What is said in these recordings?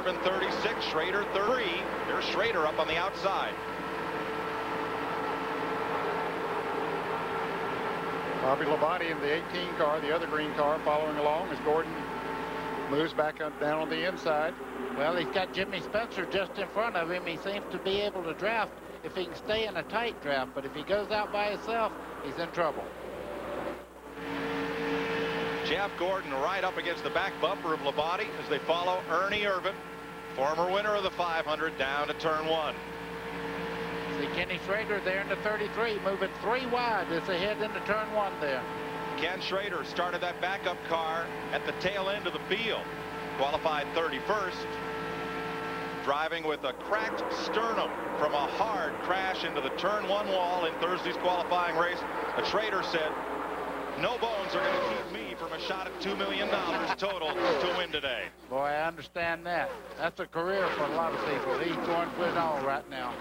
Irvin 36, Schrader 3. Here's Schrader up on the outside. Bobby Labonte in the 18 car, the other green car, following along as Gordon moves back up, down on the inside. Well, he's got Jimmy Spencer just in front of him. He seems to be able to draft if he can stay in a tight draft, but if he goes out by himself, he's in trouble. Jeff Gordon right up against the back bumper of Labonte as they follow Ernie Irvin, former winner of the 500, down to turn 1. See Kenny Schrader there in the 33, moving 3 wide as they head into turn 1 there. Ken Schrader started that backup car at the tail end of the field. Qualified 31st. Driving with a cracked sternum from a hard crash into the turn 1 wall in Thursday's qualifying race. But Schrader said, no bones are going to keep me from a shot at $2 million total to win today. Boy, I understand that. That's a career for a lot of people. He's going for it all right now.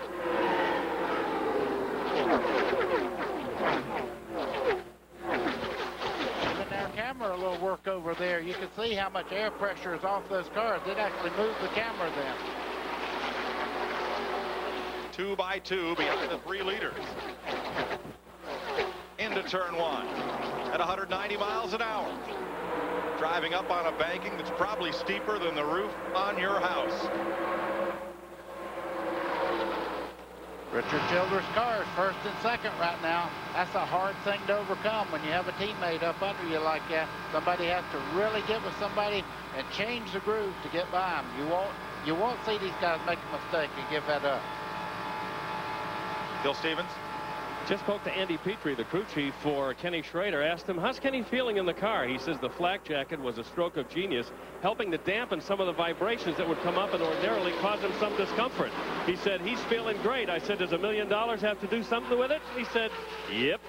Giving their camera a little work over there. You can see how much air pressure is off those cars. It actually moved the camera then. 2 by 2 behind the 3 leaders. Into turn 1 at 190 miles an hour. Driving up on a banking that's probably steeper than the roof on your house. Richard Childress' car is first and second right now. That's a hard thing to overcome when you have a teammate up under you like that. Somebody has to really get with somebody and change the groove to get by them. You won't see these guys make a mistake and give that up. Bill Stevens. Just spoke to Andy Petrie, the crew chief for Kenny Schrader. Asked him, how's Kenny feeling in the car? He says the flak jacket was a stroke of genius, helping to dampen some of the vibrations that would come up and ordinarily cause him some discomfort. He said, he's feeling great. I said, does $1 million have to do something with it? He said, yep.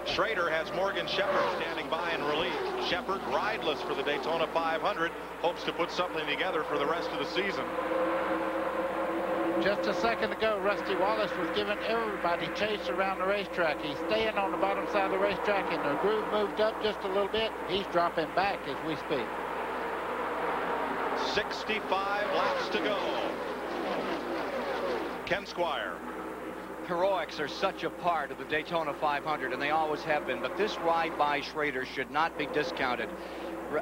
Schrader has Morgan Shepherd standing by in relief. Shepherd, rideless for the Daytona 500, hopes to put something together for the rest of the season. Just a second ago, Rusty Wallace was giving everybody chase around the racetrack. He's staying on the bottom side of the racetrack, and the groove moved up just a little bit. He's dropping back as we speak. 65 laps to go. Ken Squire. Heroics are such a part of the Daytona 500, and they always have been, but this ride by Schrader should not be discounted.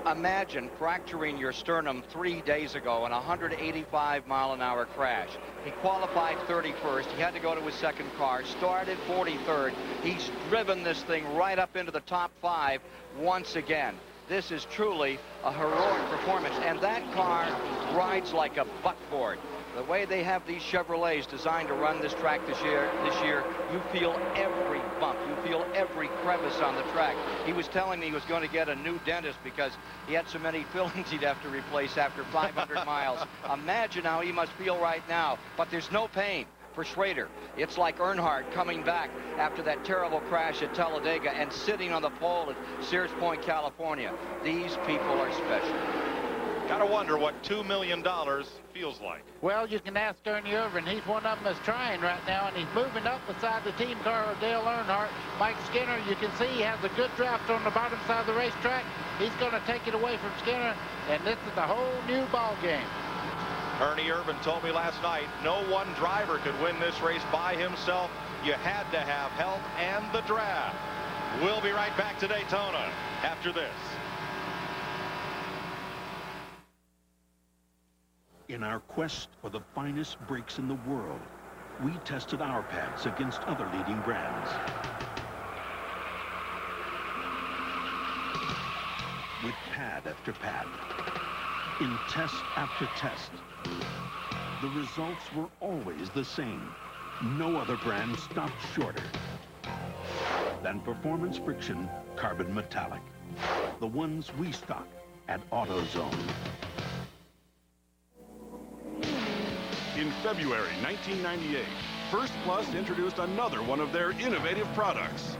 Imagine fracturing your sternum 3 days ago in a 185-mile-an-hour crash. He qualified 31st. He had to go to his second car, started 43rd. He's driven this thing right up into the top 5 once again. This is truly a heroic performance, and that car rides like a buckboard. The way they have these Chevrolets designed to run this track this year, you feel every bump. You feel every crevice on the track. He was telling me he was going to get a new dentist because he had so many fillings he'd have to replace after 500 miles. Imagine how he must feel right now. But there's no pain for Schrader. It's like Earnhardt coming back after that terrible crash at Talladega and sitting on the pole at Sears Point, California. These people are special. Gotta wonder what $2 million feels like. Well, you can ask Ernie Irvin. He's one of them that's trying right now, and he's moving up beside the team car of Dale Earnhardt. Mike Skinner, you can see he has a good draft on the bottom side of the racetrack. He's going to take it away from Skinner, and this is a whole new ball game. Ernie Irvin told me last night, no one driver could win this race by himself. You had to have help and the draft. We'll be right back to Daytona after this. In our quest for the finest brakes in the world, we tested our pads against other leading brands. With pad after pad, in test after test, the results were always the same. No other brand stopped shorter than Performance Friction Carbon Metallic, the ones we stock at AutoZone. In February 1998, First Plus introduced another one of their innovative products.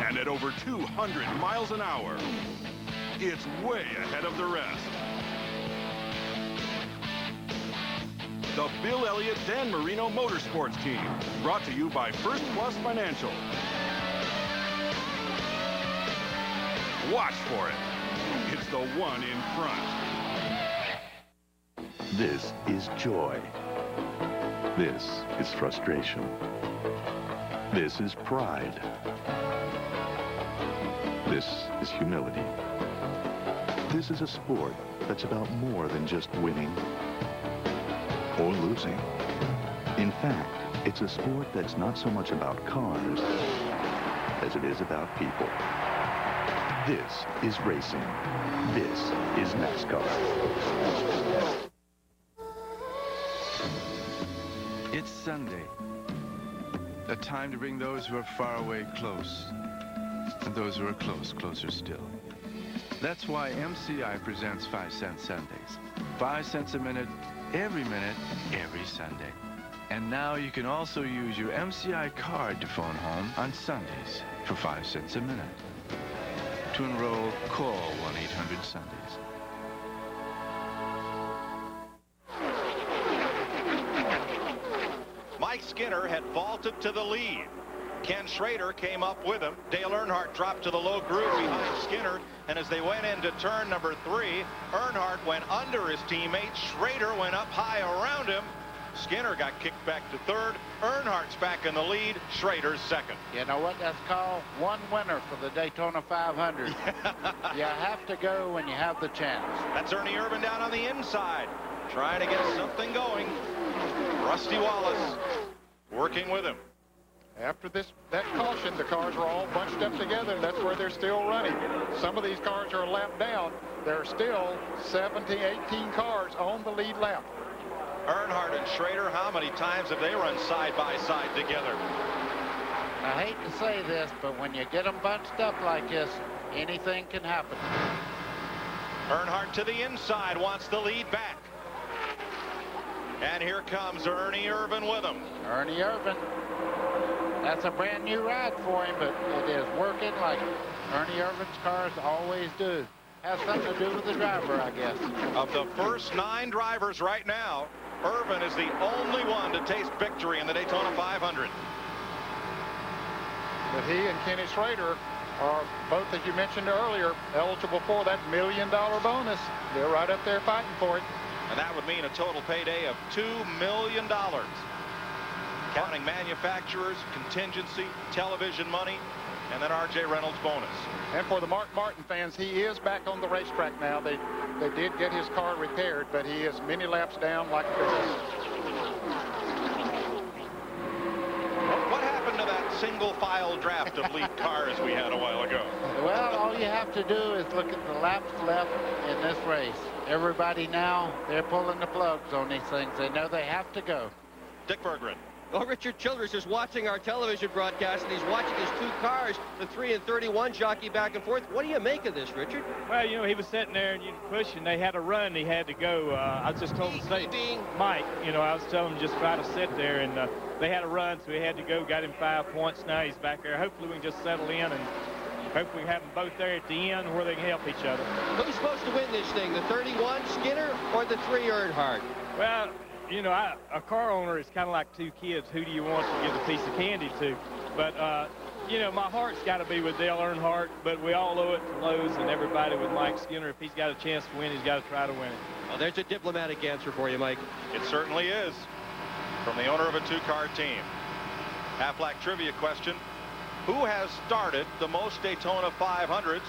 And at over 200 miles an hour, it's way ahead of the rest. The Bill Elliott Dan Marino Motorsports Team, brought to you by First Plus Financial. Watch for it. It's the one in front. This is joy. This is frustration. This is pride. This is humility. This is a sport that's about more than just winning or losing. In fact, it's a sport that's not so much about cars as it is about people. This is racing. This is NASCAR. It's Sunday. A time to bring those who are far away close, and those who are close, closer still. That's why MCI presents 5 Cent Sundays. 5 cents a minute, every Sunday. And now you can also use your MCI card to phone home on Sundays for 5 cents a minute. To enroll, call 1-800-SUNDAYS. Mike Skinner had vaulted to the lead. Ken Schrader came up with him. Dale Earnhardt dropped to the low groove behind Skinner, and as they went into turn number 3, Earnhardt went under his teammate. Schrader went up high around him. Skinner got kicked back to third. Earnhardt's back in the lead. Schrader's second. You know what that's called? One winner for the Daytona 500. You have to go when you have the chance. That's Ernie Irvan down on the inside, trying to get something going. Rusty Wallace working with him. After that caution, the cars are all bunched up together. That's where they're still running. Some of these cars are a lap down. There are still 17, 18 cars on the lead lap. Earnhardt and Schrader, how many times have they run side by side together? I hate to say this, but when you get them bunched up like this, anything can happen. Earnhardt to the inside, wants the lead back. And here comes Ernie Irvan with him. Ernie Irvan. That's a brand new ride for him, but it is working like Ernie Irvan's cars always do. Has something to do with the driver, I guess. Of the first 9 drivers right now, Irvan is the only one to taste victory in the Daytona 500. But he and Kenny Schrader are both, as you mentioned earlier, eligible for that $1 million bonus. They're right up there fighting for it. And that would mean a total payday of $2 million. Counting manufacturers, contingency, television money, and then R.J. Reynolds bonus. And for the Mark Martin fans, he is back on the racetrack now. They did get his car repaired, but he is many laps down like this. What happened to that single file draft of lead cars we had a while ago? Well, all you have to do is look at the laps left in this race. Everybody now, they're pulling the plugs on these things. They know they have to go. Dick Berggren. Well, Richard Childress is watching our television broadcast, and he's watching his 2 cars, the 3 and 31, jockey back and forth. What do you make of this, Richard? Well, you know, he was sitting there and you push, and they had a run. He had to go. I just told him to say, Mike, you know, I was telling him just try to sit there, and they had a run, so he had to go. Got him 5 points. Now he's back there. Hopefully we can just settle in, and hopefully we have them both there at the end where they can help each other. Who's supposed to win this thing, the 31 Skinner or the 3 Earnhardt? Well, you know, a car owner is kind of like 2 kids. Who do you want to give a piece of candy to? But, you know, my heart's got to be with Dale Earnhardt, but we all owe it to Lowe's and everybody with Mike Skinner. If he's got a chance to win, he's got to try to win it. Well, there's a diplomatic answer for you, Mike. It certainly is. From the owner of a 2-car team. Aflac trivia question. Who has started the most Daytona 500s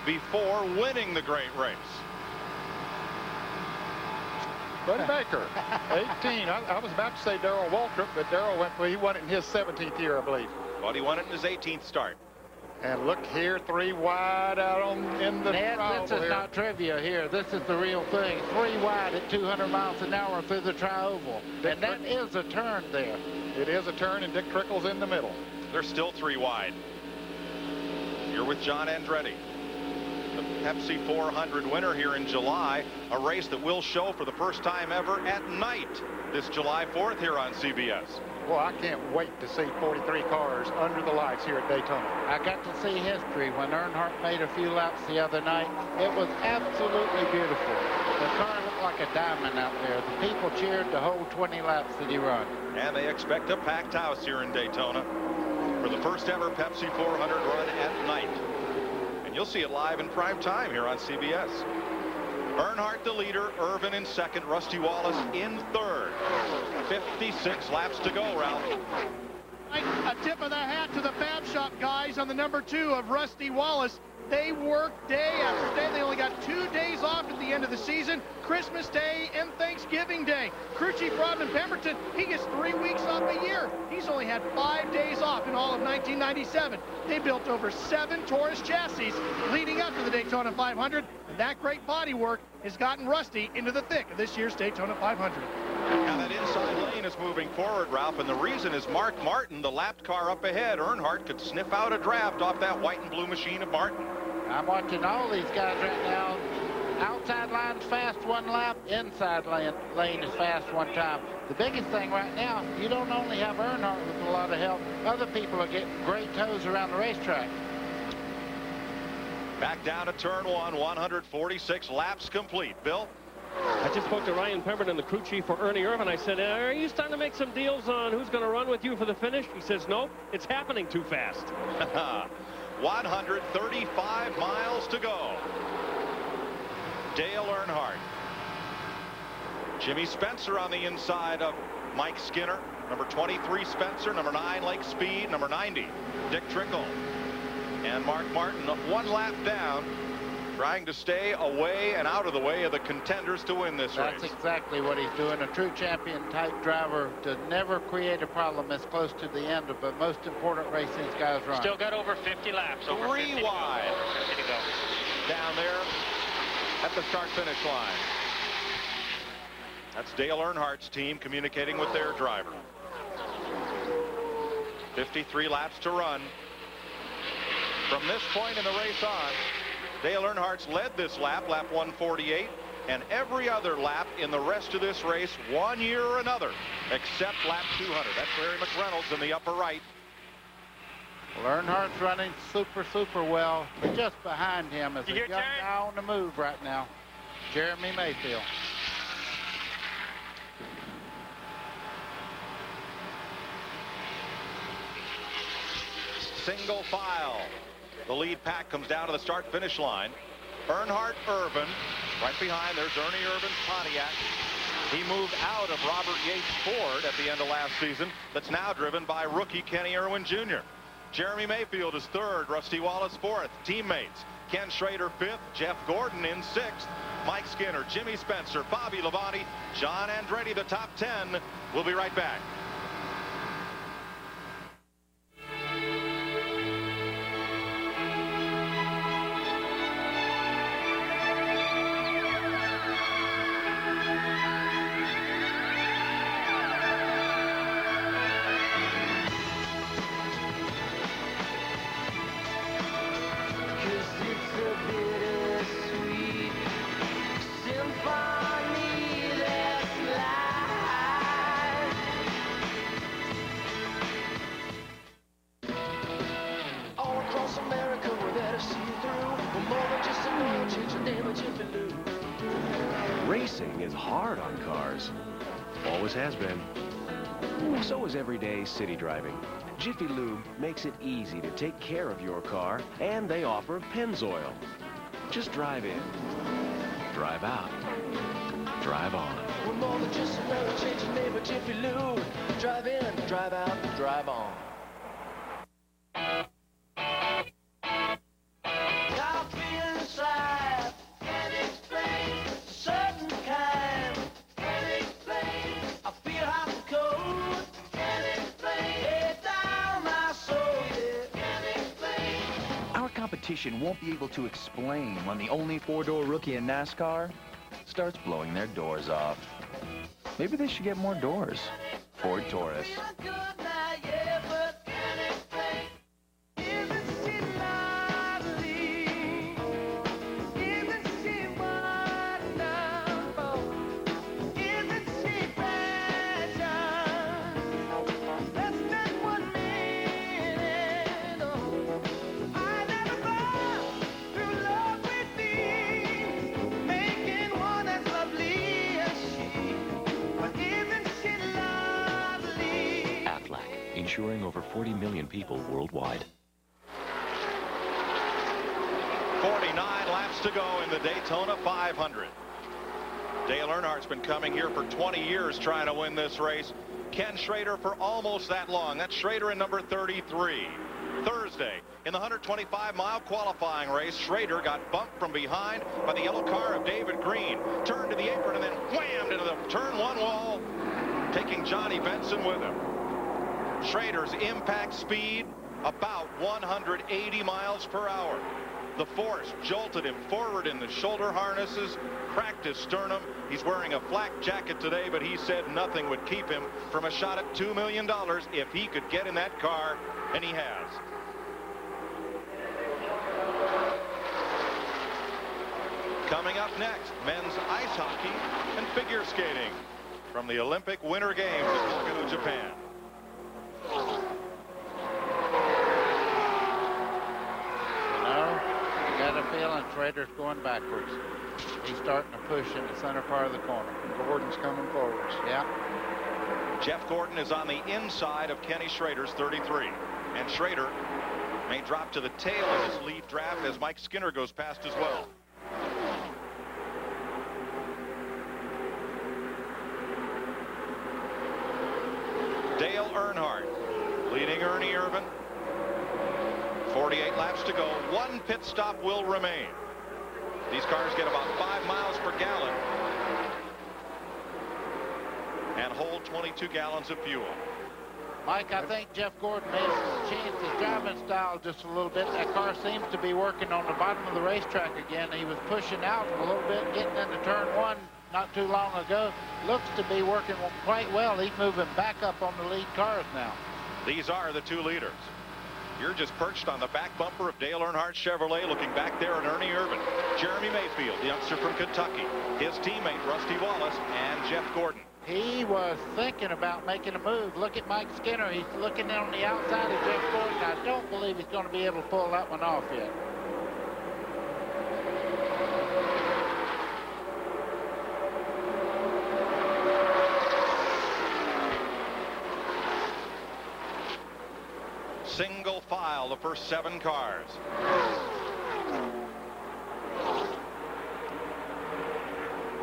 before winning the great race? Buddy Baker, 18. I was about to say Darrell Waltrip, but Darrell he won it in his 17th year, I believe. Well, he won it in his 18th start. And look here, 3 wide out in the Ned, this is not trivia here. This is the real thing. 3 wide at 200 miles an hour through the tri-oval. And that is a turn there. It is a turn, and Dick Trickle's in the middle. They're still 3 wide. You're with John Andretti. The Pepsi 400 winner here in July, a race that will show for the first time ever at night this July 4th here on CBS. Well, I can't wait to see 43 cars under the lights here at Daytona. I got to see history when Earnhardt made a few laps the other night. It was absolutely beautiful. The car looked like a diamond out there. The people cheered the whole 20 laps that he ran. And they expect a packed house here in Daytona for the first ever Pepsi 400 run at night. And you'll see it live in prime time here on CBS. Earnhardt the leader, Irvin in second, Rusty Wallace in third. 56 laps to go, Ralph. A tip of the hat to the Fab Shop guys on the number 2 of Rusty Wallace. They work day after day. They only got 2 days off at the end of the season, Christmas Day and Thanksgiving Day. Crew Chief Rodman Pemberton, he gets 3 weeks off a year. He's only had 5 days off in all of 1997. They built over 7 Taurus chassis leading up to the Daytona 500. And that great body work has gotten Rusty into the thick of this year's Daytona 500. Now that inside lane is moving forward, Ralph, and the reason is Mark Martin, the lapped car up ahead. Earnhardt could sniff out a draft off that white and blue machine of Martin. I'm watching all these guys right now. Outside line's fast 1 lap, inside lane is fast 1 time. The biggest thing right now, you don't only have Earnhardt with a lot of help, other people are getting great toes around the racetrack. Back down to turn 1, 146 laps complete. Bill? I just spoke to Ryan Pemberton, the crew chief for Ernie Irvin. I said, are you starting to make some deals on who's going to run with you for the finish? He says, nope, it's happening too fast. 135 miles to go. Dale Earnhardt. Jimmy Spencer on the inside of Mike Skinner. Number 23, Spencer. Number 9, Lake Speed. Number 90, Dick Trickle. And Mark Martin 1 lap down, trying to stay away and out of the way of the contenders to win this race. That's exactly what he's doing. A true champion type driver to never create a problem as close to the end of the most important race these guys run. Still got over 50 laps. Over 3 wide. 50 to go. Down there at the start-finish line. That's Dale Earnhardt's team communicating with their driver. 53 laps to run. From this point in the race on, Dale Earnhardt's led this lap, lap 148, and every other lap in the rest of this race, 1 year or another, except lap 200. That's Larry McReynolds in the upper right. Well, Earnhardt's running super well. Just behind him is a young guy on the move right now, Jeremy Mayfield. Single file. The lead pack comes down to the start-finish line. Earnhardt, Irvin. Right behind, there's Ernie Irvin's Pontiac. He moved out of Robert Yates Ford at the end of last season. That's now driven by rookie Kenny Irwin Jr. Jeremy Mayfield is 3rd. Rusty Wallace 4th. Teammates: Ken Schrader 5th. Jeff Gordon in 6th. Mike Skinner, Jimmy Spencer, Bobby Labonte, John Andretti, the top 10. We'll be right back. Racing is hard on cars. Always has been. So is everyday city driving. Jiffy Lube makes it easy to take care of your car, and they offer Pennzoil. Just drive in, drive out, drive on. We're more than just another change your name, but Jiffy Lube. Drive in, drive out, drive on. Competition won't be able to explain when the only 4-door rookie in NASCAR starts blowing their doors off. Maybe they should get more doors. Ford Taurus. Insuring over 40 million people worldwide. 49 laps to go in the Daytona 500. Dale Earnhardt's been coming here for 20 years trying to win this race. Ken Schrader for almost that long. That's Schrader in number 33. Thursday, in the 125-mile qualifying race, Schrader got bumped from behind by the yellow car of David Green, turned to the apron and then whammed into the turn one wall, taking Johnny Benson with him. Schrader's impact speed about 180 miles per hour. The force jolted him forward in the shoulder harnesses, cracked his sternum. He's wearing a flak jacket today, but he said nothing would keep him from a shot at $2 million if he could get in that car, and he has. Coming up next, men's ice hockey and figure skating from the Olympic Winter Games in Nagano, Japan. Got a feeling Schrader's going backwards. He's starting to push in the center part of the corner. Gordon's coming forwards. Yeah. Jeff Gordon is on the inside of Kenny Schrader's 33. And Schrader may drop to the tail of his lead draft as Mike Skinner goes past as well. Dale Earnhardt leading Ernie Irvan. 48 laps to go. One pit stop will remain. These cars get about 5 miles per gallon and hold 22 gallons of fuel. Mike, I think Jeff Gordon may have changed his driving style just a little bit. That car seems to be working on the bottom of the racetrack again. He was pushing out a little bit, getting into turn one not too long ago. Looks to be working quite well. He's moving back up on the lead cars now. These are the two leaders. You're just perched on the back bumper of Dale Earnhardt Chevrolet, looking back there at Ernie Irvan, Jeremy Mayfield, the youngster from Kentucky, his teammate Rusty Wallace, and Jeff Gordon. He was thinking about making a move. Look at Mike Skinner. He's looking on the outside of Jeff Gordon. I don't believe he's going to be able to pull that one off yet. Single file, the first 7 cars.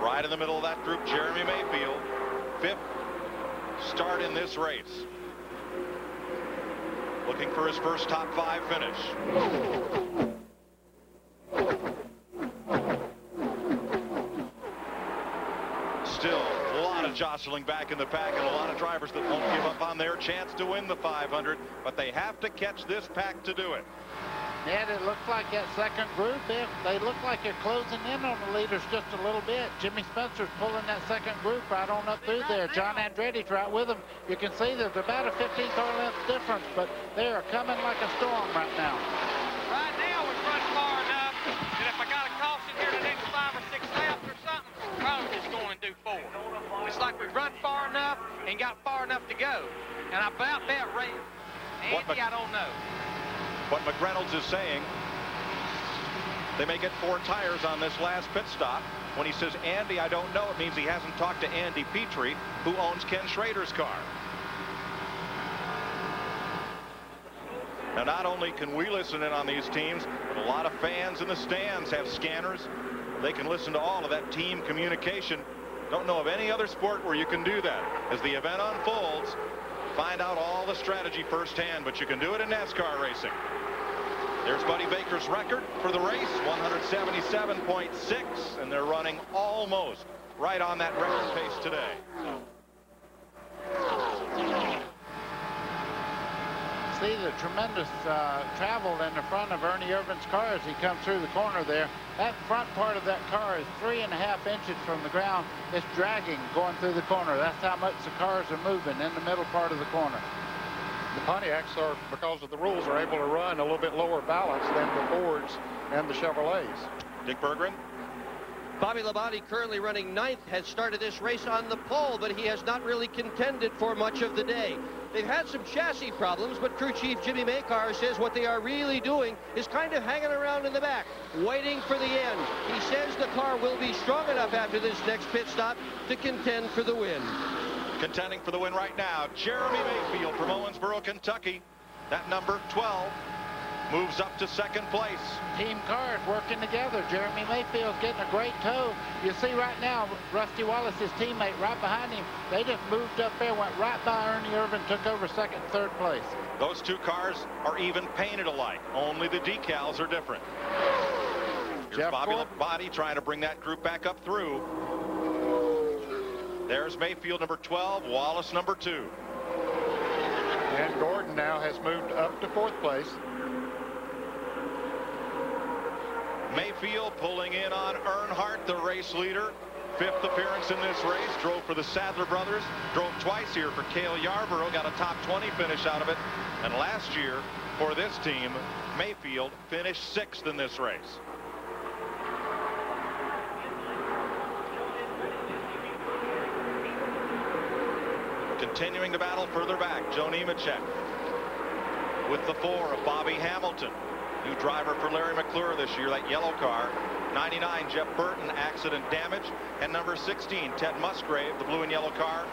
Right in the middle of that group, Jeremy Mayfield, 5th start in this race. Looking for his first top 5 finish. Still a lot of jostling back in the pack and a lot of drivers that won't give up on their chance to win the 500, but they have to catch this pack to do it. Ned, it looks like that second group, they look like they're closing in on the leaders just a little bit. Jimmy Spencer's pulling that second group right on up through there. John Andretti's right with him. You can see there's about a 15-car length difference, but they are coming like a storm right now. Right now, we've run far enough that if I got a caution here the next 5 or 6 laps or something, probably just going to do 4. It's like we've run far enough and got far enough to go. And I about bet Ray, Andy, I don't know. What McReynolds is saying, they may get 4 tires on this last pit stop. When he says, Andy, I don't know, it means he hasn't talked to Andy Petrie, who owns Ken Schrader's car. Now, not only can we listen in on these teams, but a lot of fans in the stands have scanners. They can listen to all of that team communication. Don't know of any other sport where you can do that. As the event unfolds, find out all the strategy firsthand, but you can do it in NASCAR racing. There's Buddy Baker's record for the race, 177.6, and they're running almost right on that record pace today. See the tremendous travel in the front of Ernie Irvan's car as he comes through the corner there. That front part of that car is 3.5 inches from the ground. It's dragging going through the corner. That's how much the cars are moving in the middle part of the corner. The Pontiacs are, because of the rules, are able to run a little bit lower balance than the Fords and the Chevrolets. Dick Berggren. Bobby Labonte, currently running 9th, has started this race on the pole, but he has not really contended for much of the day. They've had some chassis problems, but crew chief Jimmy Makar says what they are really doing is kind of hanging around in the back, waiting for the end. He says the car will be strong enough after this next pit stop to contend for the win. Contending for the win right now, Jeremy Mayfield from Owensboro, Kentucky. That number 12. moves up to second place. Team cars working together. Jeremy Mayfield's getting a great tow. You see right now, Rusty Wallace, his teammate, right behind him. They just moved up there, went right by Ernie Irvin, took over second and third place. Those two cars are even painted alike. Only the decals are different. Here's Bobby Labonte trying to bring that group back up through. There's Mayfield, number 12, Wallace, number 2. And Gordon now has moved up to fourth place. Mayfield pulling in on Earnhardt, the race leader. 5th appearance in this race. Drove for the Sadler brothers. Drove twice here for Cale Yarborough. Got a top 20 finish out of it. And last year, for this team, Mayfield finished 6th in this race. Continuing the battle further back, Joe Nemechek with the 4 of Bobby Hamilton. New driver for Larry McClure this year, that yellow car. 99, Jeff Burton, accident damage. And number 16, Ted Musgrave, the blue and yellow car,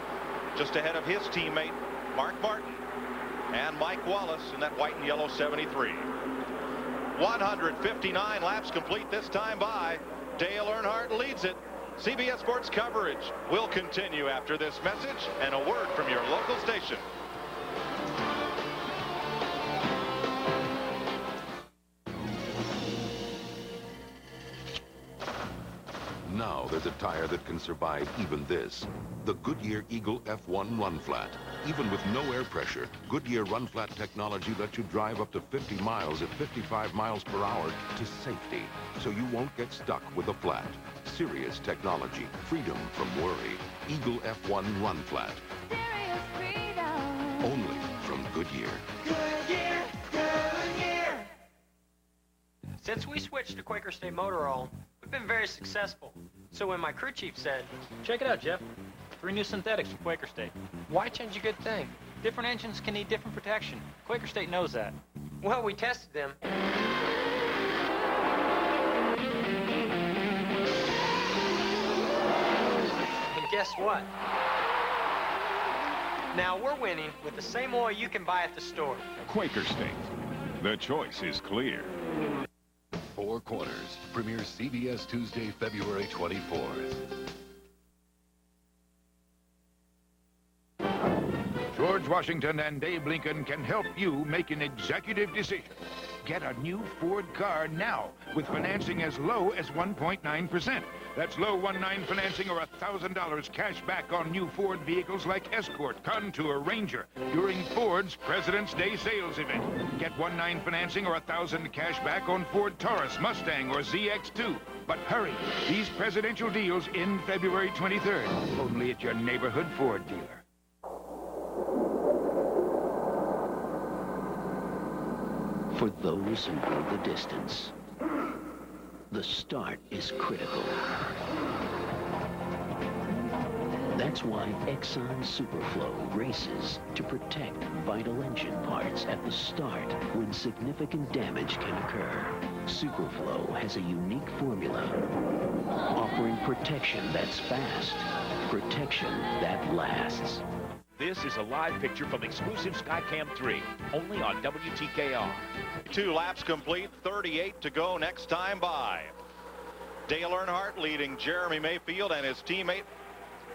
just ahead of his teammate, Mark Martin. And Mike Wallace in that white and yellow 73. 159 laps complete this time by. Dale Earnhardt leads it. CBS Sports coverage will continue after this message and a word from your local station. Now there's a tire that can survive even this. The Goodyear Eagle F1 Run Flat. Even with no air pressure, Goodyear Run Flat technology lets you drive up to 50 miles at 55 miles per hour to safety, so you won't get stuck with a flat. Serious technology, freedom from worry. Eagle F1 Run Flat. Serious freedom. Only from Goodyear. Goodyear, Goodyear. Since we switched to Quaker State Motor Oil, we've been very successful. So when my crew chief said, check it out, Jeff. 3 new synthetics from Quaker State. Why change a good thing? Different engines can need different protection. Quaker State knows that. Well, we tested them. And guess what? Now we're winning with the same oil you can buy at the store. Quaker State. The choice is clear. Four Corners premieres CBS Tuesday, February 24th. George Washington and Dave Lincoln can help you make an executive decision. Get a new Ford car now with financing as low as 1.9%. That's low 1.9 financing or $1,000 cash back on new Ford vehicles like Escort, Contour, Ranger during Ford's President's Day sales event. Get 1.9 financing or $1,000 cash back on Ford Taurus, Mustang, or ZX2. But hurry, these presidential deals end February 23rd. Only at your neighborhood Ford dealer. For those who go the distance, the start is critical. That's why Exxon Superflow races to protect vital engine parts at the start when significant damage can occur. Superflow has a unique formula, offering protection that's fast, protection that lasts. This is a live picture from exclusive Skycam 3, only on WTKR. 2 laps complete, 38 to go next time by. Dale Earnhardt leading Jeremy Mayfield and his teammate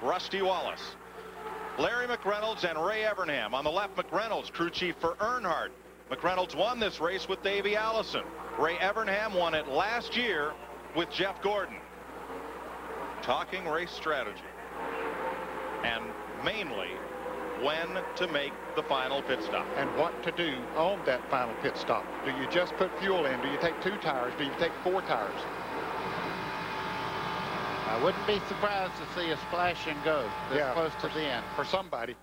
Rusty Wallace. Larry McReynolds and Ray Evernham on the left. McReynolds, crew chief for Earnhardt. McReynolds won this race with Davey Allison. Ray Evernham won it last year with Jeff Gordon. Talking race strategy. And mainly when to make the final pit stop. And what to do on that final pit stop. Do you just put fuel in? Do you take 2 tires? Do you take 4 tires? I wouldn't be surprised to see a splash and go this close to the end. For somebody,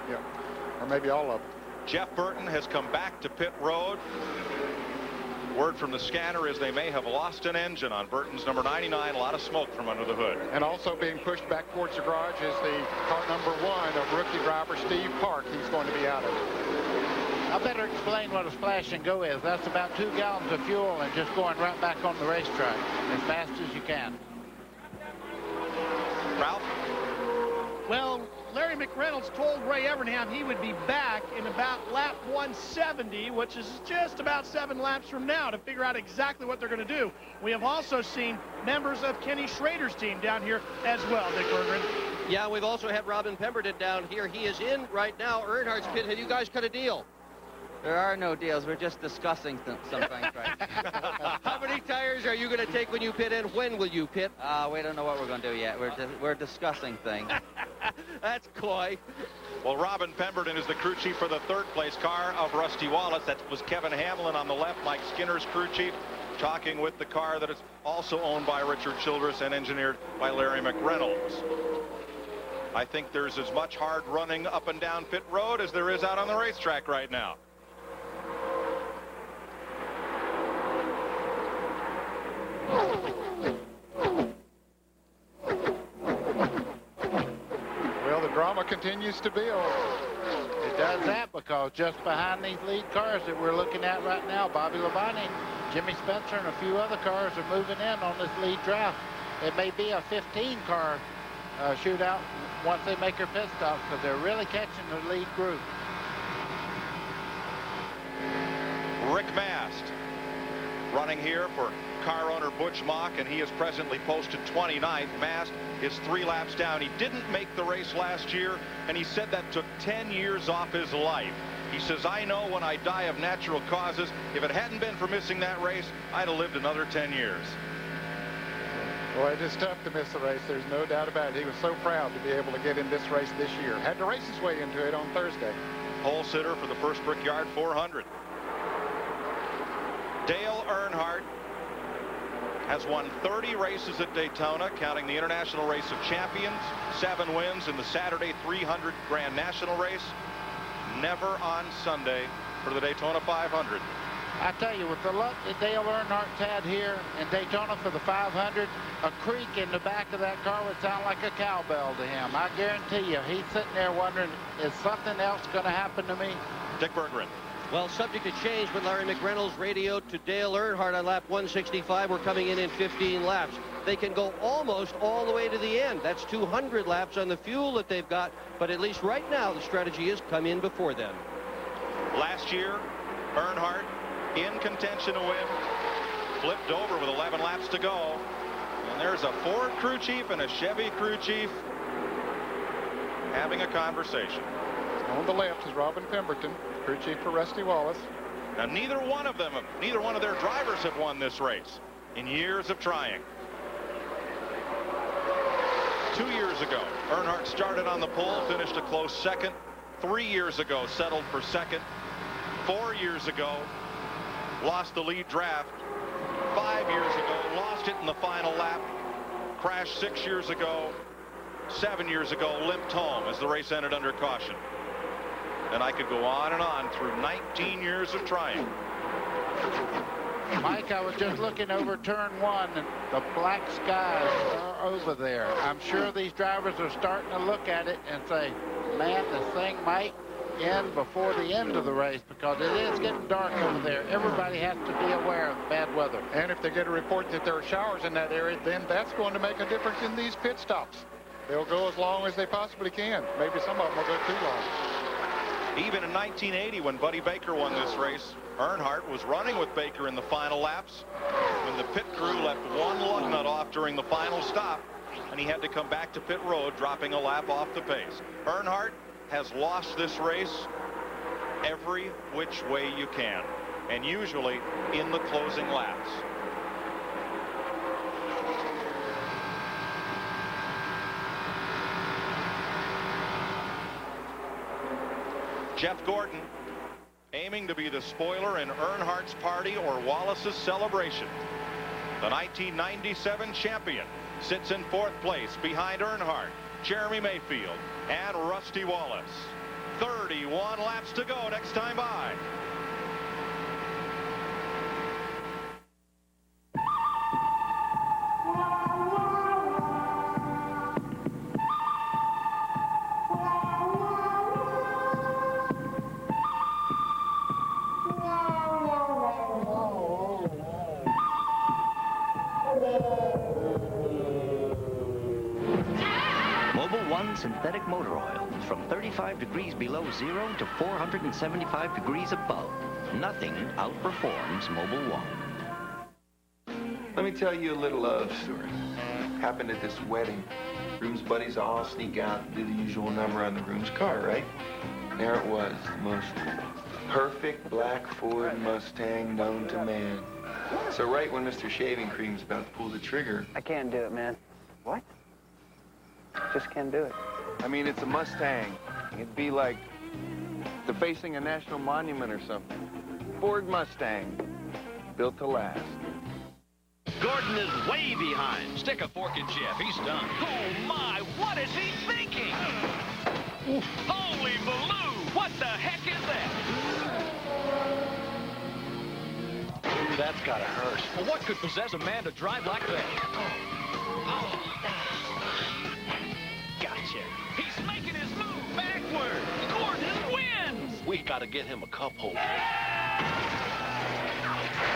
yeah, or maybe all of them. Jeff Burton has come back to pit road. Word from the scanner is they may have lost an engine on Burton's number 99. A lot of smoke from under the hood. And also being pushed back towards the garage is the car number 1 of rookie driver Steve Park. He's going to be out of it. I better explain what a splash and go is. That's about 2 gallons of fuel and just going right back on the racetrack as fast as you can. Ralph? Well, Larry McReynolds told Ray Evernham he would be back in about lap 170, which is just about 7 laps from now, to figure out exactly what they're going to do. We have also seen members of Kenny Schrader's team down here as well, Dick Berggren. Yeah, we've also had Robin Pemberton down here. He is in right now. Earnhardt's pit. Have you guys cut a deal? There are no deals. We're just discussing some things right now. How many tires are you going to take when you pit in? When will you pit? We don't know what we're going to do yet. We're discussing things. That's coy. Well, Robin Pemberton is the crew chief for the third-place car of Rusty Wallace. That was Kevin Hamlin on the left, Mike Skinner's crew chief, talking with the car that is also owned by Richard Childress and engineered by Larry McReynolds. I think there's as much hard running up and down pit road as there is out on the racetrack right now. Well, the drama continues to build. It does that because just behind these lead cars that we're looking at right now, Bobby Labonte, Jimmy Spencer, and a few other cars are moving in on this lead draft. It may be a 15-car shootout once they make their pit stops because they're really catching the lead group. Rick Mast running here for car owner Butch Mock, and he is presently posted 29th. Mast is 3 laps down. He didn't make the race last year, and he said that took 10 years off his life. He says, I know when I die of natural causes, if it hadn't been for missing that race, I'd have lived another 10 years. Boy, it is tough to miss the race. There's no doubt about it. He was so proud to be able to get in this race this year. Had to race his way into it on Thursday. Pole sitter for the first Brickyard 400. Dale Earnhardt has won 30 races at Daytona, counting the International Race of Champions, 7 wins in the Saturday 300 Grand National Race, never on Sunday for the Daytona 500. I tell you, with the luck that Dale Earnhardt's had here in Daytona for the 500, a creak in the back of that car would sound like a cowbell to him. I guarantee you, he's sitting there wondering, is something else going to happen to me? Dick Berggren. Well, subject to change when Larry McReynolds radioed to Dale Earnhardt on lap 165. We're coming in 15 laps. They can go almost all the way to the end. That's 200 laps on the fuel that they've got. But at least right now, the strategy is come in before them. Last year, Earnhardt in contention to win, flipped over with 11 laps to go. And there's a Ford crew chief and a Chevy crew chief having a conversation. On the left is Robin Pemberton, crew chief for Rusty Wallace. Now, neither one of their drivers have won this race in years of trying. 2 years ago, Earnhardt started on the pole, finished a close second. 3 years ago, settled for second. 4 years ago, lost the lead draft. 5 years ago, lost it in the final lap. Crashed 6 years ago. 7 years ago, limped home as the race ended under caution. And I could go on and on through 19 years of trying. Mike, I was just looking over turn 1, and the black skies are over there. I'm sure these drivers are starting to look at it and say, man, this thing might end before the end of the race because it is getting dark over there. Everybody has to be aware of bad weather. And if they get a report that there are showers in that area, then that's going to make a difference in these pit stops. They'll go as long as they possibly can. Maybe some of them will go too long. Even in 1980, when Buddy Baker won this race, Earnhardt was running with Baker in the final laps when the pit crew left one lug nut off during the final stop, and he had to come back to pit road, dropping a lap off the pace. Earnhardt has lost this race every which way you can, and usually in the closing laps. Jeff Gordon aiming to be the spoiler in Earnhardt's party or Wallace's celebration. The 1997 champion sits in 4th place behind Earnhardt, Jeremy Mayfield, and Rusty Wallace. 31 laps to go next time by. Mobil 1 synthetic motor oil. From 35 degrees below zero to 475 degrees above. Nothing outperforms Mobil 1. Let me tell you a little love story. Happened at this wedding. Groom's buddies all sneak out and do the usual number on the groom's car, right? There it was, the most perfect black Ford Mustang known to man. So right when Mr. Shaving Cream's about to pull the trigger... I can't do it, man. What? Just can't do it. I mean, it's a Mustang. It'd be like defacing a national monument or something. Ford Mustang, built to last. Gordon is way behind. Stick a fork in Jeff. He's done. Oh, my. What is he thinking? Holy baloo. What the heck is that? Ooh, that's got to hurt. Well, what could possess a man to drive like that? Oh. Gotcha. He's making his move backward. Gordon wins. We got to get him a cup holder.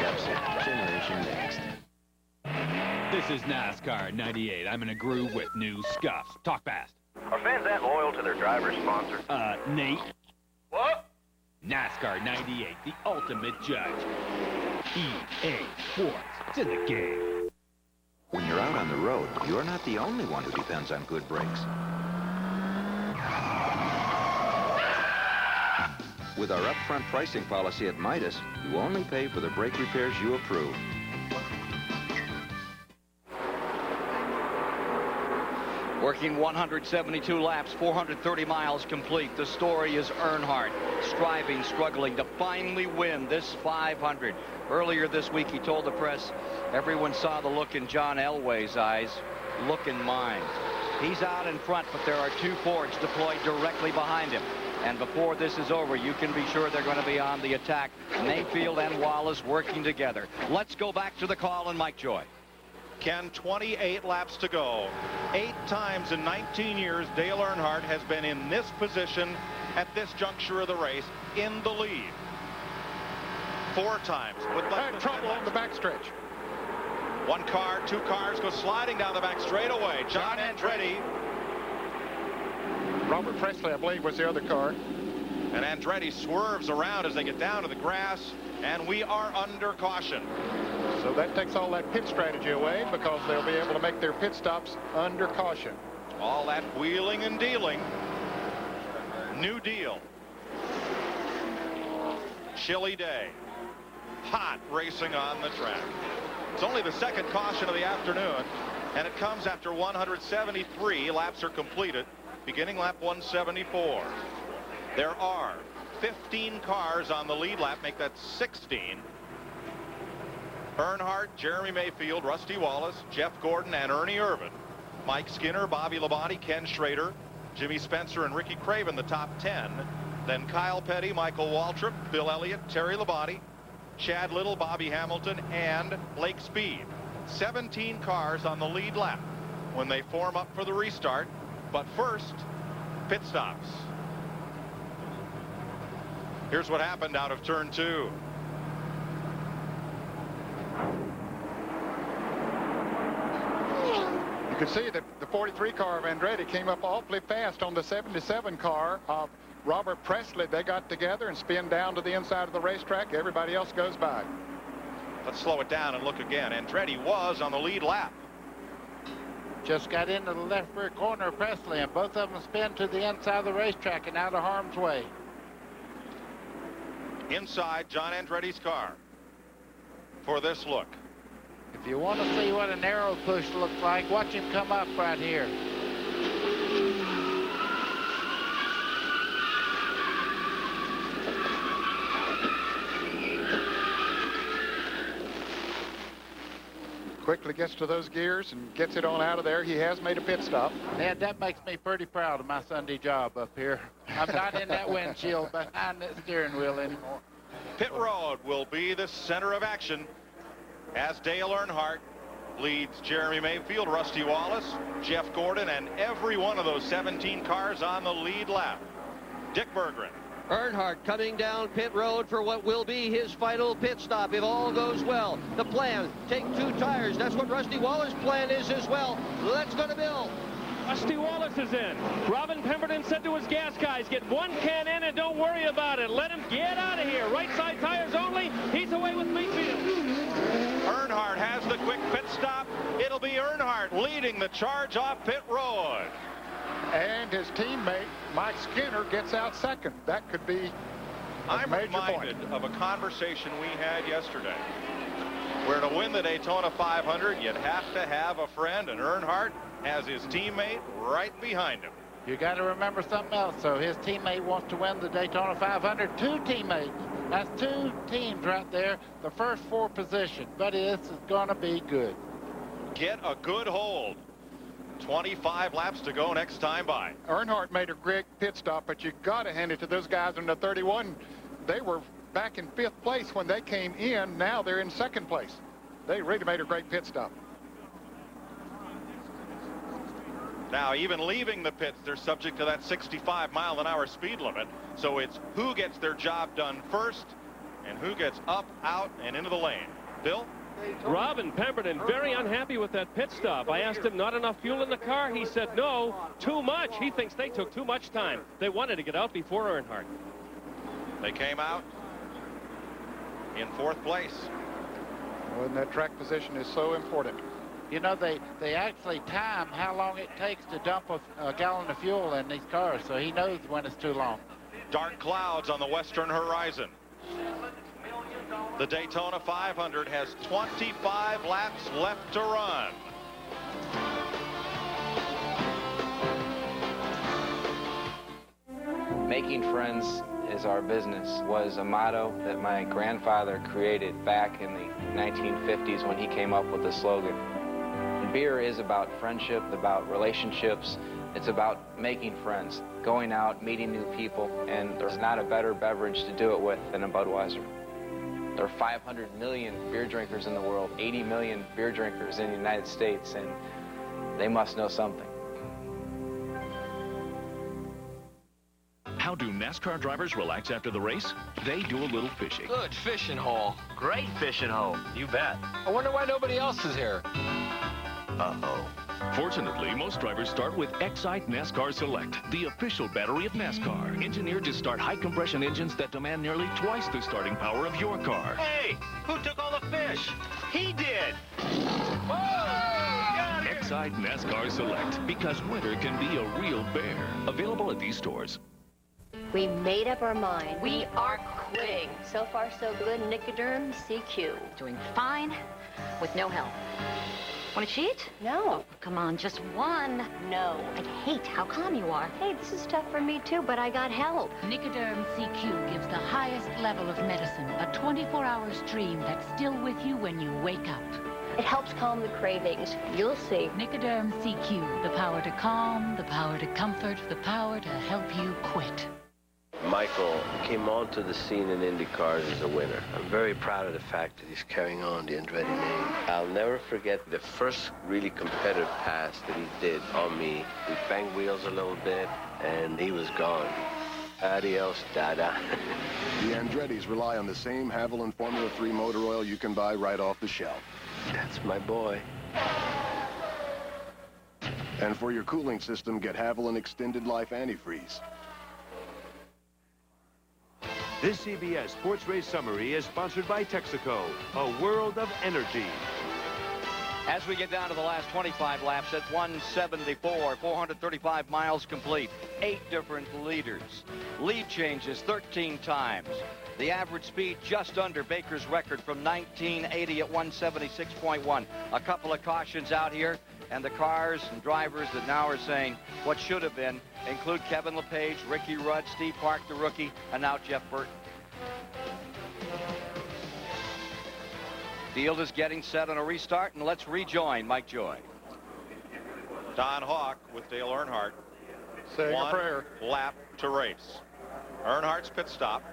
Dubstep Generation next. This is NASCAR 98. I'm in a groove with new scuffs. Talk fast. Are fans that loyal to their driver's sponsor? Nate. What? NASCAR 98, the ultimate judge. EA Sports. It's in the game. When you're out on the road, you're not the only one who depends on good brakes. With our upfront pricing policy at Midas, you only pay for the brake repairs you approve. Working 172 laps, 430 miles complete. The story is Earnhardt, striving, struggling to finally win this 500. Earlier this week, he told the press, everyone saw the look in John Elway's eyes, look in mine. He's out in front, but there are two Fords deployed directly behind him. And before this is over, you can be sure they're going to be on the attack. Mayfield and Wallace working together. Let's go back to the call and Mike Joy. Ken, 28 laps to go. 8 times in 19 years, Dale Earnhardt has been in this position at this juncture of the race in the lead. 4 times with less than trouble on the backstretch. 1 car, 2 cars go sliding down the back straightaway. John Andretti. Robert Presley, I believe, was the other car. And Andretti swerves around as they get down to the grass, and we are under caution. So that takes all that pit strategy away because they'll be able to make their pit stops under caution. All that wheeling and dealing. New deal. Chilly day. Hot racing on the track. It's only the second caution of the afternoon, and it comes after 173 laps are completed, beginning lap 174. There are 15 cars on the lead lap, make that 16. Earnhardt, Jeremy Mayfield, Rusty Wallace, Jeff Gordon, and Ernie Irvan. Mike Skinner, Bobby Labonte, Ken Schrader, Jimmy Spencer, and Ricky Craven, the top 10. Then Kyle Petty, Michael Waltrip, Bill Elliott, Terry Labonte, Chad Little, Bobby Hamilton, and Blake Speed. 17 cars on the lead lap when they form up for the restart. But first, pit stops. Here's what happened out of turn 2. You can see that the 43 car of Andretti came up awfully fast on the 77 car of Robert Presley. They got together and spin down to the inside of the racetrack. Everybody else goes by. Let's slow it down and look again. Andretti was on the lead lap. Just got into the left rear corner of Presley, and both of them spin to the inside of the racetrack and out of harm's way. Inside John Andretti's car for this look. If you want to see what an arrow push looks like, watch him come up right here. Quickly gets to those gears and gets it on out of there. He has made a pit stop. Yeah, that makes me pretty proud of my Sunday job up here. I'm not in that windshield behind that steering wheel anymore. Pit road will be the center of action as Dale Earnhardt leads Jeremy Mayfield, Rusty Wallace, Jeff Gordon, and every one of those 17 cars on the lead lap. Dick Berggren. Earnhardt coming down pit road for what will be his final pit stop if all goes well. The plan, take 2 tires. That's what Rusty Waller's plan is as well. Let's go to Bill. Rusty Wallace is in. Robin Pemberton said to his gas guys, get one can in and don't worry about it. Let him get out of here. Right side tires only. He's away with Mayfield. Earnhardt has the quick pit stop. It'll be Earnhardt leading the charge off pit road. And his teammate, Mike Skinner, gets out second. That could be a major point. I'm reminded of a conversation we had yesterday, where to win the Daytona 500, you'd have to have a friend, and Earnhardt has his teammate right behind him. You got to remember something else. So his teammate wants to win the Daytona 500. Two teammates. That's two teams right there. The first four position. Buddy, this is going to be good. Get a good hold. 25 laps to go next time by. Earnhardt made a great pit stop, but you got to hand it to those guys in the 31. They were back in 5th place when they came in. Now they're in 2nd place. They really made a great pit stop. Now, even leaving the pits, they're subject to that 65-mile-an-hour speed limit. So it's who gets their job done first and who gets up, out, and into the lane. Bill? Robin Pemberton very unhappy with that pit stop. I asked him, not enough fuel in the car? He said, no, too much. He thinks they took too much time. They wanted to get out before Earnhardt. They came out in 4th place. Well, and that track position is so important. You know, they actually time how long it takes to dump a gallon of fuel in these cars, so he knows when it's too long. Dark clouds on the western horizon. The Daytona 500 has 25 laps left to run. Making friends is our business was a motto that my grandfather created back in the 1950s when he came up with the slogan. And beer is about friendship, about relationships. It's about making friends, going out, meeting new people, and there's not a better beverage to do it with than a Budweiser. There are 500 million beer drinkers in the world, 80 million beer drinkers in the United States, and they must know something. How do NASCAR drivers relax after the race? They do a little fishing. Good fishing hole. Great fishing hole. You bet. I wonder why nobody else is here. Uh-oh. Fortunately, most drivers start with Excite NASCAR Select, the official battery of NASCAR, engineered to start high-compression engines that demand nearly twice the starting power of your car. Hey, who took all the fish? He did. Excite NASCAR Select, because winter can be a real bear. Available at these stores. We made up our mind. We are quitting. So far, so good. Nicoderm CQ. Doing fine with no help. Want to cheat? No. Oh, come on, just one. No. I hate how calm you are. Hey, this is tough for me, too, but I got help. Nicoderm CQ gives the highest level of medicine, a 24-hour stream that's still with you when you wake up. It helps calm the cravings. You'll see. Nicoderm CQ, the power to calm, the power to comfort, the power to help you quit. Michael came onto the scene in IndyCars as a winner. I'm very proud of the fact that he's carrying on the Andretti name. I'll never forget the first really competitive pass that he did on me. We banged wheels a little bit, and he was gone. Adios, Dada. The Andrettis rely on the same Haviland Formula 3 motor oil you can buy right off the shelf. That's my boy. And for your cooling system, get Haviland Extended Life Antifreeze. This CBS Sports Race Summary is sponsored by Texaco, a world of energy. As we get down to the last 25 laps at 174, 435 miles complete, 8 different leaders. Lead changes 13 times. The average speed just under Baker's record from 1980 at 176.1. A couple of cautions out here, and the cars and drivers that now are saying what should have been include Kevin LePage, Ricky Rudd, Steve Park, the rookie, and now Jeff Burton. Field is getting set on a restart, and let's rejoin Mike Joy. Don Hawk with Dale Earnhardt. Saying One a prayer. lap to race. Earnhardt's pit stop.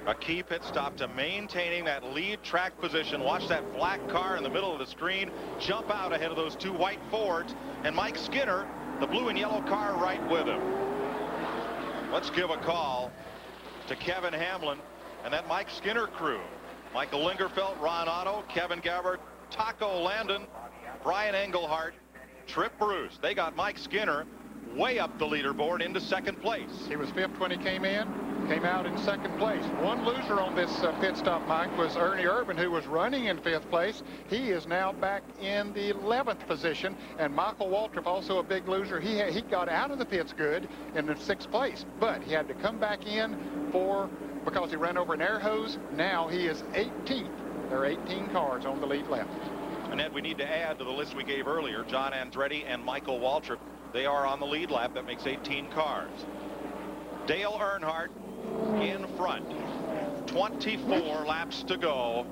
A key pit stop to maintaining that lead track position. Watch that black car in the middle of the screen jump out ahead of those 2 white Fords, and Mike Skinner, the blue and yellow car, right with him. Let's give a call to Kevin Hamlin and that Mike Skinner crew. Michael Lingerfelt, Ron Otto, Kevin Gabbard, Taco Landon, Brian Engelhardt, Trip Bruce. They got Mike Skinner way up the leaderboard into second place. He was fifth when he came out in second place. One loser on this pit stop, Mike, was Ernie Urban, who was running in fifth place. He is now back in the 11th position. And Michael Waltrip, also a big loser, he got out of the pits good in the 6th place, but he had to come back in because he ran over an air hose. Now he is 18th. There are 18 cars on the lead lap. And Ed, we need to add to the list we gave earlier, John Andretti and Michael Waltrip. They are on the lead lap. That makes 18 cars. Dale Earnhardt in front. 24 laps to go.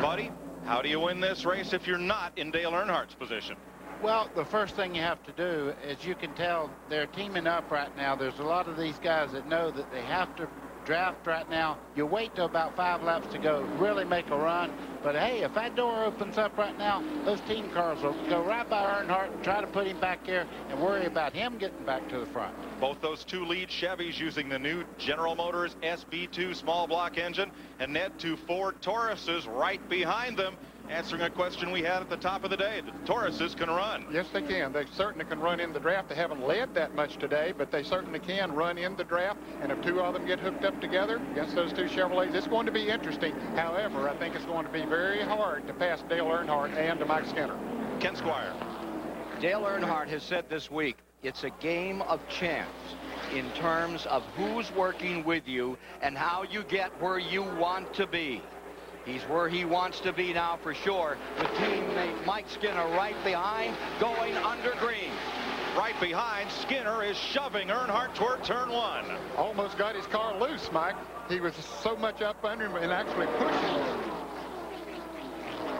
Buddy, how do you win this race if you're not in Dale Earnhardt's position? Well, the first thing you have to do is, you can tell they're teaming up right now. There's a lot of these guys that know that they have to draft right now. You wait till about 5 laps to go, really make a run. But hey, if that door opens up right now, those team cars will go right by Earnhardt and try to put him back there and worry about him getting back to the front. Both those 2 lead Chevys using the new General Motors SB2 small block engine, and Ned, 2 Ford Tauruses right behind them, answering a question we had at the top of the day. The Tauruses can run. Yes, they can. They certainly can run in the draft. They haven't led that much today, but they certainly can run in the draft. And if 2 of them get hooked up together against those 2 Chevrolets, it's going to be interesting. However, I think it's going to be very hard to pass Dale Earnhardt and to Mike Skinner. Ken Squire. Dale Earnhardt has said this week, it's a game of chance in terms of who's working with you and how you get where you want to be. He's where he wants to be now for sure, with teammate Mike Skinner right behind, going under green. Right behind, Skinner is shoving Earnhardt toward turn 1. Almost got his car loose, Mike. He was so much up under him and actually pushing him.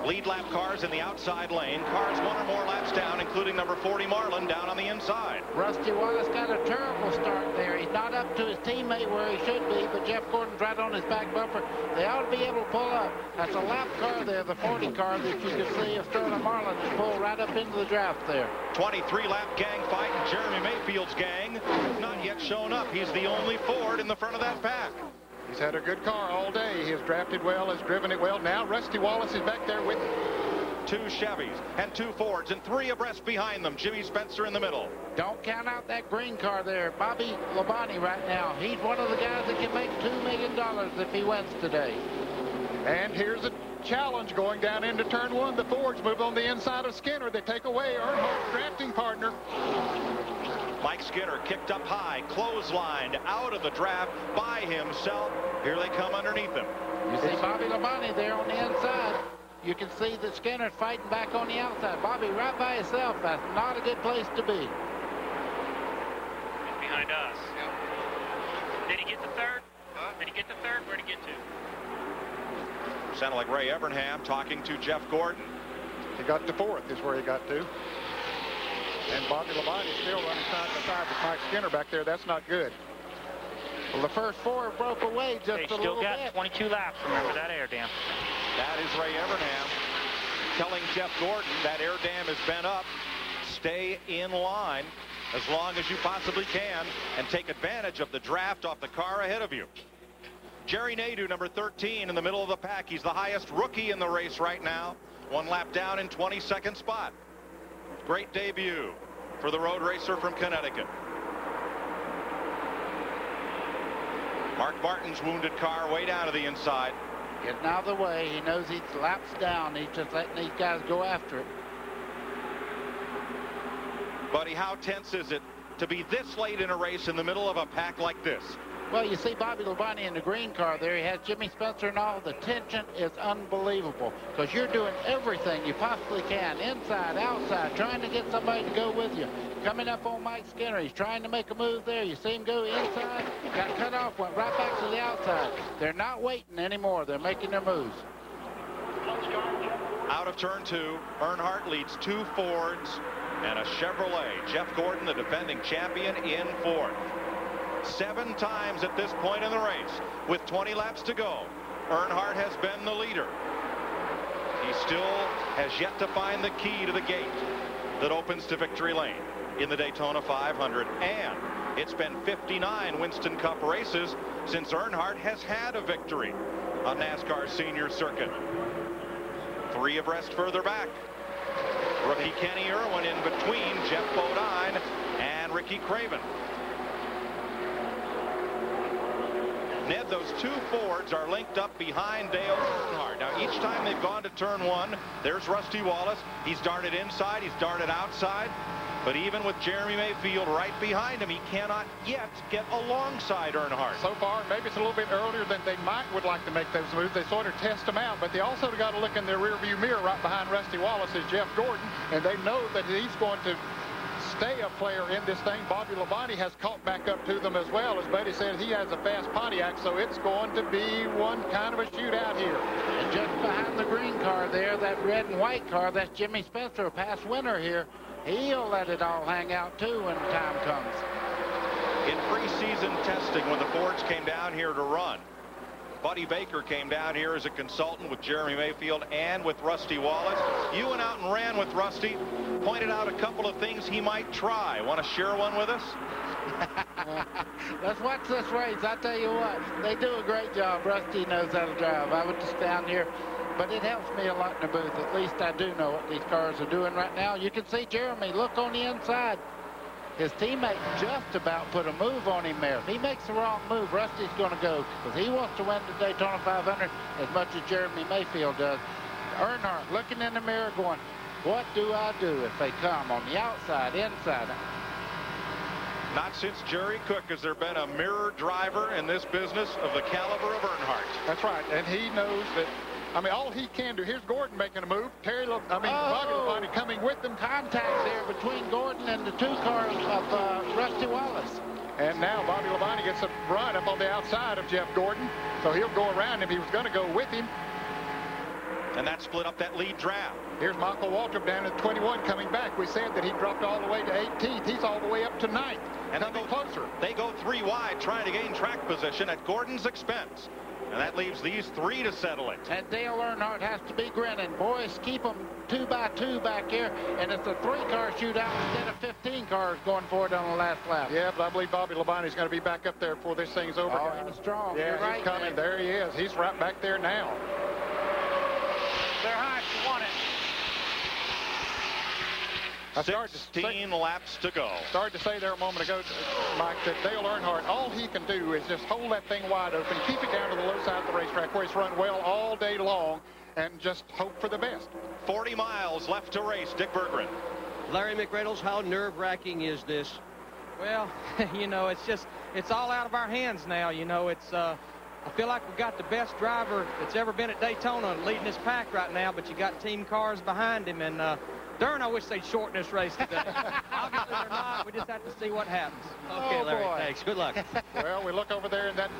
Lead lap cars in the outside lane. Cars 1 or more laps down, including number 40 Marlin down on the inside. Rusty Wallace got a terrible start there. He's not up to his teammate where he should be, but Jeff Gordon's right on his back bumper. They ought to be able to pull up. That's a lap car there, the 40 car that you can see if Sterling Marlin is pulled right up into the draft there. 23-lap gang fight. Jeremy Mayfield's gang not yet shown up. He's the only Ford in the front of that pack. He's had a good car all day. He has drafted well, has driven it well. Now Rusty Wallace is back there with him. 2 Chevys and 2 Fords and 3 abreast behind them. Jimmy Spencer in the middle. Don't count out that green car there. Bobby Labonte right now. He's one of the guys that can make $2 million if he wins today. And here's a challenge going down into turn 1. The Fords move on the inside of Skinner. They take away Earnhardt's drafting partner. Mike Skinner kicked up high, clotheslined out of the draft by himself. Here they come underneath him. You see Bobby Labonte there on the inside. You can see that Skinner's fighting back on the outside. Bobby right by himself. That's not a good place to be. He's behind us. Yep. Did he get to third? Huh? Did he get to third? Where'd he get to? Sounded like Ray Evernham talking to Jeff Gordon. He got to 4th is where he got to. And Bobby Labonte still running side by side with Mike Skinner back there. That's not good. Well, the first 4 broke away just a little bit. They still got 22 laps. Remember that air dam. That is Ray Evernham telling Jeff Gordon that air dam is bent up. Stay in line as long as you possibly can and take advantage of the draft off the car ahead of you. Jerry Nadeau, number 13 in the middle of the pack. He's the highest rookie in the race right now. 1 lap down in 22nd spot. Great debut for the road racer from Connecticut. Mark Martin's wounded car way down to the inside. Getting out of the way. He knows he's laps down. He's just letting these guys go after it. Buddy, how tense is it to be this late in a race in the middle of a pack like this? Well, you see Bobby Labonte in the green car there. He has Jimmy Spencer and all. The tension is unbelievable because you're doing everything you possibly can, inside, outside, trying to get somebody to go with you. Coming up on Mike Skinner. He's trying to make a move there. You see him go inside, got cut off, went right back to the outside. They're not waiting anymore. They're making their moves. Out of turn 2, Earnhardt leads 2 Fords and a Chevrolet. Jeff Gordon, the defending champion, in 4th. 7 times at this point in the race with 20 laps to go. Earnhardt has been the leader. He still has yet to find the key to the gate that opens to victory lane in the Daytona 500. And it's been 59 Winston Cup races since Earnhardt has had a victory on NASCAR's senior circuit. 3 abreast further back. Rookie Kenny Irwin in between Jeff Bodine and Ricky Craven. Ned, those two Fords are linked up behind Dale Earnhardt. Now, each time they've gone to turn one, there's Rusty Wallace. He's darted inside, he's darted outside. But even with Jeremy Mayfield right behind him, he cannot yet get alongside Earnhardt. So far, maybe it's a little bit earlier than they would like to make those moves. They sort of test them out, but they also got to look in their rearview mirror. Right behind Rusty Wallace is Jeff Gordon, and they know that he's going to stay a player in this thing. Bobby Labonte has caught back up to them as well. As Buddy said, he has a fast Pontiac, so it's going to be one kind of a shootout here. And just behind the green car there, that red and white car, that's Jimmy Spencer, a past winner here. He'll let it all hang out, too, when time comes. In preseason testing, when the Fords came down here to run, Buddy Baker came down here as a consultant with Jeremy Mayfield and with Rusty Wallace. You went out and ran with Rusty, pointed out a couple of things he might try. Want to share one with us? Let's watch this race. I tell you what, they do a great job. Rusty knows how to drive. I was just down here, but it helps me a lot in the booth. At least I do know what these cars are doing right now. You can see Jeremy, look on the inside. His teammate just about put a move on him there. If he makes the wrong move, Rusty's going to go, because he wants to win the Daytona 500 as much as Jeremy Mayfield does. Earnhardt looking in the mirror going, what do I do if they come on the outside, inside? Not since Jerry Cook has there been a mirror driver in this business of the caliber of Earnhardt. That's right, and he knows that. I mean, all he can do. Here's Gordon making a move. Bobby Labonte coming with them. Contact there between Gordon and the two cars of Rusty Wallace. And now Bobby Labonte gets a run up on the outside of Jeff Gordon, so he'll go around him. He was going to go with him. And that split up that lead draft. Here's Michael Waltrip down at 21 coming back. We said that he dropped all the way to 18th. He's all the way up to 9th. And they go closer. They go 3 wide, trying to gain track position at Gordon's expense. And that leaves these 3 to settle it. And Dale Earnhardt has to be grinning. Boys, keep them 2 by 2 back here. And it's a 3-car shootout instead of 15 cars going for it on the last lap. Yeah, but I believe Bobby Labonte's going to be back up there before this thing's over. Oh, he's strong. Yeah, You're right, he's coming. man. There he is. He's right back there now. Earnhardt, you won it. 16 laps to go. Started to say there a moment ago, Mike, that Dale Earnhardt, all he can do is just hold that thing wide open, keep it down to the low side of the racetrack where it's run well all day long, and just hope for the best. 40 miles left to race. Dick Berggren. Larry McReynolds, how nerve-wracking is this? Well, you know, it's all out of our hands now. You know, I feel like we've got the best driver that's ever been at Daytona leading this pack right now, but you got team cars behind him, and darn, I wish they'd shorten this race today. Obviously, they're not. We just have to see what happens. Okay, Larry, thanks. Good luck. Well, we look over there, and that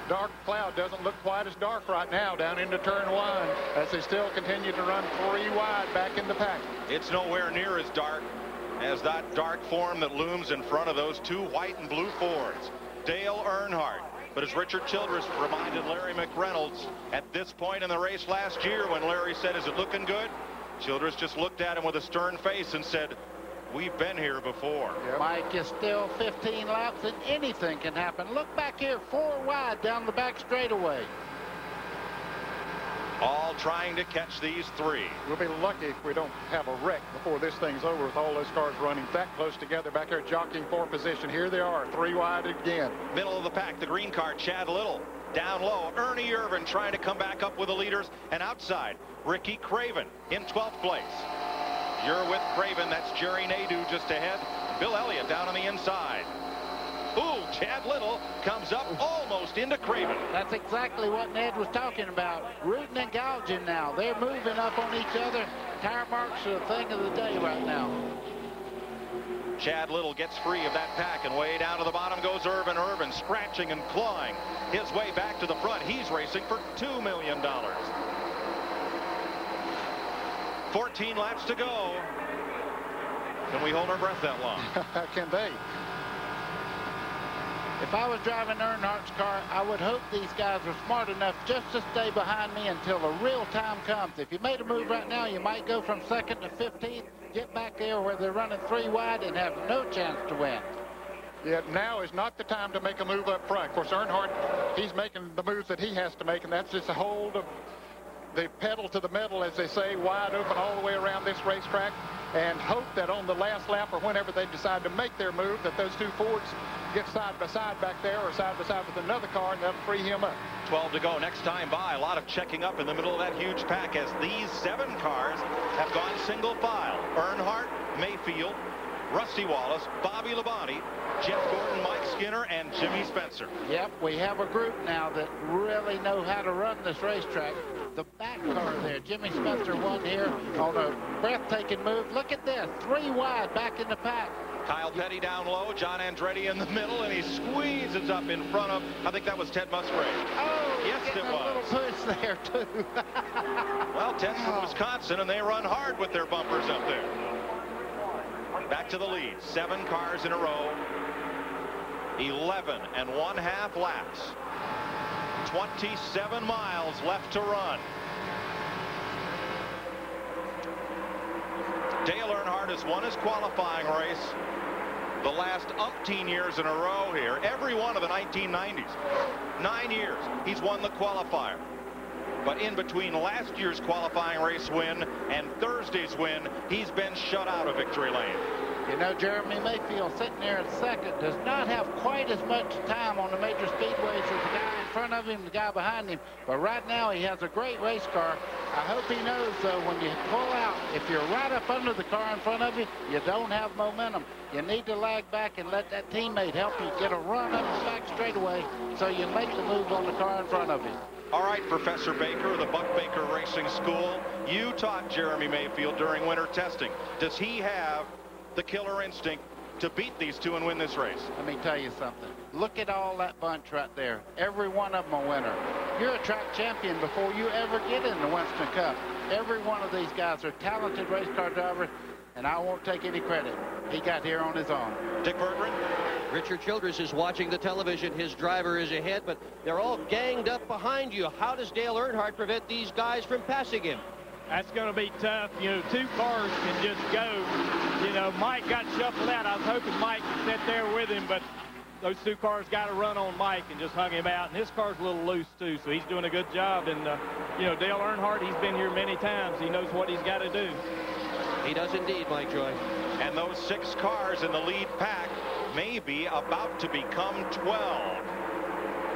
dark cloud doesn't look quite as dark right now down into turn 1 as they still continue to run 3 wide back in the pack. It's nowhere near as dark as that dark form that looms in front of those 2 white and blue Fords. Dale Earnhardt. But as Richard Childress reminded Larry McReynolds at this point in the race last year when Larry said, "Is it looking good?" Childress just looked at him with a stern face and said, "We've been here before." Yep. Mike, is still 15 laps and anything can happen. Look back here, 4 wide down the back straightaway. All trying to catch these 3. We'll be lucky if we don't have a wreck before this thing's over with all those cars running that close together back there jockeying for position. Here they are, 3 wide again. Middle of the pack, the green car, Chad Little. Down low, Ernie Irvin trying to come back up with the leaders. And outside, Ricky Craven in 12th place. You're with Craven. That's Jerry Nadeau just ahead. Bill Elliott down on the inside. Ooh, Chad Little comes up almost into Craven. That's exactly what Ned was talking about. Rooting and gouging now. They're moving up on each other. Tire marks are the thing of the day right now. Chad Little gets free of that pack, and way down to the bottom goes Irvin. Irvin scratching and clawing his way back to the front. He's racing for $2 million. 14 laps to go. Can we hold our breath that long? Can they? If I was driving Earnhardt's car, I would hope these guys are smart enough just to stay behind me until the real time comes. If you made a move right now, you might go from 2nd to 15th, get back there where they're running 3 wide and have no chance to win. Yeah, now is not the time to make a move up front. Of course, Earnhardt, he's making the moves that he has to make, and that's just a hold of the pedal to the metal, as they say, wide open all the way around this racetrack, and hope that on the last lap or whenever they decide to make their move, that those two Fords get side by side back there or side by side with another car, and that'll free him up. 12 to go. Next time by, a lot of checking up in the middle of that huge pack as these 7 cars have gone single file. Earnhardt, Mayfield, Rusty Wallace, Bobby Labonte, Jeff Gordon, Mike Skinner, and Jimmy Spencer. Yep, we have a group now that really know how to run this racetrack. The back car there, Jimmy Spencer won here on a breathtaking move. Look at this, 3 wide back in the pack. Kyle Petty down low, John Andretti in the middle, and he squeezes up in front of, I think that was Ted Musgrave. Oh, yes, it was. A little push there, too. Well, Ted's from Wisconsin, and they run hard with their bumpers up there. Back to the lead, 7 cars in a row, 11 1/2 laps, 27 miles left to run. Dale Earnhardt has won his qualifying race the last umpteen years in a row here, every one of the 1990s. 9 years he's won the qualifier. But in between last year's qualifying race win and Thursday's win, he's been shut out of victory lane. You know, Jeremy Mayfield sitting there in second does not have quite as much time on the major speedways as the guy in front of him, the guy behind him. But right now he has a great race car. I hope he knows, though, when you pull out, if you're right up under the car in front of you, you don't have momentum. You need to lag back and let that teammate help you get a run up the back straightaway so you make the move on the car in front of you. All right, Professor Baker, the Buck Baker Racing School, you taught Jeremy Mayfield during winter testing. Does he have the killer instinct to beat these two and win this race? Let me tell you something. Look at all that bunch right there. Every one of them a winner. You're a track champion before you ever get in the Winston Cup. Every one of these guys are talented race car drivers, and I won't take any credit. He got here on his own. Dick Berggren. Richard Childress is watching the television. His driver is ahead, but they're all ganged up behind you. How does Dale Earnhardt prevent these guys from passing him? That's going to be tough. You know, 2 cars can just go. You know, Mike got shuffled out. I was hoping Mike could sit there with him, but those 2 cars got to run on Mike and just hung him out. And his car's a little loose, too, so he's doing a good job. And, you know, Dale Earnhardt, he's been here many times. He knows what he's got to do. He does indeed, Mike Joy. And those 6 cars in the lead pack may be about to become 12.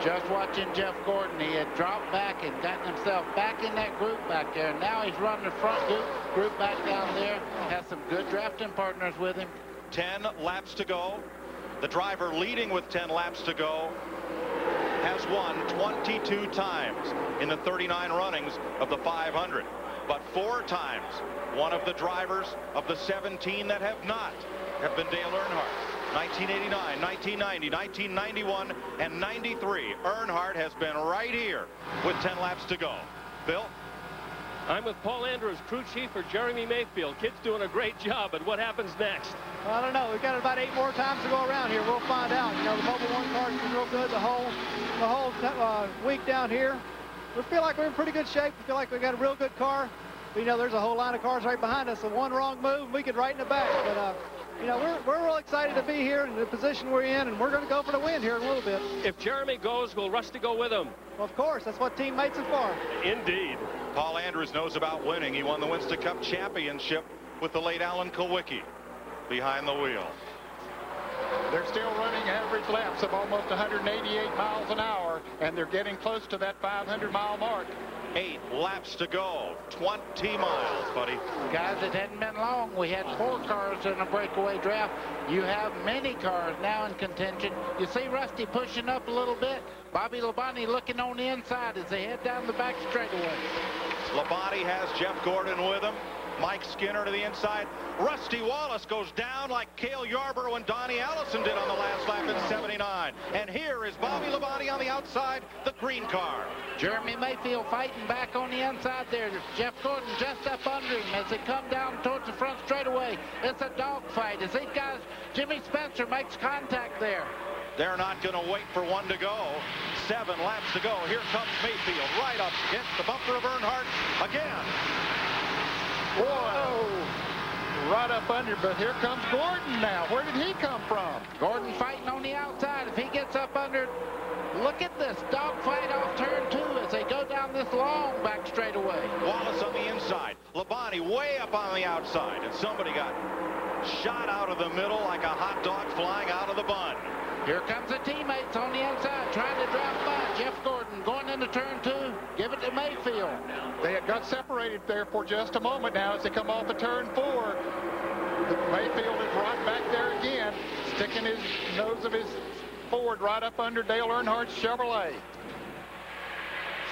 Just watching Jeff Gordon, he had dropped back and gotten himself back in that group back there. Now he's running the front group back down there. Has some good drafting partners with him. 10 laps to go. The driver leading with 10 laps to go has won 22 times in the 39 runnings of the 500. But 4 times, one of the drivers of the 17 that have not have been Dale Earnhardt. 1989, 1990, 1991, and 93. Earnhardt has been right here with 10 laps to go. Bill? I'm with Paul Andrews, crew chief for Jeremy Mayfield. Kid's doing a great job, but what happens next? Well, I don't know. We've got about 8 more times to go around here. We'll find out. You know, the Mobil 1 car's been real good the whole week down here. We feel like we're in pretty good shape. We feel like we've got a real good car. But, you know, there's a whole line of cars right behind us. So one wrong move, we could right in the back. But, you know, we're real excited to be here in the position we're in, and we're going to go for the win here in a little bit. If Jeremy goes, will Rusty go with him? Well, of course. That's what teammates are for. Indeed. Paul Andrews knows about winning. He won the Winston Cup championship with the late Alan Kulwicki behind the wheel. They're still running average laps of almost 188 miles an hour, and they're getting close to that 500-mile mark. 8 laps to go, 20 miles, buddy. Guys, it hadn't been long. We had 4 cars in a breakaway draft. You have many cars now in contention. You see Rusty pushing up a little bit. Bobby Labonte looking on the inside as they head down the back straightaway. Labonte has Jeff Gordon with him. Mike Skinner to the inside. Rusty Wallace goes down like Cale Yarborough and Donnie Allison did on the last lap in 79. And here is Bobby Labonte on the outside, the green car. Jeremy Mayfield fighting back on the inside there. Jeff Gordon just up under him as they come down towards the front straightaway. It's a dogfight as these guys, Jimmy Spencer makes contact there. They're not going to wait for one to go. 7 laps to go. Here comes Mayfield right up against the bumper of Earnhardt again. Whoa! Right up under, but here comes Gordon now. Where did he come from? Gordon fighting on the outside. If he gets up under, look at this dogfight off turn 2 as they go down this this long back straightaway. Wallace on the inside. Labonte way up on the outside. And somebody got shot out of the middle like a hot dog flying out of the bun. Here comes the teammates on the outside trying to drive by. Jeff Gordon going into turn 2. Give it to Mayfield. They had got separated there for just a moment now as they come off of turn 4. Mayfield is right back there again, sticking his nose of his Ford right up under Dale Earnhardt's Chevrolet.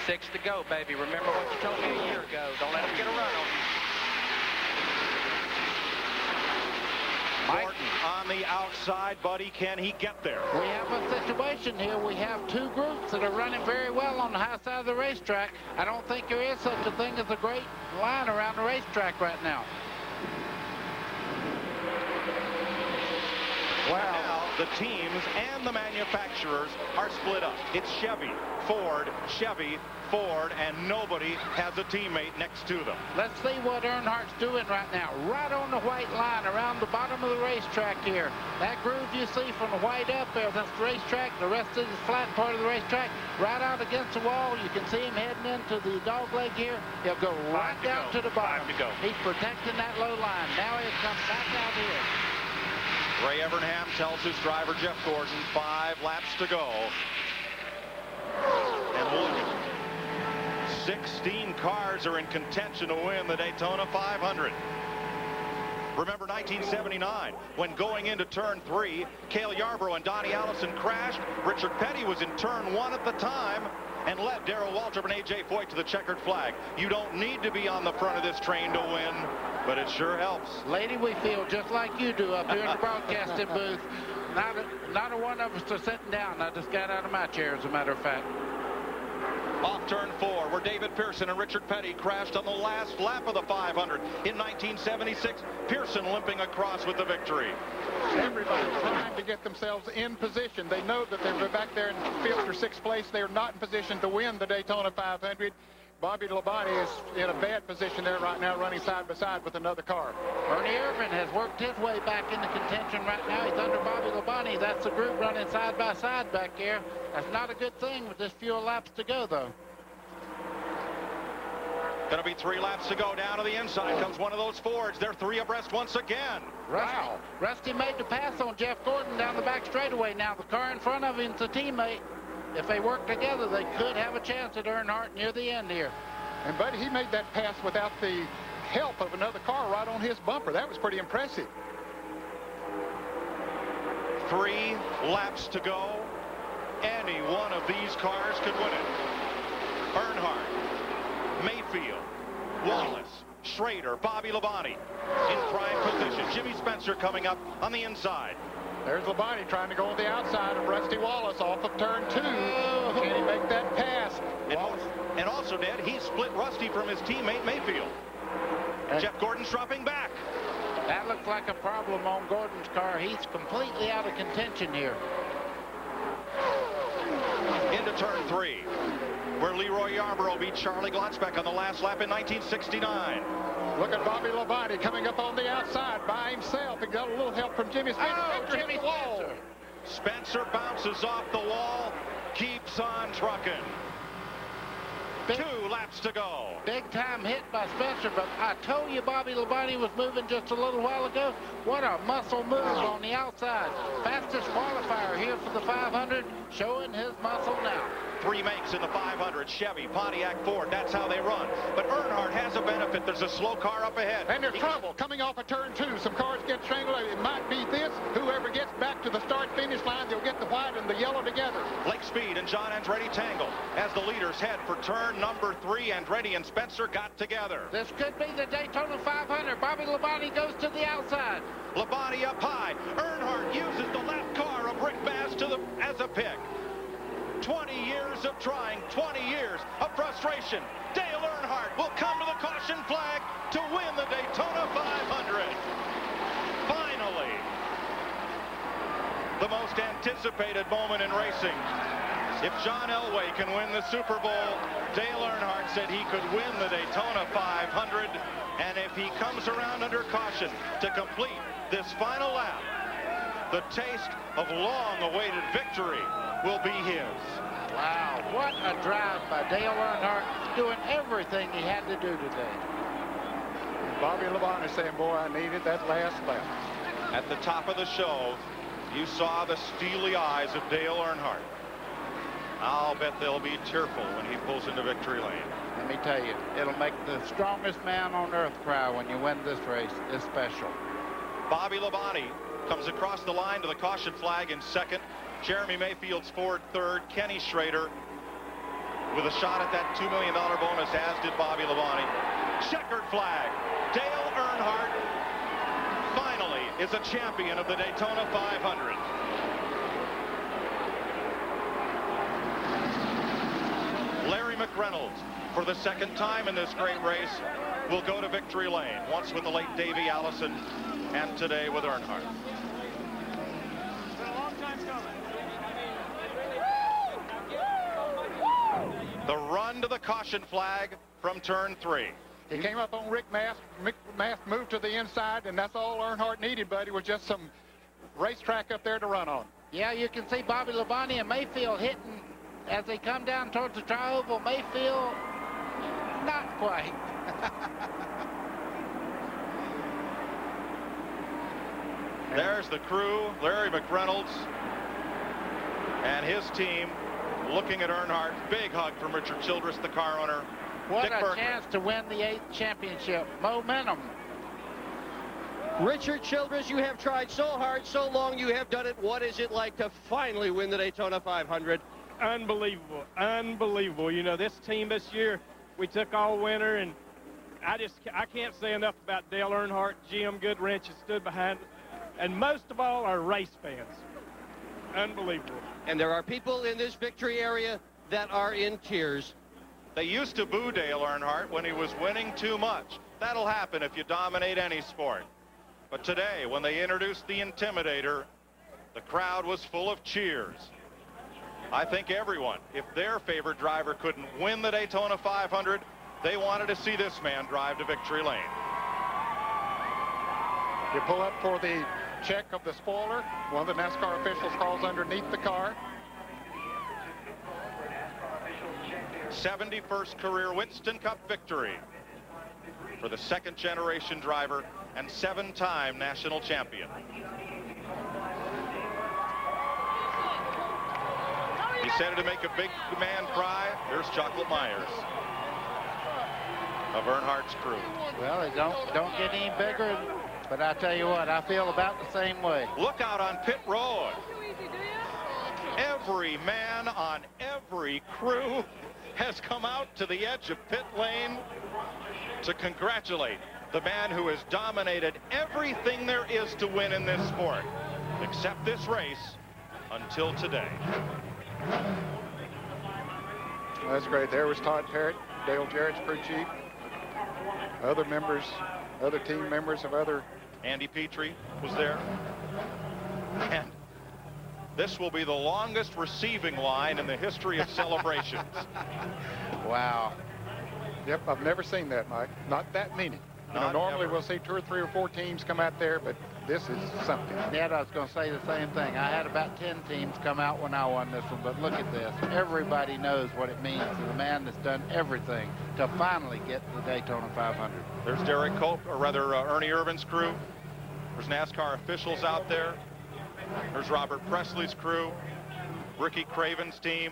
6 to go, baby. Remember what you told me a year ago. Don't let him get a run on you. Gordon on the outside, buddy. Can he get there? We have a situation here. We have 2 groups that are running very well on the high side of the racetrack. I don't think there is such a thing as a great line around the racetrack right now. Wow. Now the teams and the manufacturers are split up. It's Chevy, Ford, and nobody has a teammate next to them. Let's see what Earnhardt's doing right now. Right on the white line around the bottom of the racetrack here. That groove you see from the white up there, that's the racetrack. The rest of the flat part of the racetrack, right out against the wall. You can see him heading into the dog leg here. He'll go right down to the bottom. 5 to go. He's protecting that low line. Now he'll come back out here. Ray Evernham tells his driver, Jeff Gordon, 5 laps to go. And look, 16 cars are in contention to win the Daytona 500. Remember 1979, when going into turn 3, Cale Yarborough and Donnie Allison crashed. Richard Petty was in turn 1 at the time and led Darrell Waltrip and A.J. Foyt to the checkered flag. You don't need to be on the front of this train to win, but it sure helps. Lady, we feel just like you do up here in the broadcasting booth. Not a one of us are sitting down. I just got out of my chair, as a matter of fact. Off turn 4, where David Pearson and Richard Petty crashed on the last lap of the 500 in 1976. Pearson limping across with the victory. Everybody trying to get themselves in position. They know that they're back there in 5th or 6th place. They're not in position to win the Daytona 500. Bobby Labonte is in a bad position there right now, running side by side with another car. Ernie Irvin has worked his way back into contention right now. He's under Bobby Labonte. That's the group running side by side back here. That's not a good thing with just few laps to go, though. Going to be 3 laps to go. Down to the inside comes one of those Fords. They're 3 abreast once again. Wow. Rusty made the pass on Jeff Gordon down the back straightaway. Now the car in front of him's a teammate. If they work together, they could have a chance at Earnhardt near the end here. And, buddy, he made that pass without the help of another car right on his bumper. That was pretty impressive. 3 laps to go. Any one of these cars could win it. Earnhardt, Mayfield, Wallace, Schrader, Bobby Labonte in prime position. Jimmy Spencer coming up on the inside. There's Labonte trying to go on the outside of Rusty Wallace off of turn 2. Can he make that pass? And also, Ned, he split Rusty from his teammate Mayfield. Jeff Gordon's dropping back. That looks like a problem on Gordon's car. He's completely out of contention here. Into turn 3, where Leroy Yarborough beat Charlie Glotzbeck on the last lap in 1969. Look at Bobby Labonte coming up on the outside by himself. He got a little help from Jimmy Spencer. Oh, Jimmy Spencer. Spencer bounces off the wall, keeps on trucking. 2 laps to go. Big time hit by Spencer, but I told you Bobby Labonte was moving just a little while ago. What a muscle move on the outside. Fastest qualifier here for the 500, showing his muscle now. 3 makes in the 500, Chevy, Pontiac, Ford. That's how they run. But Earnhardt has a benefit. There's a slow car up ahead. And there's trouble coming off of turn 2. Some cars get strangled. It might be this. Whoever gets back to the start-finish line, they'll get the white and the yellow together. Blake Speed and John Andretti tangle as the leaders head for turn number 3. Andretti and Spencer got together. This could be the Daytona 500. Bobby Labonte goes to the outside. Labonte up high. Earnhardt uses the lap car of Rick Bass as a pick. 20 years of trying, 20 years of frustration. Dale Earnhardt will come to the caution flag to win the Daytona 500. Finally, the most anticipated moment in racing. If John Elway can win the Super Bowl, Dale Earnhardt said he could win the Daytona 500. And if he comes around under caution to complete this final lap, the taste of long-awaited victory will be his. Wow. What a drive by Dale Earnhardt, doing everything he had to do today. Bobby Labonte is saying, boy, I needed that last lap. At the top of the show, you saw the steely eyes of Dale Earnhardt. I'll bet they'll be tearful when he pulls into victory lane. Let me tell you, it'll make the strongest man on earth cry when you win this race. It's special. Bobby Labonte comes across the line to the caution flag in second. Jeremy Mayfield's Ford third. Kenny Schrader with a shot at that $2 million bonus, as did Bobby Labonte. Checkered flag. Dale Earnhardt finally is a champion of the Daytona 500. Larry McReynolds, for the second time in this great race, will go to victory lane, once with the late Davey Allison and today with Earnhardt. The run to the caution flag from turn 3. He came up on Rick Mast. Rick Mast moved to the inside, and that's all Earnhardt needed, buddy, was just some racetrack up there to run on. Yeah, you can see Bobby Labonte and Mayfield hitting as they come down towards the tri-oval. Mayfield, not quite. There's the crew, Larry McReynolds and his team looking at Earnhardt. Big hug from Richard Childress, the car owner. What Dick a Bergman. chance to win the 8th championship. Momentum. Richard Childress, you have tried so hard, so long, you have done it. What is it like to finally win the Daytona 500? Unbelievable, unbelievable. You know, this team this year, we took all winter, and I can't say enough about Dale Earnhardt, Jim Goodwrench has stood behind it, and most of all, our race fans. Unbelievable. And there are people in this victory area that are in tears. They used to boo Dale Earnhardt when he was winning too much. That'll happen if you dominate any sport. But today, when they introduced the Intimidator, the crowd was full of cheers. I think everyone, if their favorite driver couldn't win the Daytona 500, they wanted to see this man drive to victory lane. You pull up for the check of the spoiler. One of the NASCAR officials crawls underneath the car. 71st career Winston Cup victory for the second-generation driver and 7-time national champion. He said to make a big man cry. There's Chocolate Myers of Earnhardt's crew. Well, they don't get any bigger, but I tell you what, I feel about the same way. Look out on pit road. Every man on every crew has come out to the edge of pit lane to congratulate the man who has dominated everything there is to win in this sport, except this race, until today. Well, that's great. There was Todd Parrott, Dale Jarrett's crew chief. Other members, other team members of other... Andy Petrie was there. And this will be the longest receiving line in the history of celebrations. Wow. Yep, I've never seen that, Mike. Not that many. Normally we'll see 2 or 3 or 4 teams come out there, but this is something. Yeah, I was going to say the same thing. I had about 10 teams come out when I won this one, but look at this. Everybody knows what it means to the man that's done everything to finally get the Daytona 500. There's Derek Cope, or rather Ernie Irvin's crew. There's NASCAR officials out there. There's Robert Presley's crew, Ricky Craven's team.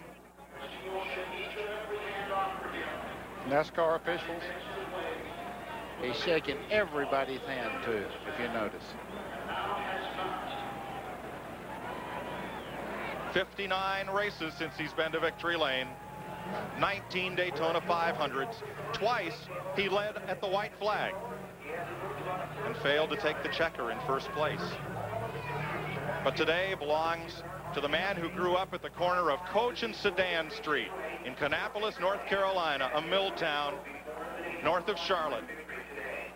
NASCAR officials. He's shaking everybody's hand, too, if you notice. 59 races since he's been to victory lane. 19 Daytona 500s. Twice he led at the white flag and failed to take the checker in first place. But today belongs to the man who grew up at the corner of Coach and Sedan Street in Kannapolis, North Carolina, a mill town north of Charlotte,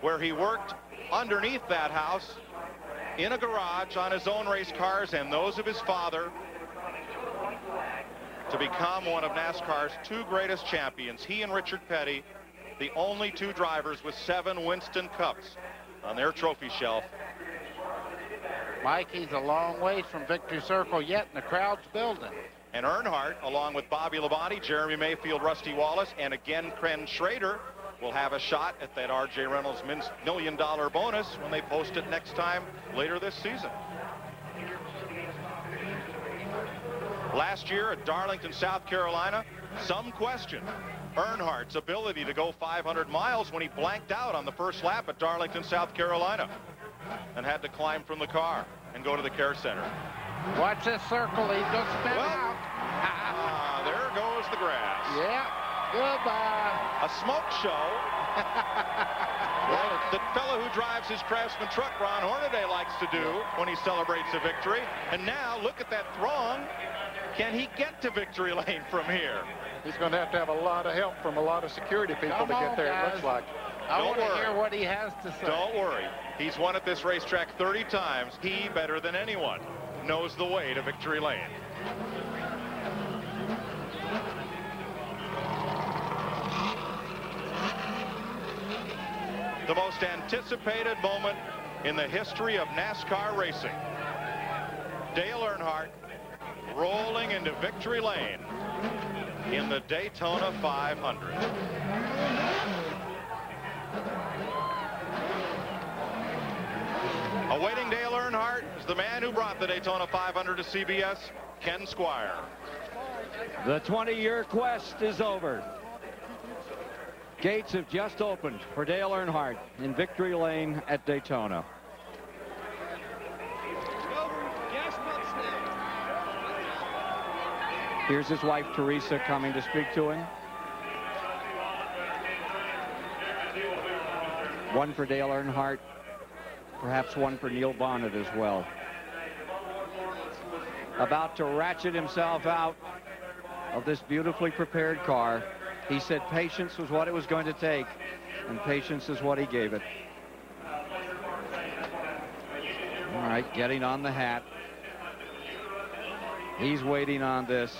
where he worked underneath that house in a garage on his own race cars and those of his father to become one of NASCAR's 2 greatest champions. He and Richard Petty, the only 2 drivers with 7 Winston Cups on their trophy shelf. Mike, he's a long ways from victory circle yet, and the crowd's building. And Earnhardt, along with Bobby Labonte, Jeremy Mayfield, Rusty Wallace, and again Ken Schrader, will have a shot at that R.J. Reynolds $1 million bonus when they post it next time later this season. Last year at Darlington, South Carolina, some question Earnhardt's ability to go 500 miles when he blanked out on the first lap at Darlington, South Carolina, and had to climb from the car and go to the care center. Watch this circle. He's going to spin out. There goes the grass. Yeah. Goodbye. A smoke show. Well, the fellow who drives his Craftsman truck, Ron Hornaday, likes to do when he celebrates a victory. And now look at that throng. Can he get to victory lane from here? He's going to have a lot of help from a lot of security people to get there, guys. it looks like. I want to hear what he has to say. Don't worry. He's won at this racetrack 30 times. He, better than anyone, knows the way to victory lane. The most anticipated moment in the history of NASCAR racing. Dale Earnhardt rolling into victory lane in the Daytona 500. Awaiting Dale Earnhardt is the man who brought the Daytona 500 to CBS, Ken Squire. The 20-year quest is over. Gates have just opened for Dale Earnhardt in victory lane at Daytona. Here's his wife, Teresa, coming to speak to him. One for Dale Earnhardt, perhaps one for Neil Bonnet as well. About to ratchet himself out of this beautifully prepared car. He said patience was what it was going to take, and patience is what he gave it. All right, getting on the hat. He's waiting on this.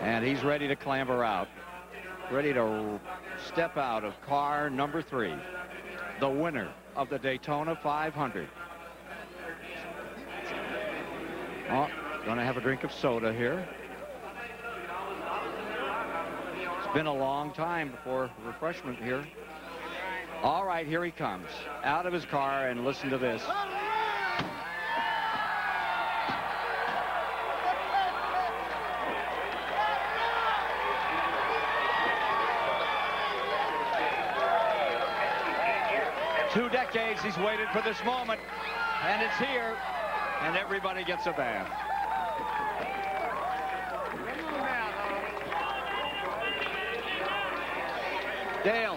And he's ready to clamber out. Ready to step out of car number 3. The winner of the Daytona 500. Oh, gonna have a drink of soda here. It's been a long time before refreshment here. All right, here he comes. Out of his car, and listen to this. Two decades he's waited for this moment, and it's here, and everybody gets a bath. Dale.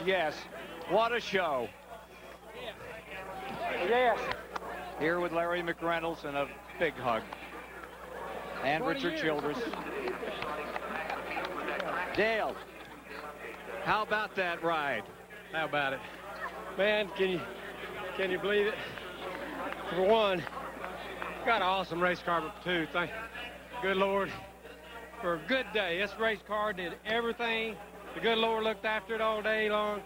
Yes. What a show. Yes. Here with Larry McReynolds and a big hug. And Richard Childress. Dale, how about that ride? How about it? Man, can you believe it? For one, got an awesome race car, but for two, thank good Lord for a good day. This race car did everything. The good Lord looked after it all day long.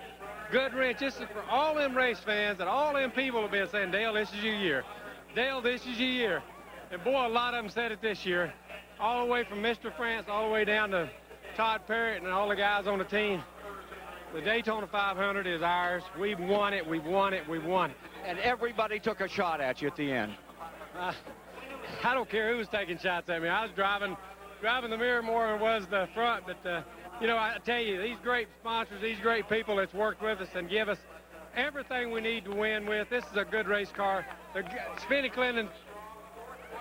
Good wrench. This is for all them race fans and all them people have been saying, Dale, this is your year. Dale, this is your year. And boy, a lot of them said it this year. All the way from Mr. France all the way down to Todd Parrott and all the guys on the team. The Daytona 500 is ours. We've won it. We've won it. We've won it. And everybody took a shot at you at the end. I don't care who was taking shots at me. I was driving the mirror more than was the front. But, you know, I tell you, these great sponsors, these great people that's worked with us and give us everything we need to win with. This is a good race car. The Spinny Clinton.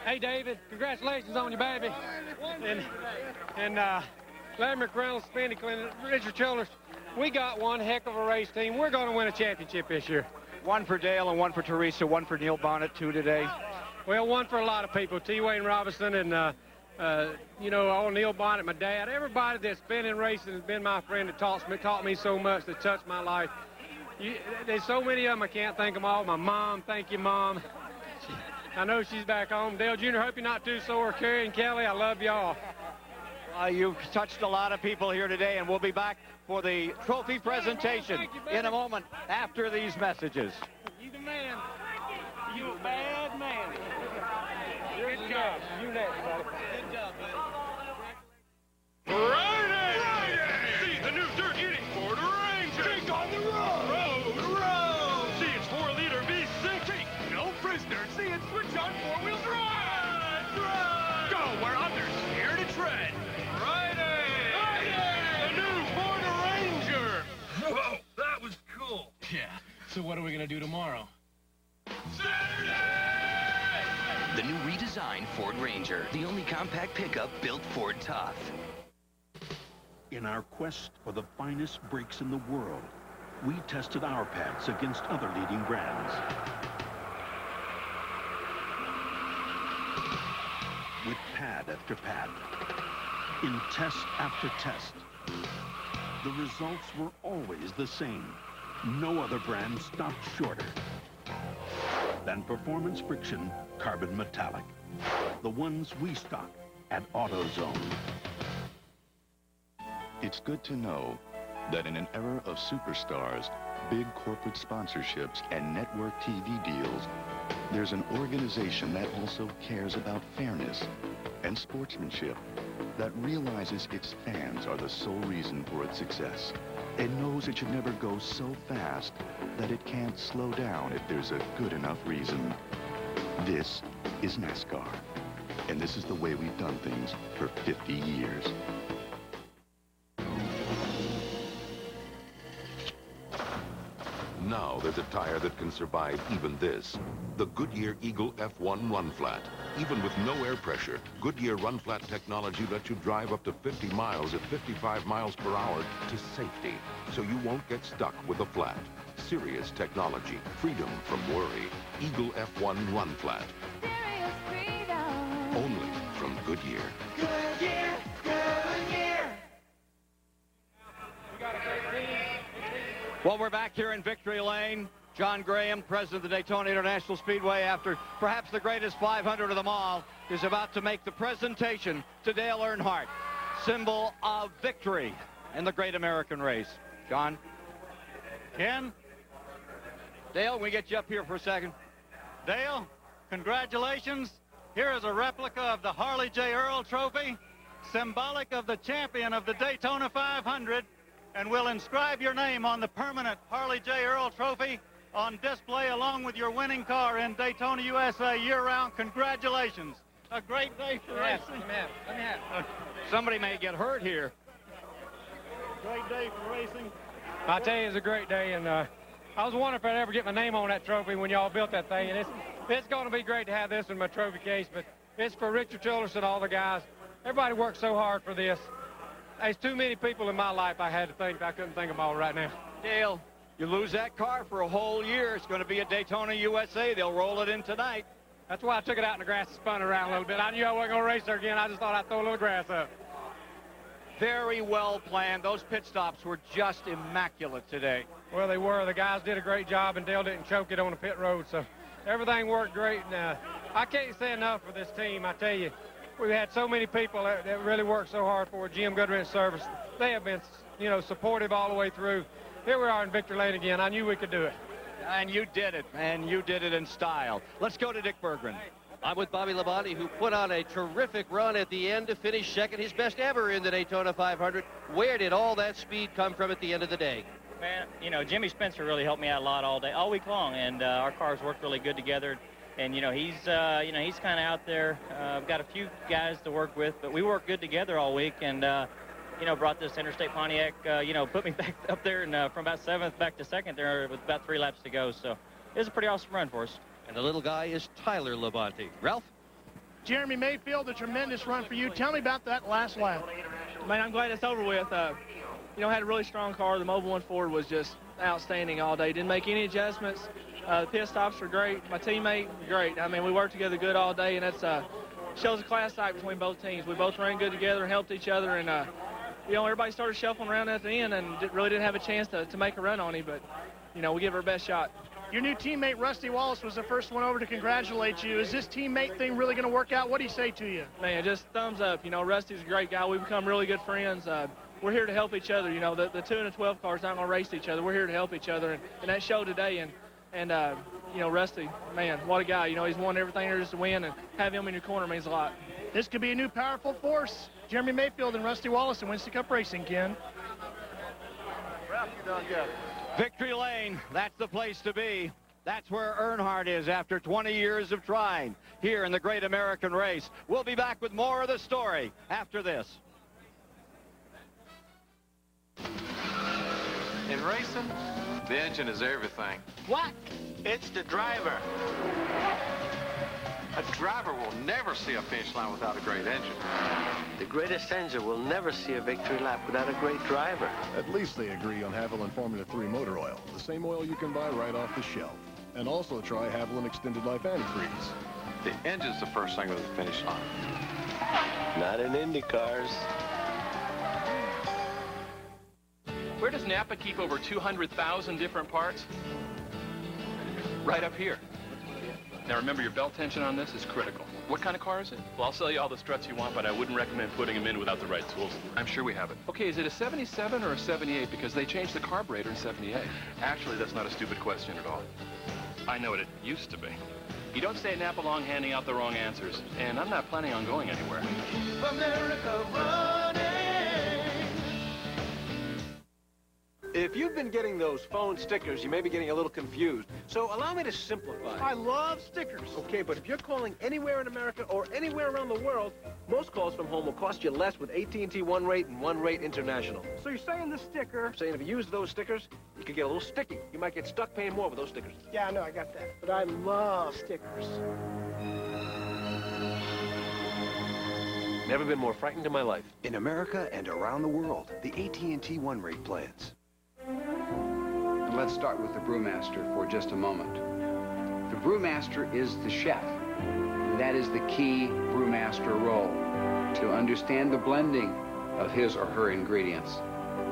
Hey, David, congratulations on your baby. And Larry McReynolds, Spinny Clinton, Richard Childress. We got one heck of a race team. We're going to win a championship this year. One for Dale and one for Teresa, one for Neil Bonnet, two today. Well, one for a lot of people. T. Wayne Robinson and, you know, old Neil Bonnet, my dad. Everybody that's been in racing has been my friend that taught me so much, that touched my life. There's so many of them, I can't thank them all. My mom, thank you, Mom. I know she's back home. Dale Jr., hope you're not too sore. Kerry and Kelly, I love y'all. You've touched a lot of people here today, and we'll be back for the trophy presentation in a moment after these messages. You the man. You a bad man. Good job. You next, buddy. Good job, buddy. Friday! See the new dirt eating Ford Ranger! Take on the road! See its 4-liter V6! Take no prisoners! See it switch on 4-wheel drive! Go where others fear to tread! Friday! The new Ford Ranger! Whoa, that was cool! Yeah, so what are we gonna do tomorrow? Saturday! The new redesigned Ford Ranger, the only compact pickup built Ford tough. In our quest for the finest brakes in the world, we tested our pads against other leading brands. With pad after pad, in test after test, the results were always the same. No other brand stopped shorter than Performance Friction Carbon Metallic, the ones we stock at AutoZone. It's good to know that in an era of superstars, big corporate sponsorships, and network TV deals, there's an organization that also cares about fairness and sportsmanship, that realizes its fans are the sole reason for its success, and knows it should never go so fast that it can't slow down if there's a good enough reason. This is NASCAR, and this is the way we've done things for 50 years. Now there's a tire that can survive even this. The Goodyear Eagle F1 Run Flat. Even with no air pressure, Goodyear Run Flat technology lets you drive up to 50 miles at 55 miles per hour to safety, so you won't get stuck with a flat. Serious technology, freedom from worry. Eagle F1 Run Flat. Serious freedom. Only from Goodyear. Goodyear, Goodyear. Well, we're back here in Victory Lane. John Graham, president of the Daytona International Speedway, after perhaps the greatest 500 of them all, is about to make the presentation to Dale Earnhardt, symbol of victory in the great American race. John? Ken? Dale, we get you up here for a second. Dale, congratulations. Here is a replica of the Harley J. Earl Trophy, symbolic of the champion of the Daytona 500, and we'll inscribe your name on the permanent Harley J. Earl Trophy on display along with your winning car in Daytona, USA year-round. Congratulations. A great day for racing. Somebody may get hurt here. Great day for racing. I tell you, it's a great day, and I was wondering if I'd ever get my name on that trophy when y'all built that thing, and it's going to be great to have this in my trophy case, but it's for Richard Childress and all the guys. Everybody worked so hard for this. There's too many people in my life I couldn't think of them all right now. Dale, you lose that car for a whole year. It's going to be at Daytona, USA. They'll roll it in tonight. That's why I took it out in the grass and spun it around a little bit. I knew I wasn't going to race there again. I just thought I'd throw a little grass up. Very well planned. Those pit stops were just immaculate today. Well, they were. The guys did a great job, and Dale didn't choke it on the pit road, so everything worked great. And I can't say enough for this team. I tell you, we've had so many people that really worked so hard for Jim Goodwrench Service. They have been, supportive all the way through. Here we are in Victory Lane again. I knew we could do it. And you did it, and you did it in style. Let's go to Dick Berggren. I'm with Bobby Labonte, who put on a terrific run at the end to finish second, his best ever in the Daytona 500. Where did all that speed come from at the end of the day? Man, Jimmy Spencer really helped me out a lot all week long, and our cars worked really good together. And, he's kind of out there. I've got a few guys to work with, but we worked good together all week, and, brought this Interstate Pontiac, put me back up there, and from about 7th back to 2nd there with about 3 laps to go. So it was a pretty awesome run for us. And the little guy is Tyler Labonte. Ralph? Jeremy Mayfield, a tremendous run for you. Tell me about that last lap. Man, I'm glad it's over with. Had a really strong car. The Mobil 1 Ford was just outstanding all day. Didn't make any adjustments. The pit stops were great. My teammate, great. I mean, we worked together good all day, and that's shows a class act between both teams. We both ran good together and helped each other, and everybody started shuffling around at the end and really didn't have a chance to make a run on him, but we give it our best shot. Your new teammate, Rusty Wallace, was the first one over to congratulate you. Is this teammate thing really going to work out? What do you say to you? Man, just thumbs up. Rusty's a great guy. We've become really good friends. We're here to help each other. The 2 and the 12 cars aren't going to race each other. We're here to help each other, and that showed today. And And, you know, Rusty, man, what a guy. You know, he's won everything there is to win, and have him in your corner means a lot. This could be a new powerful force. Jeremy Mayfield and Rusty Wallace in Winston Cup Racing, Ken. Ralph, you done good. Victory Lane, that's the place to be. That's where Earnhardt is after 20 years of trying here in the Great American Race. We'll be back with more of the story after this. In racing, the engine is everything. What? It's the driver. A driver will never see a finish line without a great engine. The greatest engine will never see a victory lap without a great driver. At least they agree on Haviland Formula 3 motor oil, the same oil you can buy right off the shelf. And also try Haviland Extended Life Antifreeze. The engine's the first thing with the finish line. Not in Indy cars. Where does Napa keep over 200,000 different parts? Right up here. Now remember, your belt tension on this is critical. What kind of car is it? Well, I'll sell you all the struts you want, but I wouldn't recommend putting them in without the right tools. I'm sure we have it. Okay, is it a 77 or a 78? Because they changed the carburetor in 78. Actually, that's not a stupid question at all. I know what it used to be. You don't stay at Napa long handing out the wrong answers, and I'm not planning on going anywhere. America running. If you've been getting those phone stickers, you may be getting a little confused. So allow me to simplify. I love stickers. Okay, but if you're calling anywhere in America or anywhere around the world, most calls from home will cost you less with AT&T One Rate and One Rate International. So you're saying the sticker... I'm saying if you use those stickers, you could get a little sticky. You might get stuck paying more with those stickers. Yeah, I know, I got that. But I love stickers. Never been more frightened in my life. In America and around the world, the AT&T One Rate plans. Let's start with the brewmaster for just a moment. The brewmaster is the chef. That is the key brewmaster role, to understand the blending of his or her ingredients.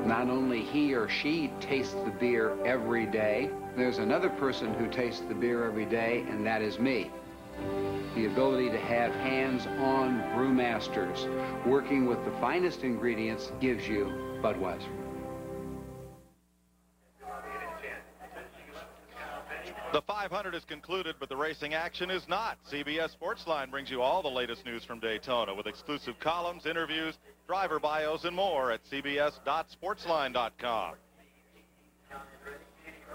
Not only he or she tastes the beer every day, there's another person who tastes the beer every day, and that is me. The ability to have hands-on brewmasters working with the finest ingredients gives you Budweiser. The 500 is concluded, but the racing action is not. CBS Sportsline brings you all the latest news from Daytona with exclusive columns, interviews, driver bios, and more at cbs.sportsline.com.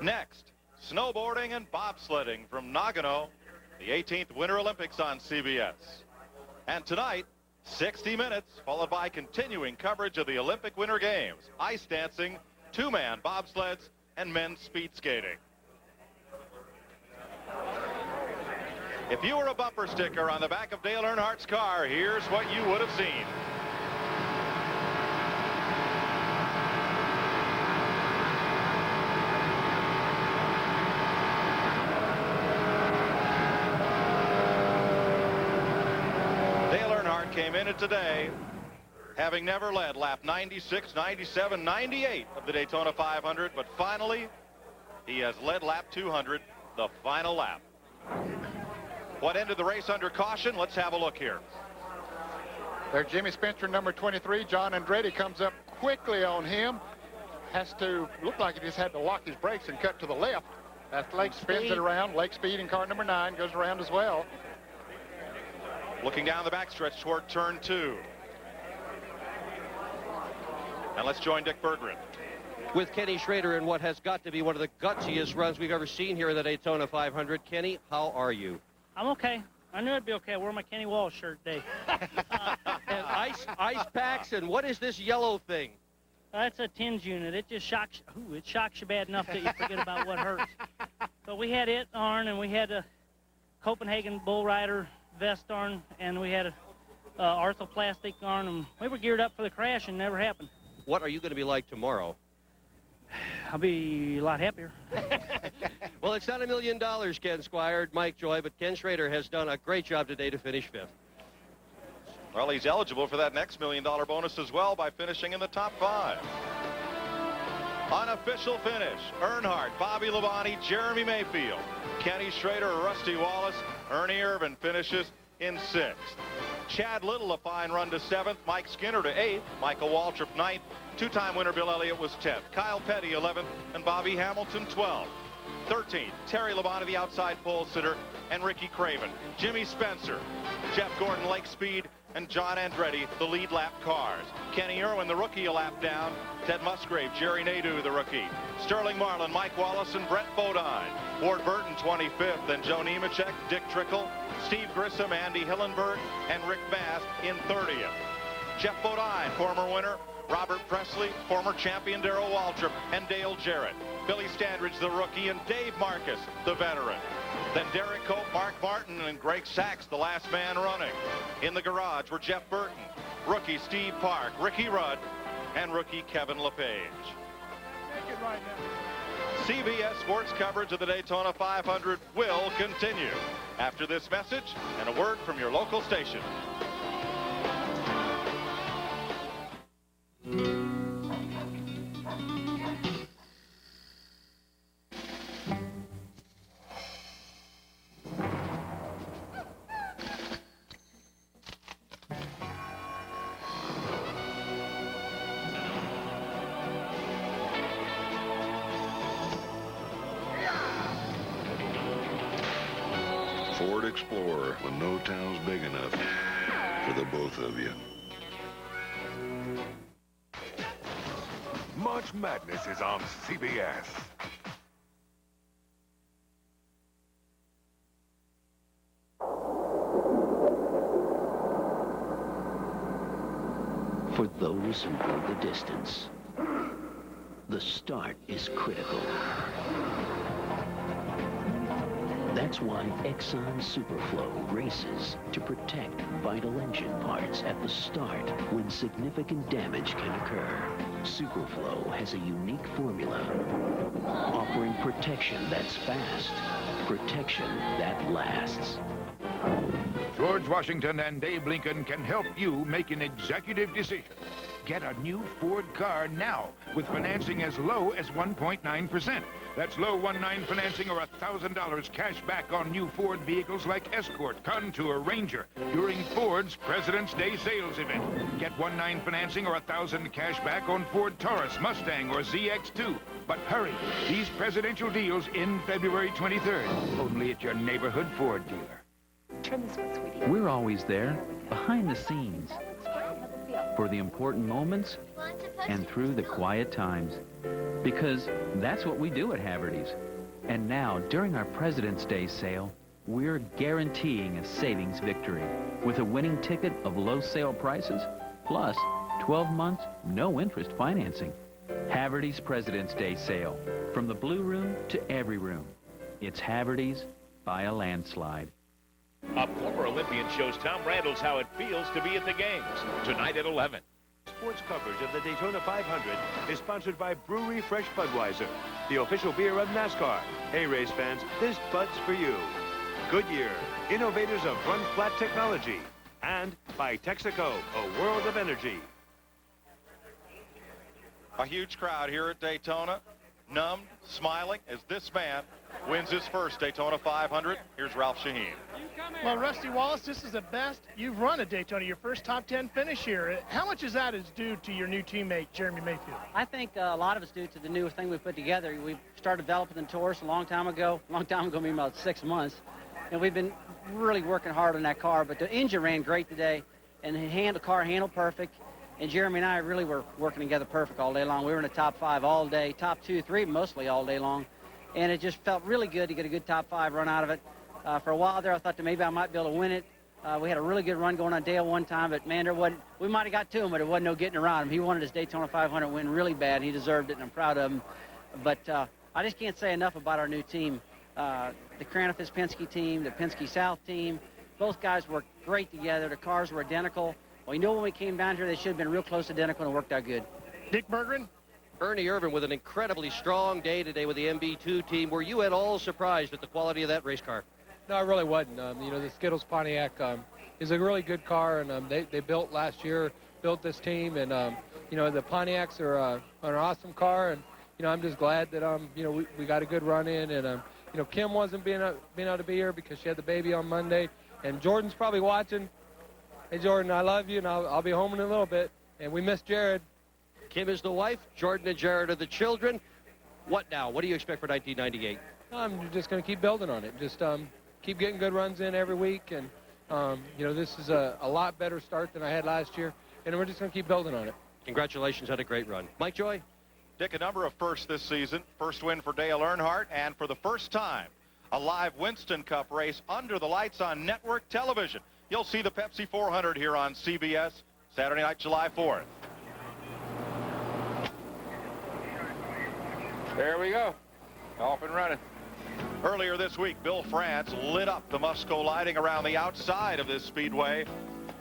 Next, snowboarding and bobsledding from Nagano, the 18th Winter Olympics on CBS. And tonight, 60 Minutes, followed by continuing coverage of the Olympic Winter Games, ice dancing, two-man bobsleds, and men's speed skating. If you were a bumper sticker on the back of Dale Earnhardt's car, here's what you would have seen. Dale Earnhardt came in it today, having never led lap 96, 97, 98 of the Daytona 500, but finally, he has led lap 200, the final lap. What ended the race under caution? Let's have a look here. There's Jimmy Spencer, number 23. John Andretti comes up quickly on him. Has to look like he just had to lock his brakes and cut to the left. That Lake spins it around. Lake Speed in car number 9 goes around as well. Looking down the backstretch toward turn 2. And let's join Dick Berggren. With Kenny Schrader in what has got to be one of the gutsiest runs we've ever seen here in the Daytona 500. Kenny, how are you? I'm okay. I knew it'd be okay. I wore my Kenny Walsh shirt today. And ice packs, and what is this yellow thing? That's a TINS unit. It just shocks. Ooh, it shocks you bad enough that you forget about what hurts. So we had it on, and we had a Copenhagen Bull Rider vest on, and we had a arthroplastic on, and we were geared up for the crash, and it never happened. What are you going to be like tomorrow? I'll be a lot happier. Well, it's not $1 million, Ken Squire, Mike Joy, but Ken Schrader has done a great job today to finish 5th. Well, he's eligible for that next $1 million bonus as well by finishing in the top 5. Unofficial finish, Earnhardt, Bobby Labonte, Jeremy Mayfield, Kenny Schrader, Rusty Wallace, Ernie Irvan finishes in 6th. Chad Little, a fine run to 7th. Mike Skinner to 8th. Michael Waltrip 9th. Two-time winner Bill Elliott was 10th. Kyle Petty 11th. And Bobby Hamilton 12th. 13th, Terry Labonte, the outside pole sitter, and Ricky Craven. Jimmy Spencer, Jeff Gordon, Lake Speed, and John Andretti, the lead lap cars. Kenny Irwin, the rookie, a lap down. Ted Musgrave, Jerry Nadeau, the rookie. Sterling Marlin, Mike Wallace, and Brett Bodine. Ward Burton, 25th, and Joe Nemechek, Dick Trickle, Steve Grissom, Andy Hillenberg, and Rick Mast in 30th. Jeff Bodine, former winner. Robert Presley, former champion Darrell Waltrip, and Dale Jarrett. Billy Standridge, the rookie, and Dave Marcus, the veteran. Then Derek Cope, Mark Martin, and Greg Sachs, the last man running. In the garage were Jeff Burton, rookie Steve Park, Ricky Rudd, and rookie Kevin LePage. CBS Sports coverage of the Daytona 500 will continue after this message and a word from your local station. Ford Explorer when no town's big enough for the both of you. March Madness is on CBS. For those who go the distance, the start is critical. That's why Exxon Superflow races to protect vital engine parts at the start when significant damage can occur. Superflow has a unique formula, offering protection that's fast, protection that lasts. George Washington and Dave Lincoln can help you make an executive decision. Get a new Ford car now with financing as low as 1.9%. That's low 1.9 financing or $1,000 cash back on new Ford vehicles like Escort, Contour, Ranger during Ford's President's Day sales event. Get 1.9 financing or $1,000 cash back on Ford Taurus, Mustang, or ZX2. But hurry, these presidential deals end February 23rd. Only at your neighborhood Ford dealer. Turn this one, sweetie. We're always there, behind the scenes, for the important moments and through the quiet times. Because that's what we do at Haverty's. And now, during our President's Day sale, we're guaranteeing a savings victory with a winning ticket of low sale prices, plus 12 months, no interest financing. Haverty's President's Day sale, from the blue room to every room. It's Haverty's by a landslide. A former Olympian shows Tom Randall's how it feels to be at the games, tonight at 11. Sports coverage of the Daytona 500 is sponsored by Brewery Fresh Budweiser, the official beer of NASCAR. Hey, race fans, this Bud's for you. Goodyear, innovators of run-flat technology. And by Texaco, a world of energy. A huge crowd here at Daytona, numbed, smiling, as this man wins his first Daytona 500. Here's Ralph Shaheen. Well, Rusty Wallace, this is the best you've run at Daytona, your first top 10 finish here. How much of that is due to your new teammate, Jeremy Mayfield? I think a lot of it's due to the new thing we put together. We started developing the Taurus a long time ago, meaning about 6 months. And we've been really working hard on that car, but the engine ran great today, and the car handled perfect. And Jeremy and I really were working together perfect all day long. We were in the top 5 all day, top 2, 3 mostly all day long. And it just felt really good to get a good top 5 run out of it. For a while there, I thought that maybe I might be able to win it. We had a really good run going on Dale one time, but man, we might have got to him, but there wasn't no getting around him. He wanted his Daytona 500 win really bad, and he deserved it, and I'm proud of him. But I just can't say enough about our new team. The Craniff-Penske team, the Penske South team, both guys worked great together. The cars were identical. Well, when we came down here, they should have been real close identical and worked out good. Dick Berggren? Ernie Irvin with an incredibly strong day today with the MB2 team. Were you at all surprised at the quality of that race car? No, I really wasn't. The Skittles Pontiac is a really good car, and they built last year, built this team, and the Pontiacs are an awesome car, and I'm just glad that we got a good run in, and Kim wasn't being able to be here because she had the baby on Monday, and Jordan's probably watching. Hey Jordan, I love you, and I'll be home in a little bit, and we miss Jared. Kim is the wife, Jordan and Jared are the children. What now? What do you expect for 1998? I'm just going to keep building on it. Just keep getting good runs in every week. And, you know, this is a lot better start than I had last year. And we're just going to keep building on it. Congratulations on a great run. Mike Joy? Dick, a number of firsts this season. First win for Dale Earnhardt, and for the first time, a live Winston Cup race under the lights on network television. You'll see the Pepsi 400 here on CBS Saturday night, July 4th. There we go. Off and running. Earlier this week, Bill France lit up the Musco lighting around the outside of this speedway.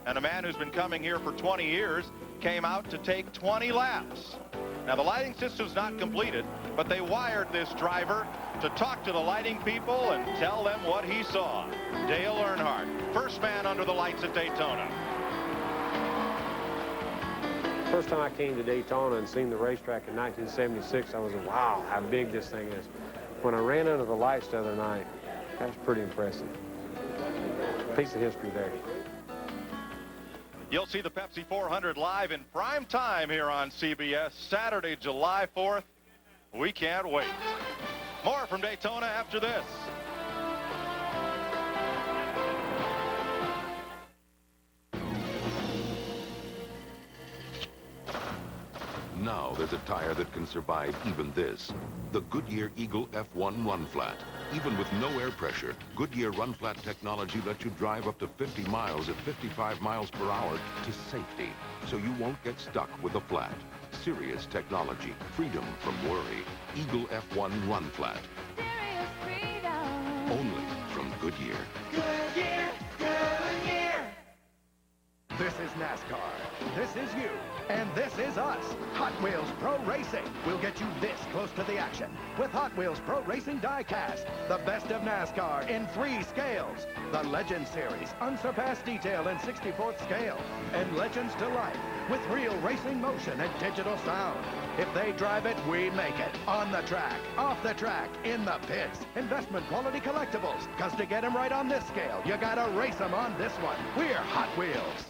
And a man who's been coming here for 20 years came out to take 20 laps. Now, the lighting system's not completed, but they wired this driver to talk to the lighting people and tell them what he saw. Dale Earnhardt, first man under the lights at Daytona. First time I came to Daytona and seen the racetrack in 1976, I was like, wow, how big this thing is. When I ran under the lights the other night, that was pretty impressive. Piece of history there. You'll see the Pepsi 400 live in prime time here on CBS Saturday, July 4th. We can't wait. More from Daytona after this. Now there's a tire that can survive even this. The Goodyear Eagle F1 Run Flat. Even with no air pressure, Goodyear Run Flat technology lets you drive up to 50 miles at 55 miles per hour to safety, so you won't get stuck with a flat. Serious technology, freedom from worry. Eagle F1 Run Flat. Serious freedom. Only from Goodyear. Goodyear, Goodyear. This is NASCAR. This is you. And this is us. Hot Wheels Pro Racing will get you this close to the action with Hot Wheels Pro Racing Die-Cast. The best of NASCAR in 3 scales. The Legend Series, unsurpassed detail in 64th scale. And Legends to Life with real racing motion and digital sound. If they drive it, we make it. On the track, off the track, in the pits. Investment quality collectibles. Because to get them right on this scale, you gotta race them on this one. We're Hot Wheels.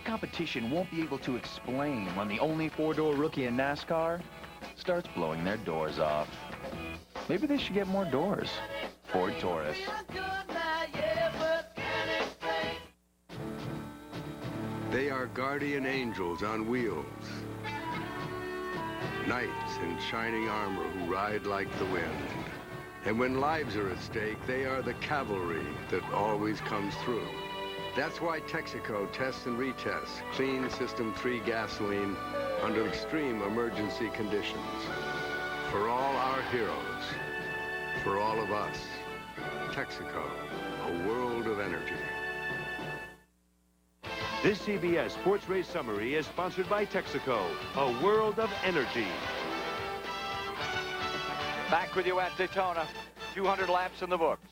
Competition won't be able to explain when the only 4-door rookie in NASCAR starts blowing their doors off. Maybe they should get more doors. Ford Taurus. They are guardian angels on wheels. Knights in shining armor who ride like the wind. And when lives are at stake, they are the cavalry that always comes through. That's why Texaco tests and retests clean System 3 gasoline under extreme emergency conditions. For all our heroes, for all of us, Texaco, a world of energy. This CBS Sports Race Summary is sponsored by Texaco, a world of energy. Back with you at Daytona, 200 laps in the books.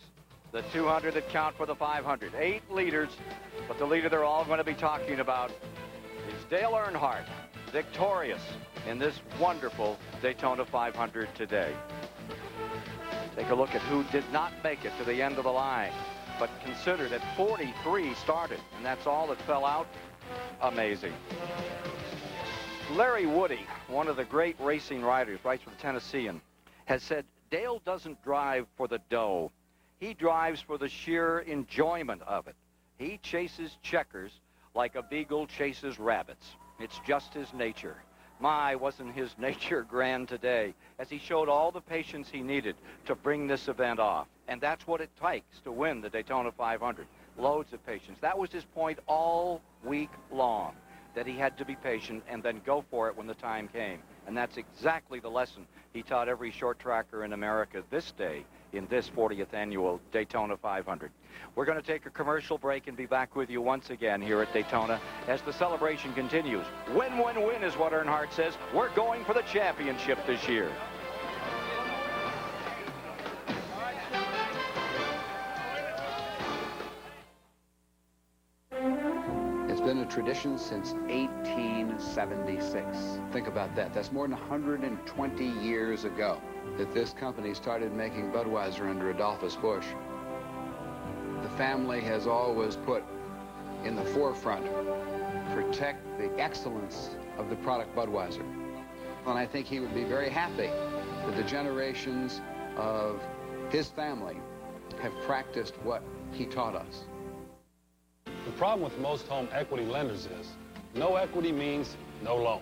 The 200 that count for the 500. 8 leaders, but the leader they're all going to be talking about is Dale Earnhardt, victorious in this wonderful Daytona 500 today. Take a look at who did not make it to the end of the line, but consider that 43 started, and that's all that fell out. Amazing. Larry Woody, one of the great racing riders, writes for the Tennessean, has said Dale doesn't drive for the dough. He drives for the sheer enjoyment of it. He chases checkers like a beagle chases rabbits. It's just his nature. My, wasn't his nature grand today, as he showed all the patience he needed to bring this event off. And that's what it takes to win the Daytona 500. Loads of patience. That was his point all week long, that he had to be patient and then go for it when the time came. And that's exactly the lesson he taught every short tracker in America this day in this 40th annual Daytona 500. We're going to take a commercial break and be back with you once again here at Daytona as the celebration continues. Win, win, win is what Earnhardt says. We're going for the championship this year. It's been a a tradition since 1876. Think about that. That's more than 120 years ago that this company started making Budweiser under Adolphus Busch. The family has always put in the forefront, protect the excellence of the product Budweiser. And I think he would be very happy that the generations of his family have practiced what he taught us. The problem with most home equity lenders is no equity means no loan.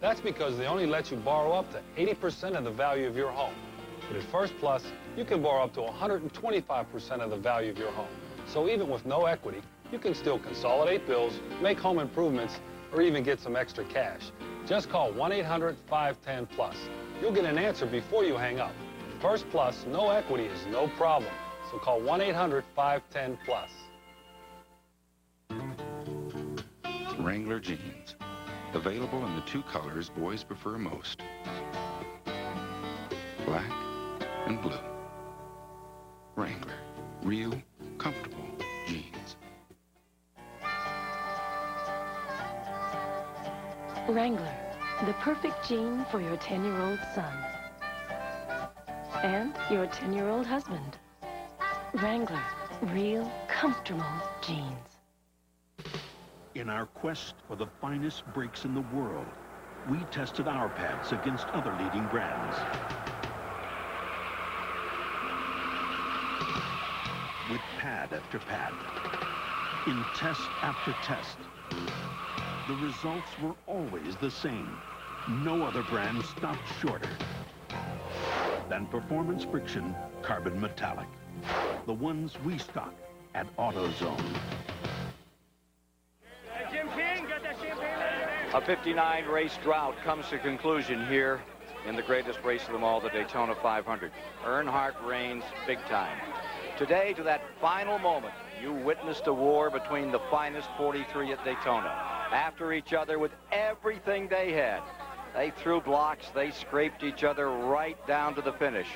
That's because they only let you borrow up to 80% of the value of your home. But at First Plus, you can borrow up to 125% of the value of your home. So even with no equity, you can still consolidate bills, make home improvements, or even get some extra cash. Just call 1-800-510-PLUS. You'll get an answer before you hang up. First Plus, no equity is no problem. So call 1-800-510-PLUS. Wrangler jeans. Available in the two colors boys prefer most. Black and blue. Wrangler. Real, comfortable jeans. Wrangler, the perfect jean for your 10-year-old son. And your 10-year-old husband. Wrangler, real, comfortable jeans. In our quest for the finest brakes in the world, we tested our pads against other leading brands. With pad after pad, in test after test, the results were always the same. No other brand stopped shorter than Performance Friction Carbon Metallic, the ones we stock at AutoZone. A 59-race drought comes to conclusion here in the greatest race of them all, the Daytona 500. Earnhardt reigns big time. Today, to that final moment, you witnessed a war between the finest 43 at Daytona. After each other with everything they had. They threw blocks, they scraped each other right down to the finish.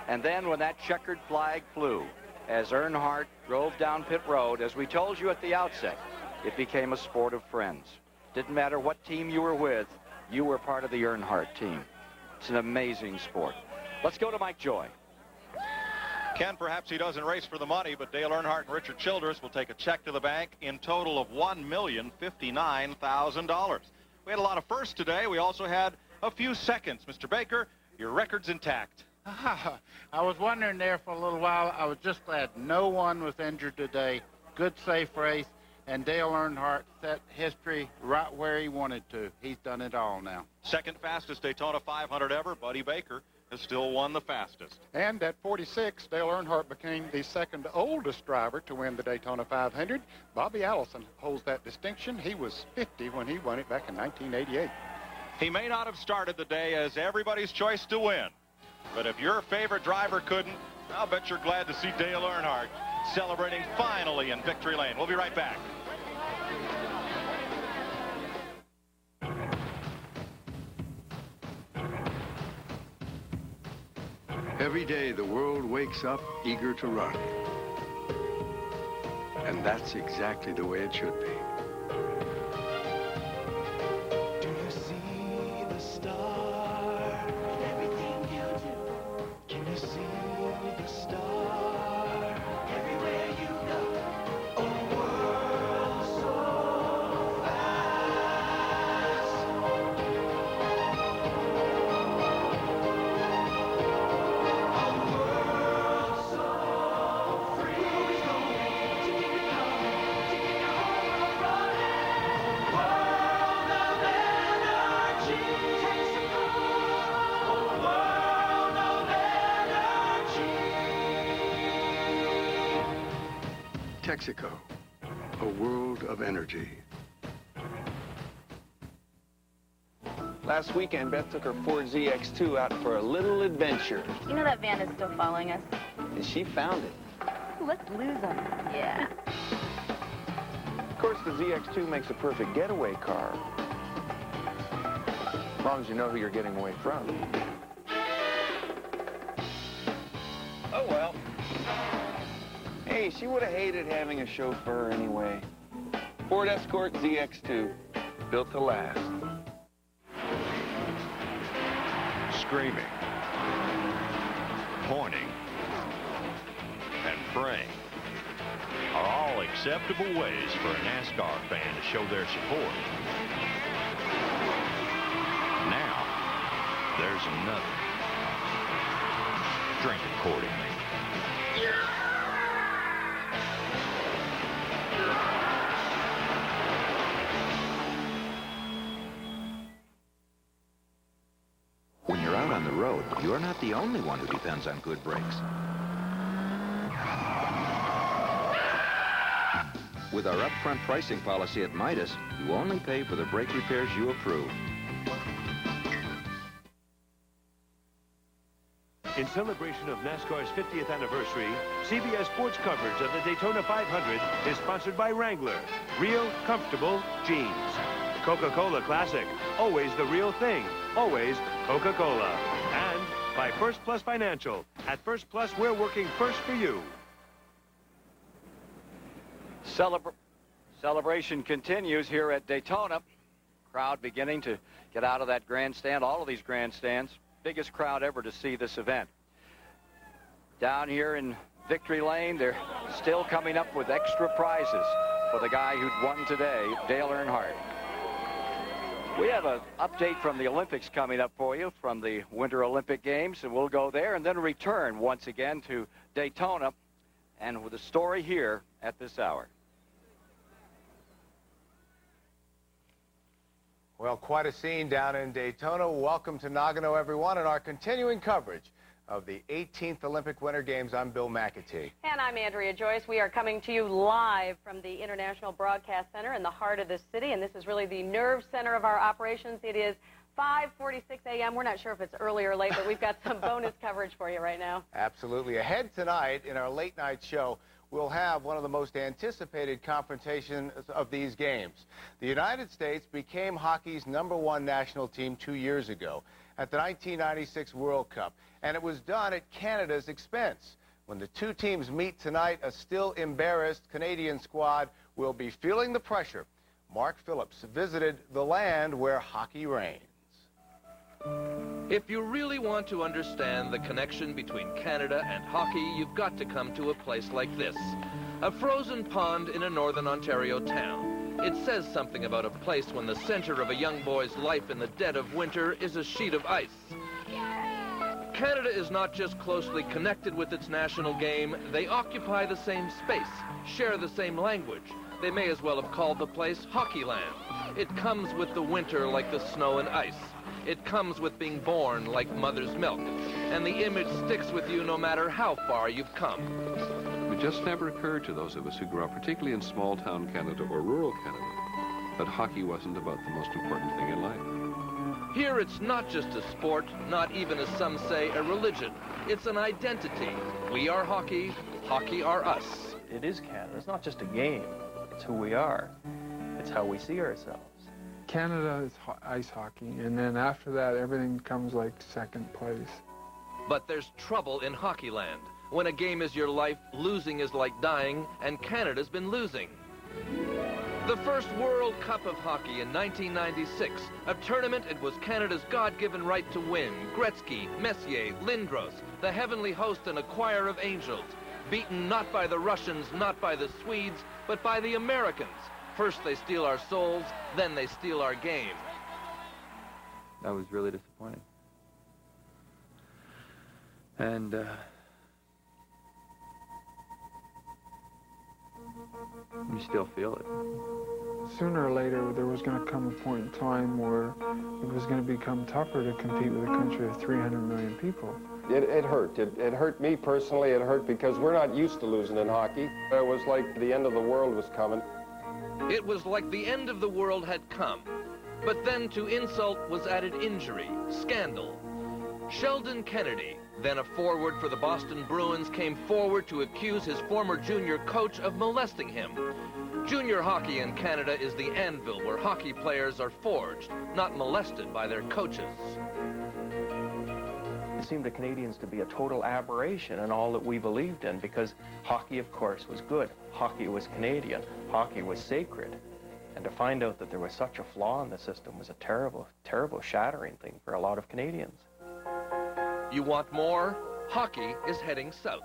And then when that checkered flag flew, as Earnhardt drove down pit road, as we told you at the outset, it became a sport of friends. Didn't matter what team you were with, you were part of the Earnhardt team. It's an amazing sport. Let's go to Mike Joy. Ken, perhaps he doesn't race for the money, but Dale Earnhardt and Richard Childress will take a check to the bank in total of $1,059,000. We had a lot of firsts today. We also had a few seconds. Mr. Baker, your record's intact. I was wondering there for a little while. I was just glad no one was injured today. Good, safe race. And Dale Earnhardt set history right where he wanted to. He's done it all now. Second fastest Daytona 500 ever. Buddy Baker has still won the fastest. And at 46, Dale Earnhardt became the second oldest driver to win the Daytona 500. Bobby Allison holds that distinction. He was 50 when he won it back in 1988. He may not have started the day as everybody's choice to win. But if your favorite driver couldn't, I'll bet you're glad to see Dale Earnhardt celebrating finally in victory lane. We'll be right back. Every day the world wakes up eager to run. And that's exactly the way it should be. Do you see the star in everything you do? Can you see the star everywhere you go? A world so fast. A world so free. Ticking on, running. World of energy. A world of energy. Texaco, a world of energy. Last weekend, Beth took her Ford ZX2 out for a little adventure. You know that van is still following us. And she found it. Let's lose them. Yeah. Of course, the ZX2 makes a perfect getaway car. As long as you know who you're getting away from. Oh, well. Hey, she would have hated having a chauffeur anyway. Ford Escort ZX2, built to last. Screaming, pointing, and praying are all acceptable ways for a NASCAR fan to show their support. Now, there's another. Drink accordingly. When you're out on the road, you're not the only one who depends on good brakes. With our upfront pricing policy at Midas, you only pay for the brake repairs you approve. In celebration of NASCAR's 50th anniversary, CBS Sports coverage of the Daytona 500 is sponsored by Wrangler, real, comfortable jeans. Coca-Cola Classic, always the real thing, always Coca-Cola. And by First Plus Financial. At First Plus, we're working first for you. Celebration continues here at Daytona. Crowd beginning to get out of that grandstand, all of these grandstands. Biggest crowd ever to see this event. Down here in Victory Lane, they're still coming up with extra prizes for the guy who'd won today, Dale Earnhardt. We have an update from the Olympics coming up for you from the Winter Olympic Games, and we'll go there and then return once again to Daytona and with a story here at this hour. Well, quite a scene down in Daytona. Welcome to Nagano, everyone, and our continuing coverage of the 18th Olympic Winter Games. I'm Bill McAtee. And I'm Andrea Joyce. We are coming to you live from the International Broadcast Center in the heart of the city, and this is really the nerve center of our operations. It is 5:46 a.m. We're not sure if it's early or late, but we've got some bonus coverage for you right now. Absolutely. Ahead tonight in our late night show, we'll have one of the most anticipated confrontations of these games. The United States became hockey's #1 national team 2 years ago at the 1996 World Cup, and it was done at Canada's expense. When the two teams meet tonight, a still embarrassed Canadian squad will be feeling the pressure. Mark Phillips visited the land where hockey reigns. If you really want to understand the connection between Canada and hockey, you've got to come to a place like this. A frozen pond in a northern Ontario town. It says something about a place when the center of a young boy's life in the dead of winter is a sheet of ice. Canada is not just closely connected with its national game, they occupy the same space, share the same language. They may as well have called the place Hockeyland. It comes with the winter like the snow and ice. It comes with being born like mother's milk. And the image sticks with you no matter how far you've come. It just never occurred to those of us who grew up, particularly in small-town Canada or rural Canada, that hockey wasn't about the most important thing in life. Here it's not just a sport, not even, as some say, a religion. It's an identity. We are hockey, hockey are us. It is Canada. It's not just a game. It's who we are. It's how we see ourselves. Canada is ice hockey, and then after that, everything comes like second place. But there's trouble in Hockeyland. When a game is your life, losing is like dying, and Canada's been losing. The first World Cup of Hockey in 1996, a tournament it was Canada's God-given right to win. Gretzky, Messier, Lindros, the heavenly host and a choir of angels, beaten not by the Russians, not by the Swedes, but by the Americans. First they steal our souls, then they steal our game. That was really disappointing. And, you still feel it. Sooner or later, there was going to come a point in time where it was going to become tougher to compete with a country of 300 million people. It hurt. It hurt me personally. It hurt because we're not used to losing in hockey. It was like the end of the world was coming. It was like the end of the world had come. But then to insult was added injury, scandal. Sheldon Kennedy, then a forward for the Boston Bruins, came forward to accuse his former junior coach of molesting him. Junior hockey in Canada is the anvil where hockey players are forged, not molested by their coaches. It seemed to Canadians to be a total aberration in all that we believed in, because hockey, of course, was good. Hockey was Canadian. Hockey was sacred. And to find out that there was such a flaw in the system was a terrible, terrible shattering thing for a lot of Canadians. You want more? Hockey is heading south.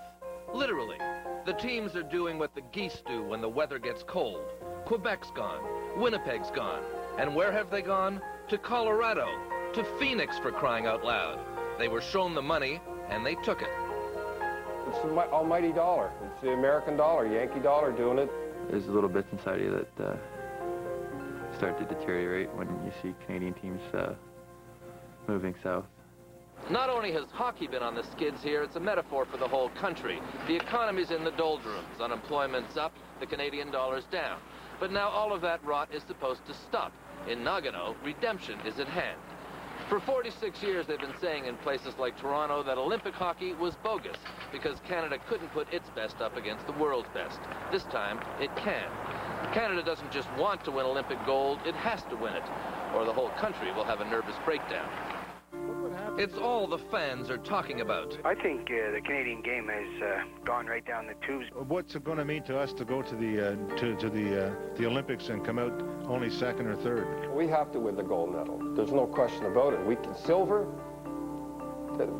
Literally. The teams are doing what the geese do when the weather gets cold. Quebec's gone. Winnipeg's gone. And where have they gone? To Colorado. To Phoenix, for crying out loud. They were shown the money, and they took it. It's the almighty dollar. It's the American dollar, Yankee dollar doing it. There's little bits inside you that start to deteriorate when you see Canadian teams moving south. Not only has hockey been on the skids here, it's a metaphor for the whole country. The economy's in the doldrums. Unemployment's up, the Canadian dollar's down. But now all of that rot is supposed to stop. In Nagano, redemption is at hand. For 46 years, they've been saying in places like Toronto that Olympic hockey was bogus because Canada couldn't put its best up against the world's best. This time, it can. Canada doesn't just want to win Olympic gold, it has to win it, or the whole country will have a nervous breakdown. It's all the fans are talking about. I think the Canadian game has gone right down the tubes. What's it going to mean to us to go to the Olympics and come out only second or third? We have to win the gold medal. There's no question about it. We can silver.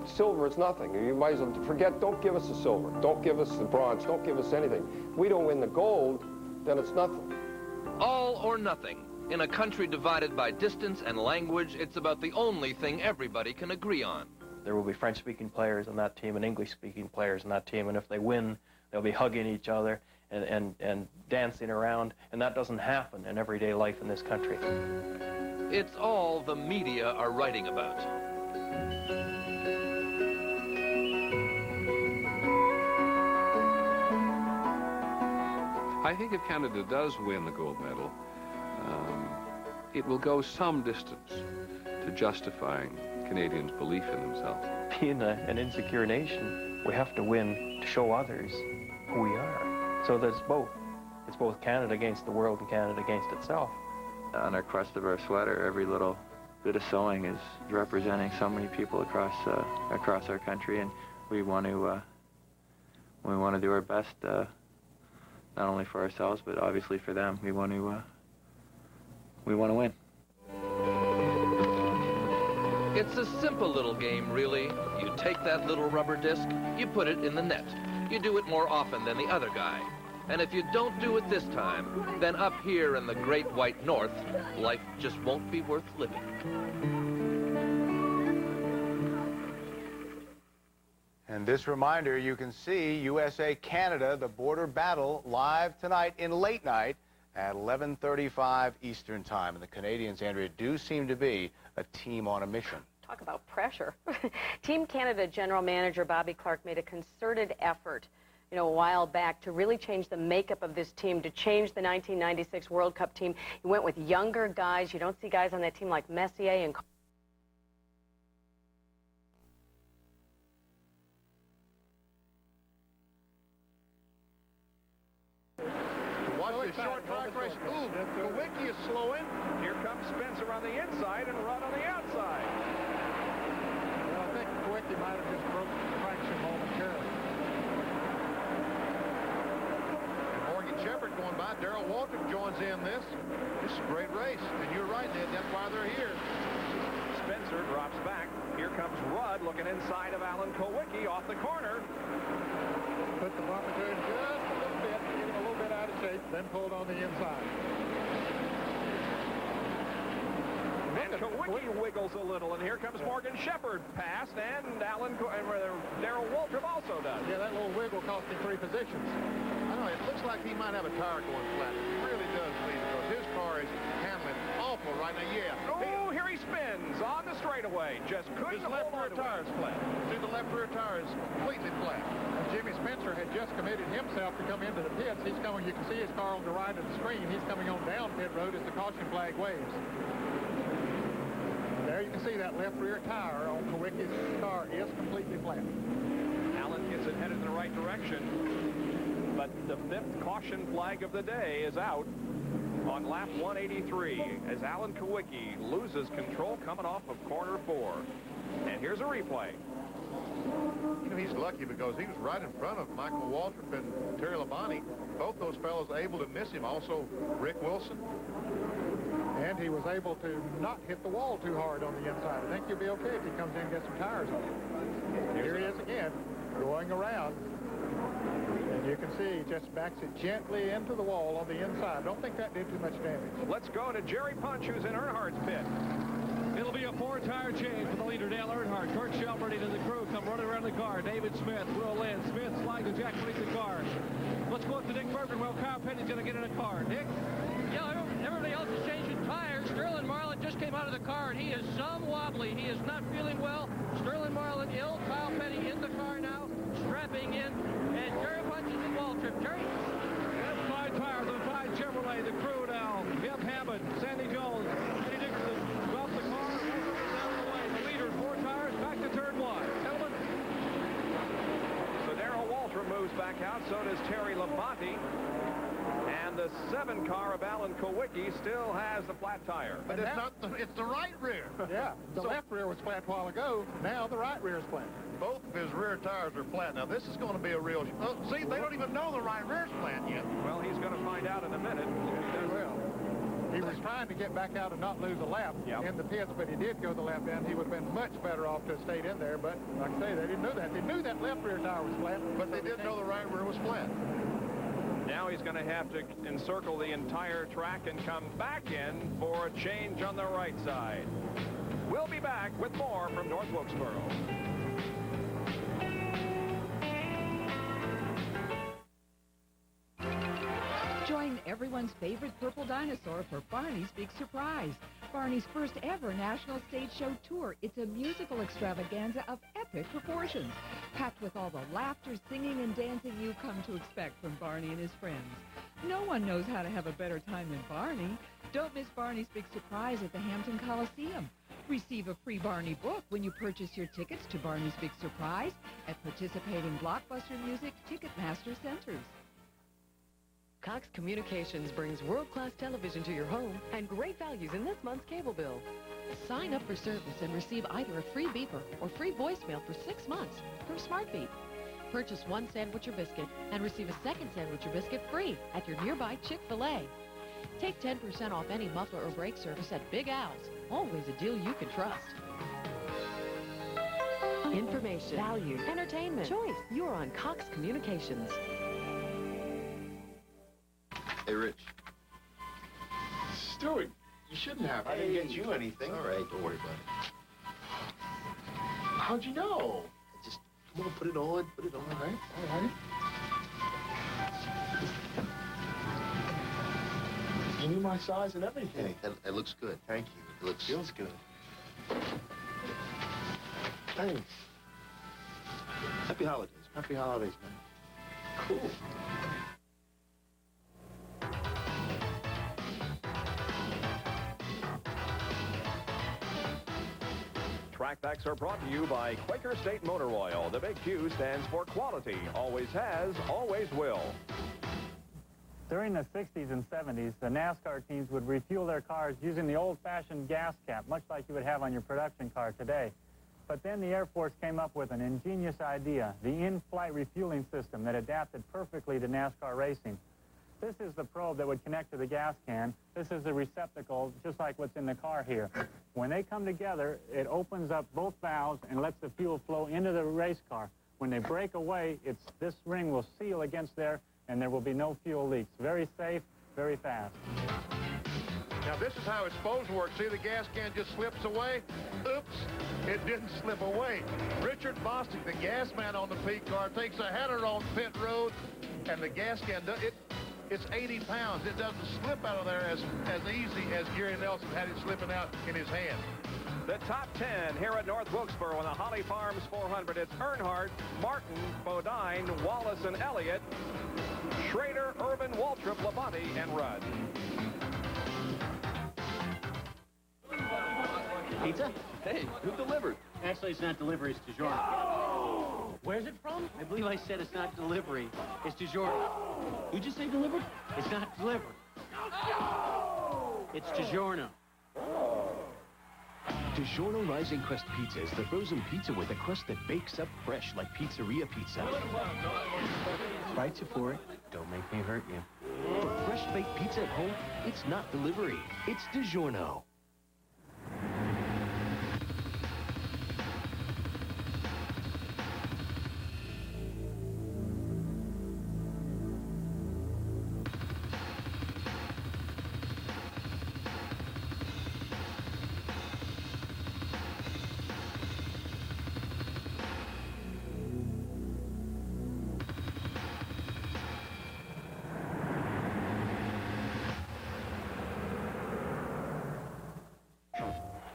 Silver is nothing. You might as well forget. Don't give us the silver. Don't give us the bronze. Don't give us anything. We don't win the gold, then it's nothing. All or nothing. In a country divided by distance and language, it's about the only thing everybody can agree on. There will be French-speaking players on that team and English-speaking players on that team, and if they win, they'll be hugging each other and dancing around, and that doesn't happen in everyday life in this country. It's all the media are writing about. I think if Canada does win the gold medal, it will go some distance to justifying Canadians' belief in themselves. Being an insecure nation, we have to win to show others who we are. So that it's both. It's both Canada against the world and Canada against itself. On our crest of our sweater, every little bit of sewing is representing so many people across our country, and we want to do our best, not only for ourselves but obviously for them. We want to win. It's a simple little game, really. You take that little rubber disc, you put it in the net. You do it more often than the other guy. And if you don't do it this time, then up here in the great white north, life just won't be worth living. And this reminder, you can see USA-Canada, the border battle, live tonight in late night at 11:35 Eastern Time. And the Canadians, Andrea, do seem to be a team on a mission. Talk about pressure. Team Canada General Manager Bobby Clark made a concerted effort, a while back to really change the makeup of this team, to change the 1996 World Cup team. He went with younger guys. You don't see guys on that team like Messier and Short track race. Ooh, Kowicki is slowing. Here comes Spencer on the inside and Rudd on the outside. Well, I think Kowicki might have just broken traction momentarily. And Morgan Shepherd going by. Darrell Waltrip joins in this. This is a great race. And you're right, Ned. That's why they're here. Spencer drops back. Here comes Rudd looking inside of Alan Kowicki off the corner. Put the bumper to him just a little bit. Get him a little bit out of shape. Then pulled on the inside. And Kowicki wiggles a little, and here comes Morgan Shepherd past, and Darrell Waltrip also does. Yeah, that little wiggle cost him 3 positions. I don't know, it looks like he might have a tire going flat. It really does, Lee, because his car is handling awful right now. Yeah. Oh, here he spins on the straightaway. Just couldn't hold on to tire's flat. See, the left rear tire is completely flat. Jimmy Spencer had just committed himself to come into the pits. He's coming, you can see his car on the right of the screen. He's coming on down pit road as the caution flag waves. There you can see that left rear tire on Kowicki's car is completely flat. Allen gets it headed in the right direction, but the 5th caution flag of the day is out on lap 183 as Alan Kowicki loses control coming off of corner 4. And here Here's a replay. You know, he's lucky because he was right in front of Michael Waltrip and Terry Labonte. Both those fellows able to miss him. Also, Rick Wilson. And he was able to not hit the wall too hard on the inside. I think he'll be okay if he comes in and gets some tires on him. Here he is again, going around. And you can see he just backs it gently into the wall on the inside. Don't think that did too much damage. Let's go to Jerry Punch, who's in Earnhardt's pit. It'll be a 4-tire change for the leader, Dale Earnhardt. Kurt Shelburne and the crew come running around the car. David Smith will in. Smith slides to Jack beneath the car. Let's go up to Dick Bergen. Well, Kyle Petty's going to get in a car. Dick? Yeah, everybody else is changing tires. Sterling Marlin just came out of the car, and he is some wobbly. He is not feeling well. Sterling Marlin ill. Kyle Petty in the car now, strapping in. And Jerry Punch is in Waltrip. Jerry? That's 5 tires on 5 Chevrolet. The crew now. Jeff Hammond, Sandy Jones, Eddie Dickerson. Off the car, down the way. The leader, 4 tires, back to turn 1. Gentlemen. So Darrell Waltrip moves back out. So does Terry Labonte. And the 7 car of Alan Kowicki still has the flat tire. But it's the right rear. Yeah, the left rear was flat a while ago. Now the right rear is flat. Both of his rear tires are flat. Now this is going to be a real... see, they don't even know the right rear's flat yet. Well, he's going to find out in a minute. He will. He was trying to get back out and not lose a lap in the pits, but he did go the lap down. He would have been much better off to have stayed in there, but like I say, they didn't know that. They knew that left rear tire was flat. But they did know the right rear was flat. Now he's going to have to encircle the entire track and come back in for a change on the right side. We'll be back with more from North Wilkesboro. Join everyone's favorite purple dinosaur for Barney's Big Surprise. Barney's first ever national stage show tour. It's a musical extravaganza of epic proportions, packed with all the laughter, singing, and dancing you come to expect from Barney and his friends. No one knows how to have a better time than Barney. Don't miss Barney's Big Surprise at the Hampton Coliseum. Receive a free Barney book when you purchase your tickets to Barney's Big Surprise at participating Blockbuster Music Ticketmaster centers. Cox Communications brings world-class television to your home and great values in this month's cable bill. Sign up for service and receive either a free beeper or free voicemail for 6 months from SmartBeep. Purchase 1 sandwich or biscuit and receive a 2nd sandwich or biscuit free at your nearby Chick-fil-A. Take 10% off any muffler or brake service at Big Al's. Always a deal you can trust. Information, value, entertainment, choice. You're on Cox Communications. Hey, Rich. Stuart, you shouldn't have. I didn't get you anything. All right, don't worry about it. How'd you know? Just, come on, put it on, all right? All right. You knew my size and everything. It looks good. Thank you. It feels good. Thanks. Happy holidays. Happy holidays, man. Cool. Track Facts are brought to you by Quaker State Motor Oil. The big Q stands for quality. Always has, always will. During the 60s and 70s, the NASCAR teams would refuel their cars using the old-fashioned gas cap, much like you would have on your production car today. But then the Air Force came up with an ingenious idea, the in-flight refueling system that adapted perfectly to NASCAR racing. This is the probe that would connect to the gas can. This is the receptacle, just like what's in the car here. When they come together, it opens up both valves and lets the fuel flow into the race car. When they break away, this ring will seal against there, and there will be no fuel leaks. Very safe, very fast. Now, this is how it's supposed to work. See, the gas can just slips away. Oops, it didn't slip away. Richard Bostic, the gas man on the P car, takes a header on pit road, and the gas can, it's 80 pounds. It doesn't slip out of there as easy as Gary Nelson had it slipping out in his hand. The top 10 here at North Wilkesboro in the Holly Farms 400. It's Earnhardt, Martin, Bodine, Wallace, and Elliott, Schrader, Urban, Waltrip, Labonte, and Rudd. Pizza? Hey, who delivered? Actually, it's not delivery, it's DiGiorno. Oh! Where's it from? I believe I said it's not delivery. It's DiGiorno. You just say delivered? It's not delivered. It's DiGiorno. DiGiorno Rising Crust Pizza is the frozen pizza with a crust that bakes up fresh like pizzeria pizza. Fight you for it. Don't make me hurt you. For fresh baked pizza at home, it's not delivery. It's DiGiorno.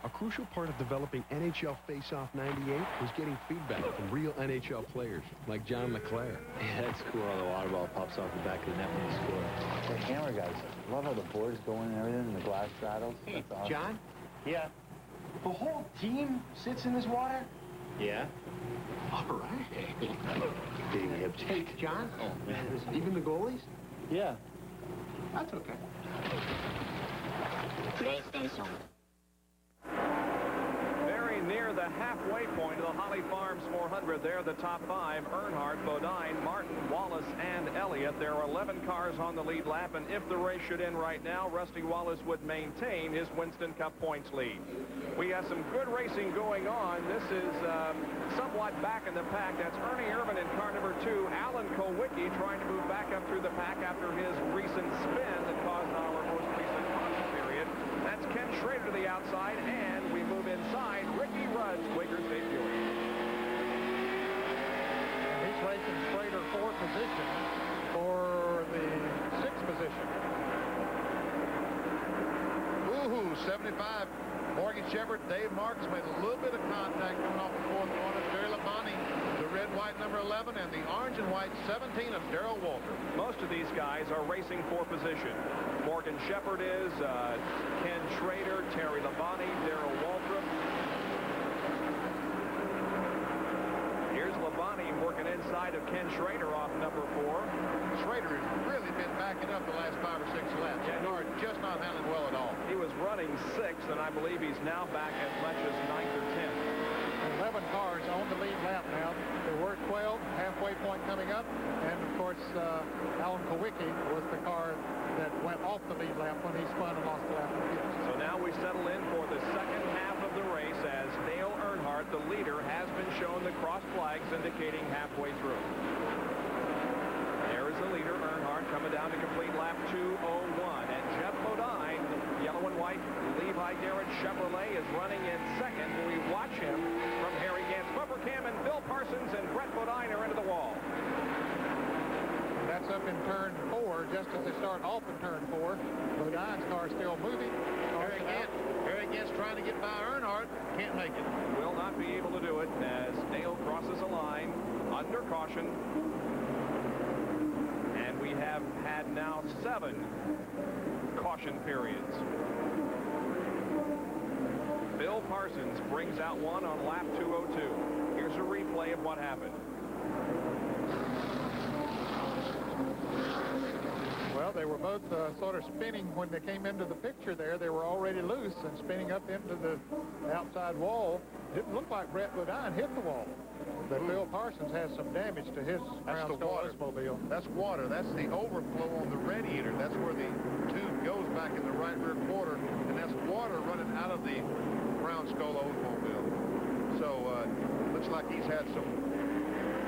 A crucial part of developing NHL Face-Off 98 was getting feedback from real NHL players, like John LeClaire. Yeah, that's cool how the water ball pops off the back of the net when you score. The hammer guys, I love how the boards go in and everything and the glass rattles. Hey, awesome. John? Yeah. The whole team sits in this water? Yeah. All right. Big hip Hey, John? Oh, man. Even the goalies? Yeah. That's okay. PlayStation. Very near the halfway point of the Holly Farms 400 there, the top five: Earnhardt, Bodine, Martin, Wallace, and Elliott. There are 11 cars on the lead lap, and if the race should end right now, Rusty Wallace would maintain his Winston Cup points lead. We have some good racing going on. This is somewhat back in the pack. That's Ernie Irvin in car number 2. Alan Kowicki trying to move back up through the pack after his recent spin that caused our most recent caution period. That's Ken Schrader to the outside, and we move inside. Ricky Rudd's Quaker State Buick. He's racing Schrader 4 position for the 6th position. Woohoo, 75. Morgan Shepard, Dave Marks made a little bit of contact coming off the fourth corner. Terry Labonte, the red-white number 11, and the orange and white 17 of Darrell Walter. Most of these guys are racing for position. Morgan Shepard is, Ken Schrader, Terry Labonte, Darrell Waltrip. Here's Labonte working inside of Ken Schrader off number 4. Schrader has really been backing up the last 5 or 6 laps. Yeah, The car just not handling well at all. He was running 6th, and I believe he's now back as much as 9th or 10th. 11 cars on the lead lap now. There were 12, halfway point coming up, and of course Alan Kowicki was the car that went off the lead lap when he spun and lost the lap. So now we settle in for the second half of the race as Dale Earnhardt, the leader, has been shown the cross flags indicating halfway through. There is the leader, Earnhardt, coming down to complete lap 2:01, and Jeff Bodine, the yellow and white Levi Garrett Chevrolet, is running in second. We watch him from Harry Gant's bumper cam, and Bill Parsons and Brett Bodine are into the wall. That's up in turn 4, just as they start off in turn 4. Bodine's car still moving. Harry Gant's trying to get by Earnhardt. Can't make it. Will not be able to do it as Dale crosses a line under caution. And we have had now 7 caution periods. Bill Parsons brings out one on lap 2:02. Here's a replay of what happened. Well, they were both sort of spinning when they came into the picture there. They were already loose and spinning up into the outside wall. Didn't look like Brett Bodine hit the wall. But Bill Parsons has some damage to his That's the Brown water. Oldsmobile. That's water. That's the overflow on the radiator. That's where the tube goes back in the right rear quarter, and that's water running out of the Brown Skull Oldsmobile. So looks like he's had some.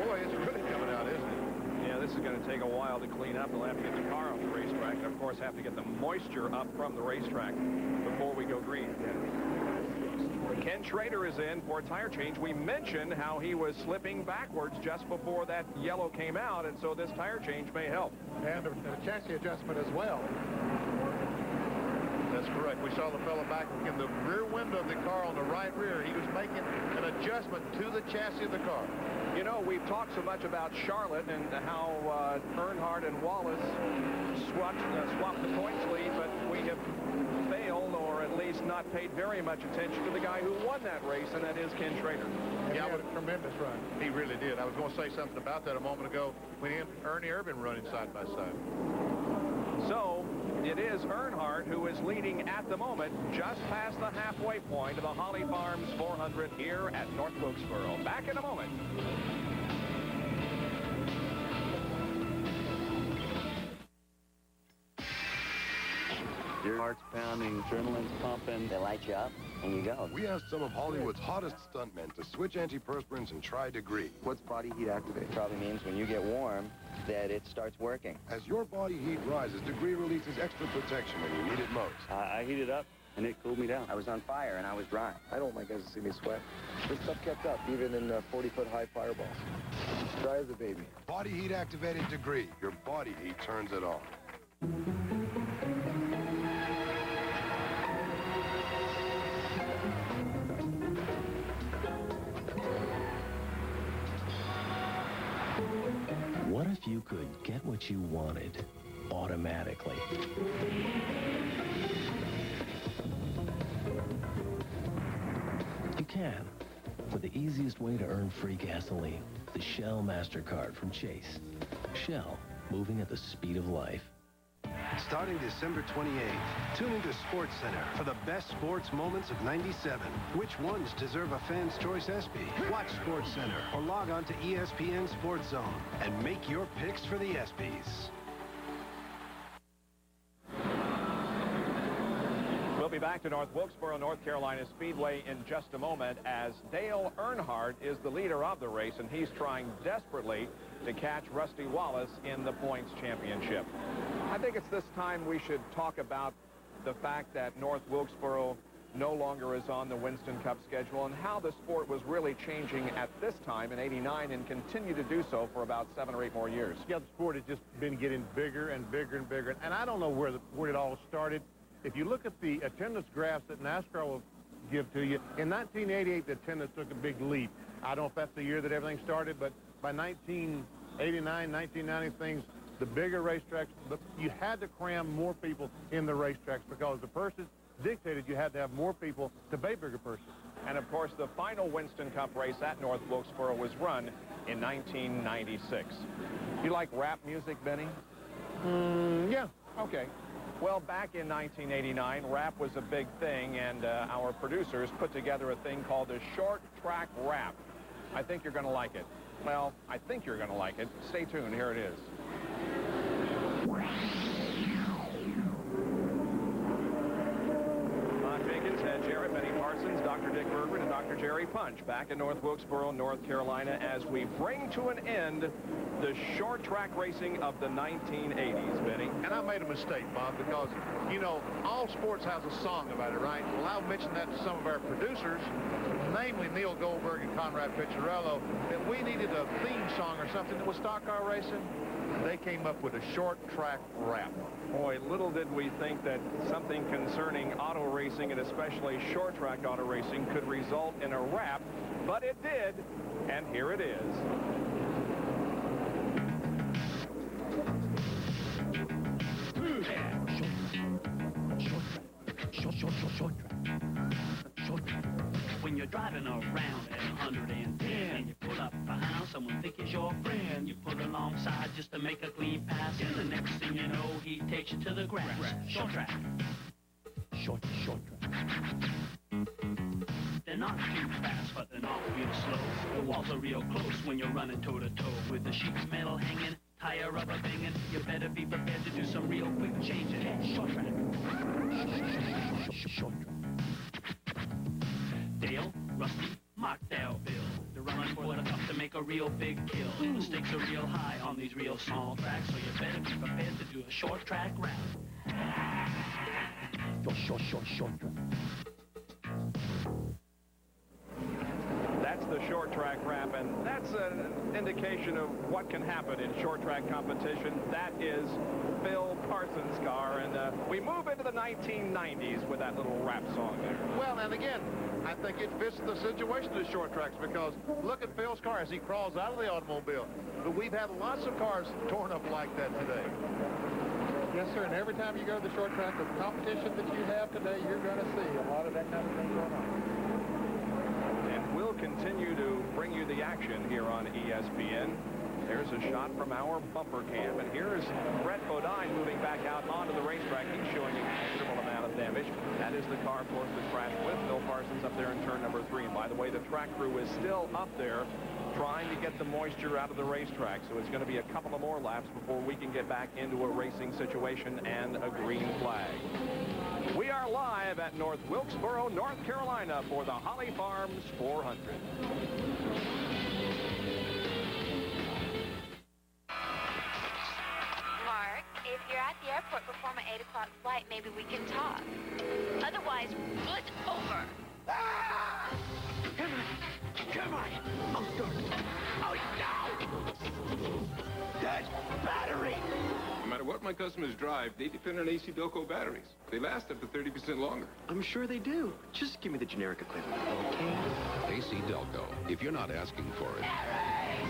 Boy, it's really coming out, isn't it? Yeah, this is going to take a while to clean up. They'll have to get the car off the racetrack, and of course have to get the moisture up from the racetrack before we go green. Ken Schrader is in for a tire change. We mentioned how he was slipping backwards just before that yellow came out, and so this tire change may help. And a chassis adjustment as well. That's correct. We saw the fellow back in the rear window of the car on the right rear. He was making an adjustment to the chassis of the car. You know, we've talked so much about Charlotte and how Earnhardt and Wallace swapped the points lead, but we have failed, or at least not paid very much attention to the guy who won that race, and that is Ken Schrader. He had a tremendous run. He really did. I was going to say something about that a moment ago when he and Ernie Irvin running side by side. So And it is Earnhardt who is leading at the moment, just past the halfway point of the Holly Farms 400 here at North Wilkesboro. Back in a moment. Your heart's pounding, adrenaline's pumping. They light you up, and you go. We asked some of Hollywood's hottest stuntmen to switch antiperspirants and try Degree. What's body heat activate? Probably means when you get warm, that it starts working. As your body heat rises, Degree releases extra protection when you need it most. I heated up, and it cooled me down. I was on fire, and I was dry. I don't want my guys to see me sweat. This stuff kept up, even in 40-foot high fireballs. Dry as a baby. Body heat activated Degree. Your body heat turns it on. What if you could get what you wanted automatically? You can, with the easiest way to earn free gasoline, the Shell MasterCard from Chase. Shell, moving at the speed of life. Starting December 28th, tune into SportsCenter for the best sports moments of '97. Which ones deserve a fan's choice ESPY? Watch SportsCenter or log on to ESPN Sports Zone and make your picks for the ESPYs. We'll be back to North Wilkesboro, North Carolina Speedway in just a moment as Dale Earnhardt is the leader of the race, and he's trying desperately to catch Rusty Wallace in the points championship. I think it's this time we should talk about the fact that North Wilkesboro no longer is on the Winston Cup schedule and how the sport was really changing at this time in '89 and continue to do so for about 7 or 8 more years. Yeah, the sport has just been getting bigger and bigger and bigger. And I don't know where it all started. If you look at the attendance graphs that NASCAR will give to you, in 1988, the attendance took a big leap. I don't know if that's the year that everything started, but by 1989, 1990, things, the bigger racetracks, you had to cram more people in the racetracks because the purses dictated you had to have more people to pay bigger purses. And of course, the final Winston Cup race at North Wilkesboro was run in 1996. You like rap music, Benny? Yeah. Okay. Well, back in 1989, rap was a big thing, and our producers put together a thing called the short track rap. I think you're going to like it. Well, I think you're going to like it. Stay tuned. Here it is. Jerry, Benny Parsons, Dr. Dick Bergman, and Dr. Jerry Punch back in North Wilkesboro, North Carolina, as we bring to an end the short track racing of the 1980s, Benny. And I made a mistake, Bob, because, you know, all sports has a song about it, right? Well, I'll mention that to some of our producers, namely Neil Goldberg and Conrad Picciarello, that we needed a theme song or something that was stock car racing. They came up with a short track rap. Boy, little did we think that something concerning auto racing, and especially short track auto racing, could result in a rap, but it did, and here it is. When you're driving around at 110 and you pull up behind someone think is your friend, you pull alongside just to make a clean pass, and the next thing you know he takes you to the grass. Short track. Short track. They're not too fast, but they're not real slow. The walls are real close when you're running toe to toe with the sheet metal hanging, tire rubber banging. You better be prepared to do some real quick changes. Short track. Short track. Dale, Rusty, Markdale, Bill. They're running for the cup to make a real big kill. The stakes are real high on these real small tracks, so you better be prepared to do a short track rap. Short track. That's the short track rap, and that's an indication of what can happen in short track competition. That is Phil Parsons' car, and we move into the 1990s with that little rap song there. Well, and again, I think it fits the situation of the short tracks because look at Phil's car as he crawls out of the automobile. But we've had lots of cars torn up like that today. Yes, sir, and every time you go to the short track, the competition that you have today, you're going to see a lot of that kind of thing going on. And we'll continue to bring you the action here on ESPN. There's a shot from our bumper cam, and here's Brett Bodine moving back out onto the racetrack. He's showing a considerable amount of damage. That is the car, of course, that crashed with Bill Parsons up there in turn number 3. And by the way, the track crew is still up there trying to get the moisture out of the racetrack. So it's going to be a couple of more laps before we can get back into a racing situation and a green flag. We are live at North Wilkesboro, North Carolina for the Holly Farms 400. Mark, if you're at the airport before my 8 o'clock flight, maybe we can talk. Otherwise, it's over. Ah! Come on. Come on. Oh, sorry. Oh, no. That's battery. No matter what my customers drive, they depend on AC Delco batteries. They last up to 30% longer. I'm sure they do. Just give me the generic equipment, okay? AC Delco. If you're not asking for it,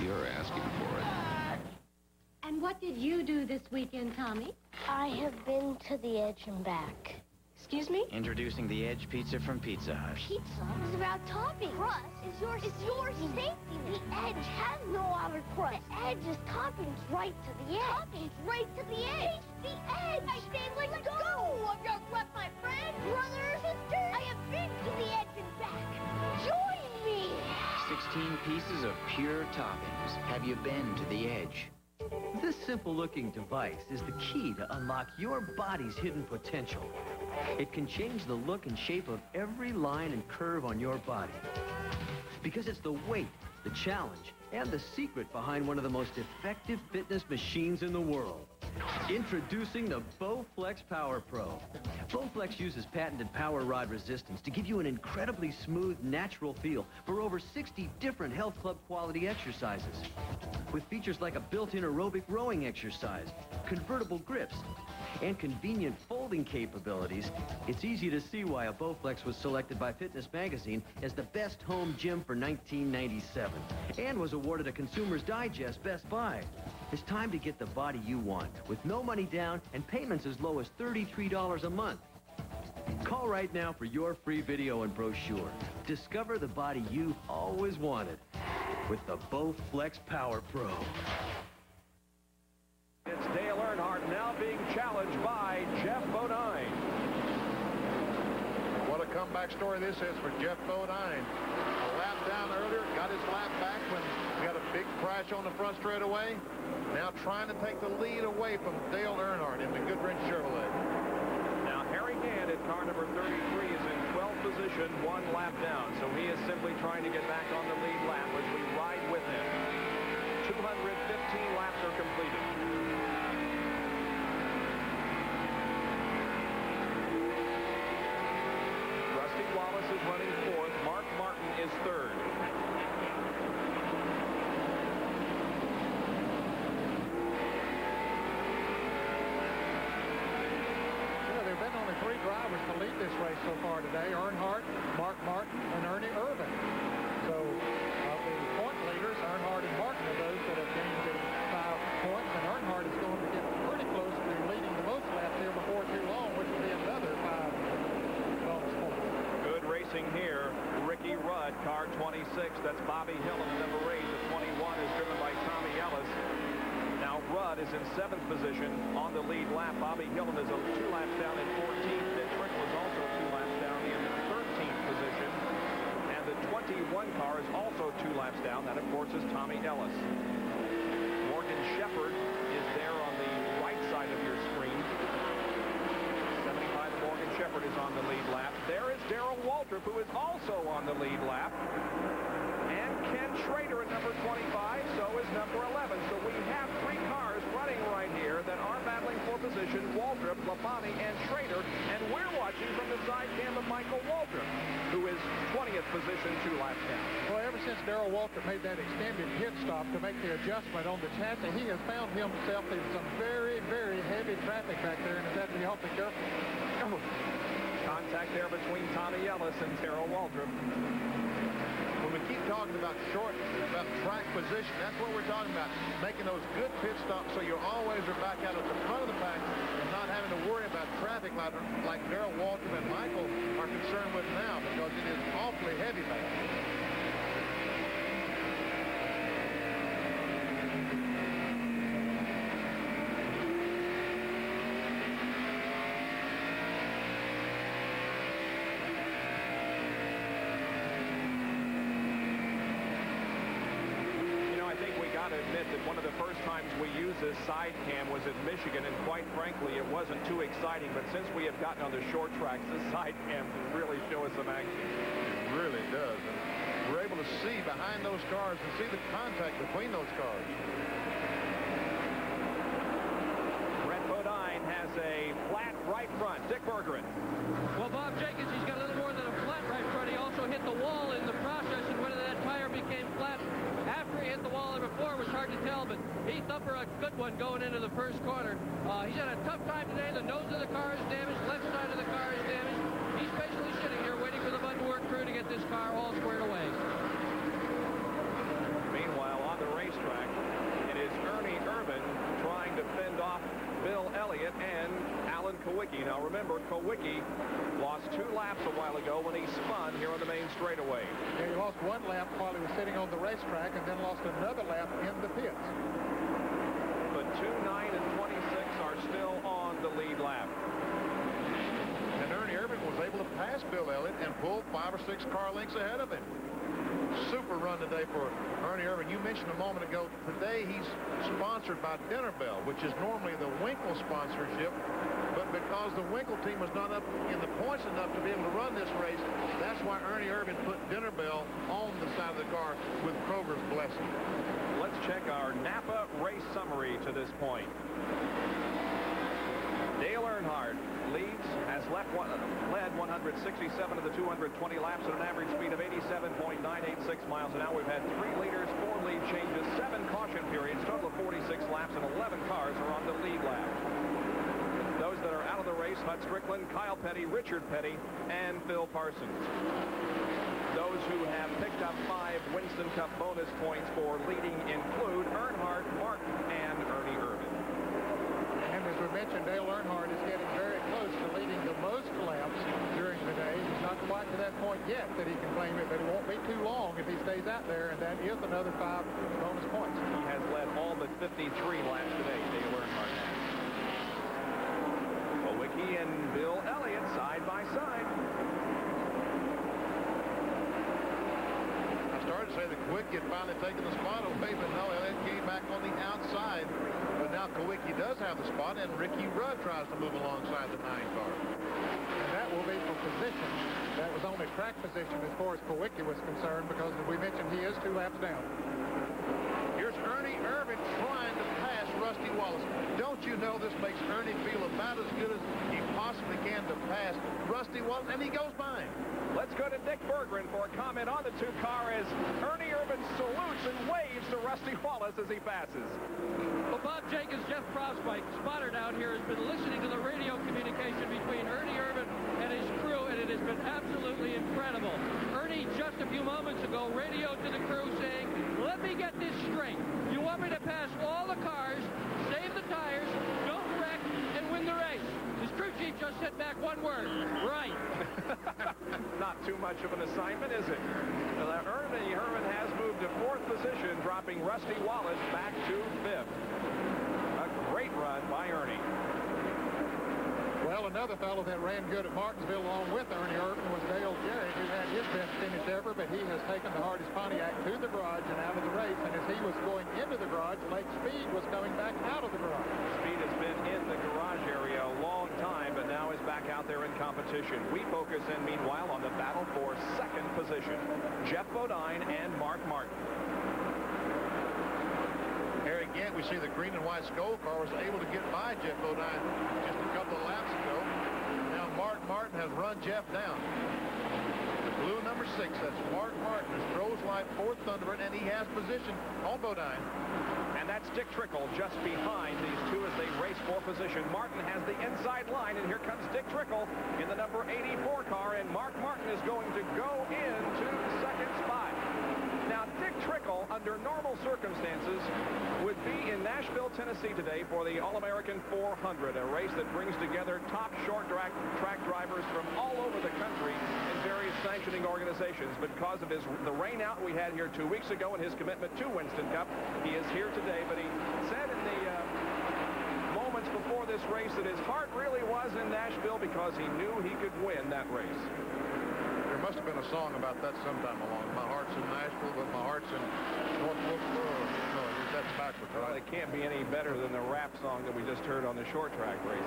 you're asking for it. And what did you do this weekend, Tommy? I have been to the Edge and back. Excuse me? Introducing the Edge Pizza from Pizza Hut. Pizza is about topping. Crust is your safety net. The Edge has no outer crust. The Edge is toppings right to the edge. Toppings right to the edge. The Edge. I say let's go. Of your rep, my friend. Brother, sister. I have been to the Edge and back. Join me. 16 pieces of pure toppings. Have you been to the Edge? This simple-looking device is the key to unlock your body's hidden potential. It can change the look and shape of every line and curve on your body. Because it's the weight, the challenge, and the secret behind one of the most effective fitness machines in the world. Introducing the Bowflex Power Pro. Bowflex uses patented power rod resistance to give you an incredibly smooth, natural feel for over 60 different health club quality exercises. With features like a built-in aerobic rowing exercise, convertible grips, and convenient folding capabilities, it's easy to see why a Bowflex was selected by Fitness Magazine as the best home gym for 1997 and was awarded a Consumer's Digest Best Buy. It's time to get the body you want with no money down and payments as low as $33 a month. Call right now for your free video and brochure. Discover the body you've always wanted with the Bowflex Power Pro. It's Dale Earnhardt now being challenged by Jeff Bodine. What a comeback story this is for Jeff Bodine. A lap down earlier, got his lap back when he got a big crash on the front straightaway. Now trying to take the lead away from Dale Earnhardt in the Goodwrench Chevrolet. Now Harry Gant at car number 33 is in 12th position, 1 lap down. So he is simply trying to get back on the lead lap as we ride with him. 215 laps are completed. Rusty Wallace is running 4th. Mark Martin is 3rd. There have been only 3 drivers to lead this race so far today: Earnhardt, Mark Martin, and Ernie Irvin. So of the point leaders, Earnhardt and Martin are those that have gained the 5 points, and Earnhardt is going to get pretty close to leading the most laps here before too long, which will be another 5 bonus points. Good racing here. Ricky Rudd, car 26. That's Bobby Hillin, number 8. The 21 is driven by Tommy Ellis. Now Rudd is in 7th position on the lead lap. Bobby Hillin is 2 laps down in 14th. Dick Trickle is also 2 laps down in 13th position. And the 21 car is also 2 laps down. That, of course, is Tommy Ellis. Morgan Shepherd is there on the right side of your screen. 75 Morgan Shepherd is on the lead lap. There is Darrell Waltrip, who is also on the lead lap. And Ken Schrader at number 25, so is number 11. So we have 3 cars running right here that are battling for position: Waltrip, Labonte, and Schrader. And we're watching from the side cam of Michael Waltrip, who is 20th position, 2 laps down. Well, ever since Darrell Waltrip made that extended pit stop to make the adjustment on the chassis, he has found himself in some very, very heavy traffic back there, and has had to be awfully careful. Oh. Contact there between Tommy Ellis and Darrell Waltrip. When we keep talking about about track position, that's what we're talking about. Making those good pit stops so you always are back out at the front of the pack and not having to worry about traffic like Darrell Waltrip and Michael are concerned with now, because it is awfully heavy back there. admit that one of the first times we used this side cam was at Michigan, and quite frankly, it wasn't too exciting. But since we have gotten on the short tracks, this side cam can really show us some action. It really does. And we're able to see behind those cars and see the contact between those cars. Brett Bodine has a flat right front. Dick Bergeron. Well, Bob Jenkins, he's got a little more than a flat right front. He also hit the wall in the process, and whether that tire became flat after he hit the wall or before was hard to tell, but he thumper a good one going into the first corner. He's had a tough time today. The nose of the car is damaged. Left side of the car is damaged. He's basically sitting here waiting for the Budwork crew to get this car all squared away. Meanwhile, on the racetrack, it is Ernie Irvan trying to fend off Bill Elliott and Alan Kowicki. Now remember, Kowicki lost 2 laps a while ago when he spun here on the main straightaway. Yeah, he lost 1 lap while he was sitting on the racetrack and then lost another lap in the pits. But 2, 9, and 26 are still on the lead lap. And Ernie Irvan was able to pass Bill Elliott and pull 5 or 6 car lengths ahead of him. Super run today for Ernie Irvan. You mentioned a moment ago, today he's sponsored by Dinner Bell, which is normally the Winkle sponsorship. But because the Winkle team was not up in the points enough to be able to run this race, that's why Ernie Irvan put Dinner Bell on the side of the car with Kroger's blessing. Let's check our Napa race summary to this point. Dale Earnhardt leads, has led 167 of the 220 laps at an average speed of 87.986 miles an hour. We've had 3 leaders, 4 lead changes, 7 caution periods, total of 46 laps, and 11 cars are on the lead lap. Those that are out of the race, Hut Strickland, Kyle Petty, Richard Petty, and Phil Parsons. Those who have picked up 5 Winston Cup bonus points for leading include Earnhardt, Martin, and Ernie Irvan. And as we mentioned, Dale Earnhardt is getting very close to leading the most laps during the day. He's not quite to that point yet that he can claim it, but it won't be too long if he stays out there, and that is another 5 bonus points. He has led all but 53 laps today, Dale Earnhardt has. Kowicki and Bill Elliott side by side. I started to say that Kowicki had finally taken the spot away, but no, Elliott came back on the outside. But now Kowicki does have the spot, and Ricky Rudd tries to move alongside the 9 car. And that will be for position. That was only track position as far as Kowicki was concerned, because as we mentioned, he is 2 laps down. Here's Ernie Irvan trying to pass Rusty Wallace. Don't you know this makes Ernie feel about as good as he possibly can to pass Rusty Wallace, and he goes by him. Let's go to Dick Bergeron for a comment on the 2 car as Ernie Irvan salutes and waves to Rusty Wallace as he passes. Well, Bob Jenkins, Jeff Frostbite, spotter down here, has been listening to the radio communication between Ernie Irvan and his crew, and it has been absolutely incredible. Ernie, just a few moments ago, radioed to the crew saying, "Let me get this straight. You want me to pass all the cars, save the tires, don't wreck, and win the race." His crew chief just said back one word: right. Not too much of an assignment, is it? Ernie Irvan has moved to 4th position, dropping Rusty Wallace back to 5th. A great run by Ernie. Well, another fellow that ran good at Martinsville along with Ernie Irvan was Dale Jarrett, who had his best finish ever, but he has taken the hardest Pontiac to the garage and out of the race. And as he was going into the garage, Lake Speed was coming back out of the garage. Speed has been in the garage area a long time, but now is back out there in competition. We focus in, meanwhile, on the battle for 2nd position. Jeff Bodine and Mark Martin. Here again, we see the green and white Skoal car was able to get by Jeff Bodine just a couple of laps ago. Now Mark Martin has run Jeff down. The blue number 6, that's Mark Martin, is Crow's Life 4th Thunderbird, and he has position on Bodine. And that's Dick Trickle just behind these 2 as they race for position. Martin has the inside line, and here comes Dick Trickle in the number 84 car, and Mark Martin is going to go into the 2nd spot. Now, Dick Trickle, under normal circumstances, would be in Nashville, Tennessee today for the All-American 400, a race that brings together top short track drivers from all over the country in various sanctioning organizations. But because of the rain out we had here 2 weeks ago and his commitment to Winston Cup, he is here today. But he said in the moments before this race that his heart really was in Nashville because he knew he could win that race. There must have been a song about that sometime along. My heart's in Nashville, but my heart's in North Wilkesboro. No, that's about it can't be any better than the rap song that we just heard on the short track races.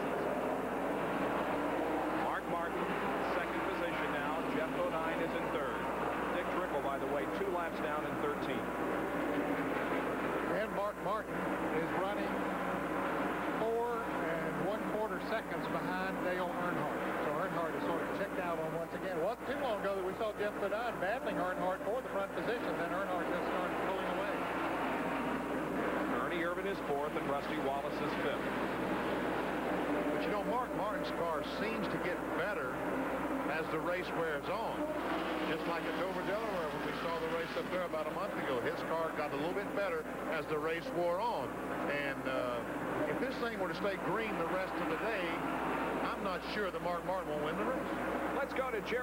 Mark Martin, second position now. Jeff Bodine is in third. Dick Trickle, by the way, 2 laps down in 13th. And Mark Martin is running 4 1/4 seconds behind Dale Earnhardt. So Earnhardt is sort of checked out on once again. It wasn't too long ago that we saw Jeff Bodine battling Earnhardt for the front position. Then Earnhardt just started pulling away. Ernie Irvin is 4th and Rusty Wallace is 5th. But you know, Mark Martin's car seems to get better as the race wears on. Just like at Dover, Delaware, when we saw the race up there about a month ago. His car got a little bit better as the race wore on. And if this thing were to stay green the rest of the day, I'm not sure that Mark Martin will win the race. Let's go to Jerry.